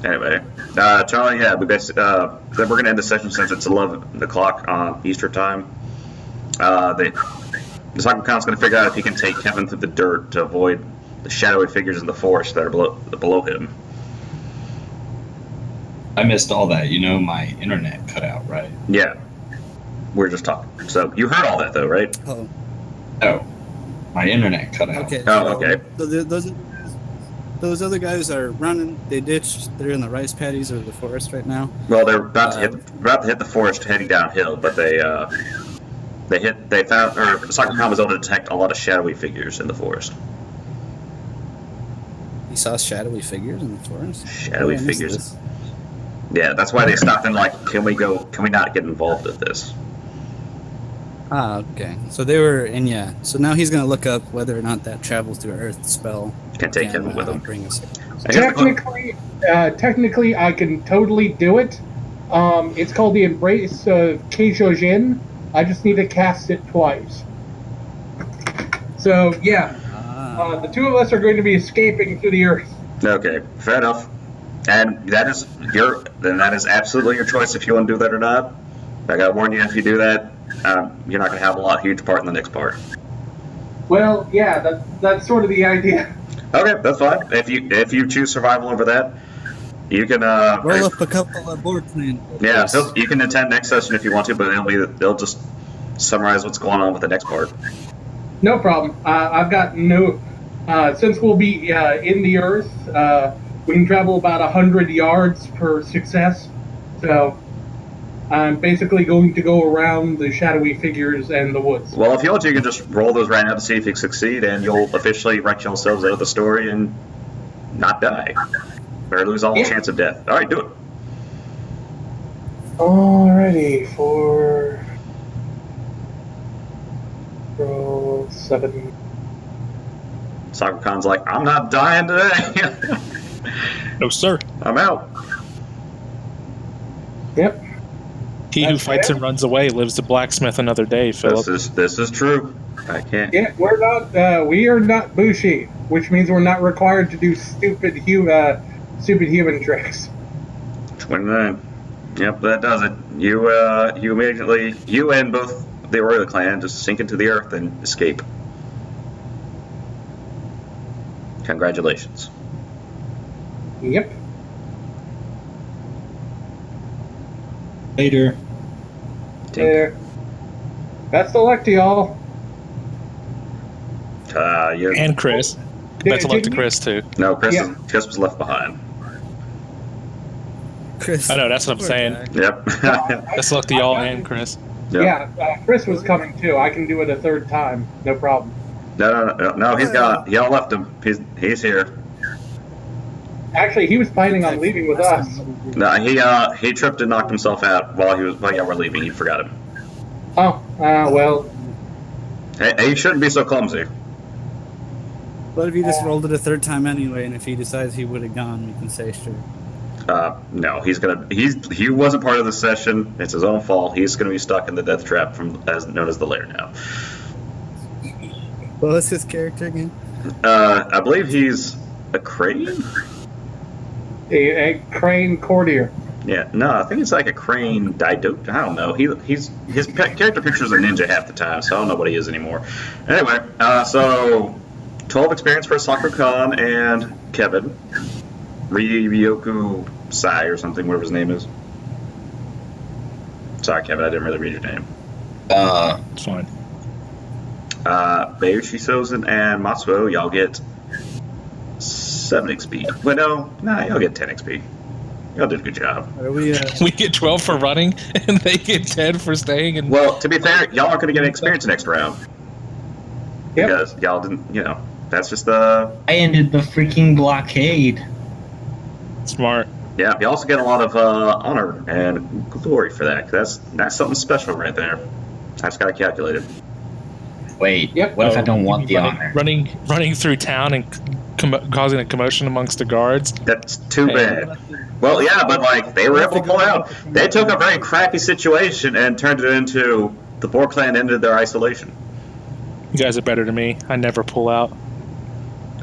[SPEAKER 1] Anyway, Charlie, yeah, we basically, then we're going to end the session since it's 11 o'clock on Easter time. The Sakukan's going to figure out if he can take Kevin through the dirt to avoid the shadowy figures in the forest that are below him.
[SPEAKER 4] I missed all that. My internet cut out, right?
[SPEAKER 1] Yeah. We're just talking. So, you heard all that, though, right?
[SPEAKER 2] Oh,
[SPEAKER 4] Oh, my internet cut out.
[SPEAKER 2] okay.
[SPEAKER 1] Oh, okay.
[SPEAKER 2] So those other guys are running. They ditched. They're in the rice paddies of the forest right now.
[SPEAKER 1] Well, they're about to hit the forest heading downhill, but the Sakukan was able to detect a lot of shadowy figures in the forest.
[SPEAKER 2] You saw shadowy figures in the forest?
[SPEAKER 1] Shadowy
[SPEAKER 2] Oh, I missed
[SPEAKER 1] figures.
[SPEAKER 2] this.
[SPEAKER 1] Yeah, that's why they stopped and can we not get involved with this?
[SPEAKER 2] Ah, okay. So they were in, yeah. So now he's going to look up whether or not that travels through Earth spell
[SPEAKER 1] Can take him with him.
[SPEAKER 2] Bring us.
[SPEAKER 5] Technically, I can totally do it. It's called the Embrace of Keijojin. I just need to cast it twice. So, yeah. The two of us are going to be escaping through the Earth.
[SPEAKER 1] Okay, fair enough. And that is absolutely your choice if you want to do that or not. I gotta warn you, if you do that, you're not gonna have a huge part in the next part.
[SPEAKER 5] Well, yeah, that's sort of the idea.
[SPEAKER 1] Okay, that's fine. If you choose survival over that, you can
[SPEAKER 2] roll up a couple of board plans.
[SPEAKER 1] Yeah, you can attend next session if you want to, but they'll just summarize what's going on with the next part.
[SPEAKER 5] No problem. I've got no. Since we'll be in the Earth, we can travel about 100 yards per success. So I'm basically going to go around the shadowy figures and the woods.
[SPEAKER 1] Well, if you want to, you can just roll those right now to see if you succeed, and you'll officially write yourselves out of the story and not die. Or lose all chance of death. Alright, do it.
[SPEAKER 5] Alrighty, for roll 7.
[SPEAKER 1] Sakukan's like, I'm not dying today.
[SPEAKER 3] No, sir.
[SPEAKER 1] I'm out.
[SPEAKER 5] Yep.
[SPEAKER 3] He who fights and runs away lives to blacksmith another day, Philip.
[SPEAKER 1] This is true. I can't.
[SPEAKER 5] Yeah, we are not Bushi, which means we're not required to do stupid human tricks.
[SPEAKER 1] 29. Yep, that does it. You immediately, you and both the Orla clan just sink into the earth and escape. Congratulations.
[SPEAKER 5] Yep.
[SPEAKER 4] Later.
[SPEAKER 5] There. Best of luck to y'all.
[SPEAKER 3] And Chris. Best of luck to Chris, too.
[SPEAKER 1] No, Chris was left behind.
[SPEAKER 2] Chris.
[SPEAKER 3] I know, that's what I'm saying.
[SPEAKER 1] Yep.
[SPEAKER 3] Best of luck to y'all and Chris.
[SPEAKER 1] Yep.
[SPEAKER 5] Yeah, Chris was coming too. I can do it a third time. No problem.
[SPEAKER 1] No, he's gone. Y'all left him. He's here.
[SPEAKER 5] Actually, he was planning on leaving with us.
[SPEAKER 1] No, he tripped and knocked himself out while y'all were leaving. He forgot him.
[SPEAKER 5] Oh, well.
[SPEAKER 1] Hey, he shouldn't be so clumsy.
[SPEAKER 2] What if you just rolled it a third time anyway, and if he decides he would have gone, we can say sure.
[SPEAKER 1] No, he wasn't part of the session. It's his own fault. He's gonna be stuck in the death trap known as the lair now.
[SPEAKER 2] What was his character again?
[SPEAKER 1] I believe he's a crane.
[SPEAKER 5] A crane courtier.
[SPEAKER 1] Yeah, no, I think it's like a crane didote. I don't know. His character pictures are ninja half the time, so I don't know what he is anymore. Anyway, so 12 experience for Sakukan and Kevin. Ryoku Sai or something, whatever his name is. Sorry, Kevin, I didn't really read your name.
[SPEAKER 3] It's fine.
[SPEAKER 1] Bayo, Shisozen, and Matsuo, y'all get 7 XP. Well, no, y'all get 10 XP. Y'all did a good job.
[SPEAKER 2] Are we?
[SPEAKER 3] We get 12 for running, and they get 10 for staying. And
[SPEAKER 1] Well, to be fair, y'all aren't going to get experience next round.
[SPEAKER 5] Yep.
[SPEAKER 1] Because y'all didn't, that's just the...
[SPEAKER 4] I ended the freaking blockade.
[SPEAKER 3] smart.
[SPEAKER 1] Yeah, you also get a lot of honor and glory for that. 'Cause that's something special right there. I just got to calculate it.
[SPEAKER 4] Wait,
[SPEAKER 5] Yep.
[SPEAKER 4] what if I don't want the honor?
[SPEAKER 3] Running through town and causing a commotion amongst the guards.
[SPEAKER 1] That's too bad. Well, yeah, but like they were able to pull out. They took a very crappy situation and turned it into the Boar clan ended their isolation.
[SPEAKER 3] You guys are better than me. I never pull out.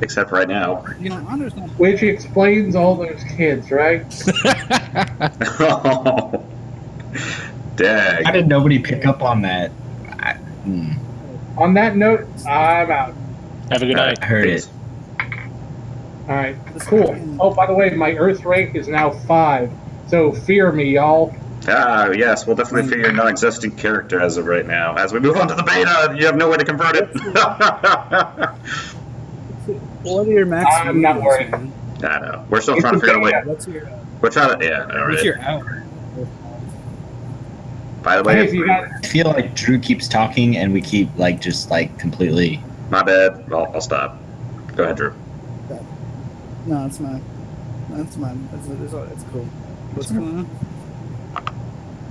[SPEAKER 1] Except right now.
[SPEAKER 2] Honor's not.
[SPEAKER 5] Which explains all those kids, right?
[SPEAKER 1] Oh, dang.
[SPEAKER 4] How did nobody pick up on that?
[SPEAKER 5] On that note, I'm out.
[SPEAKER 3] Have a good night.
[SPEAKER 4] I heard it.
[SPEAKER 5] All right, cool. Oh, by the way, my Earth rank is now 5, so fear me, y'all.
[SPEAKER 1] Ah, yes, we'll definitely fear your non-existent character as of right now. As we move on to the beta, you have no way to convert it.
[SPEAKER 2] What are your max?
[SPEAKER 5] I'm not worried.
[SPEAKER 2] man?
[SPEAKER 1] I know. We're still trying to figure out a way.
[SPEAKER 2] What's your?
[SPEAKER 1] We're trying to, yeah, all
[SPEAKER 2] What's
[SPEAKER 1] right.
[SPEAKER 2] your hour?
[SPEAKER 1] By the
[SPEAKER 5] Hey, if you
[SPEAKER 1] way,
[SPEAKER 5] got,
[SPEAKER 4] I feel like Drew keeps talking and we keep just completely.
[SPEAKER 1] my bad. I'll stop. Go ahead, Drew.
[SPEAKER 2] No, it's mine. That's mine. It's cool. What's going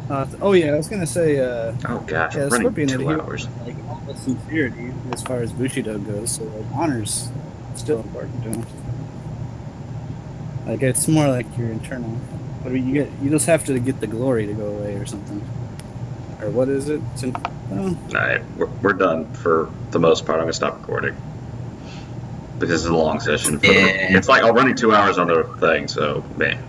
[SPEAKER 2] on? Oh yeah, I was gonna say.
[SPEAKER 1] Oh gosh,
[SPEAKER 2] Yeah,
[SPEAKER 1] I'm running
[SPEAKER 2] Scorpion
[SPEAKER 1] 2
[SPEAKER 2] here.
[SPEAKER 1] hours.
[SPEAKER 2] Like all the sincerity as far as Bushido goes, so like honor's still important to him. Like it's more like your internal. What do you get? You just have to get the glory to go away or something. Or what is it? Well,
[SPEAKER 1] Alright, we're done for the most part. I'm gonna stop recording. Because it's a long session.
[SPEAKER 4] Yeah.
[SPEAKER 1] It's like I'm running 2 hours on the thing, so man.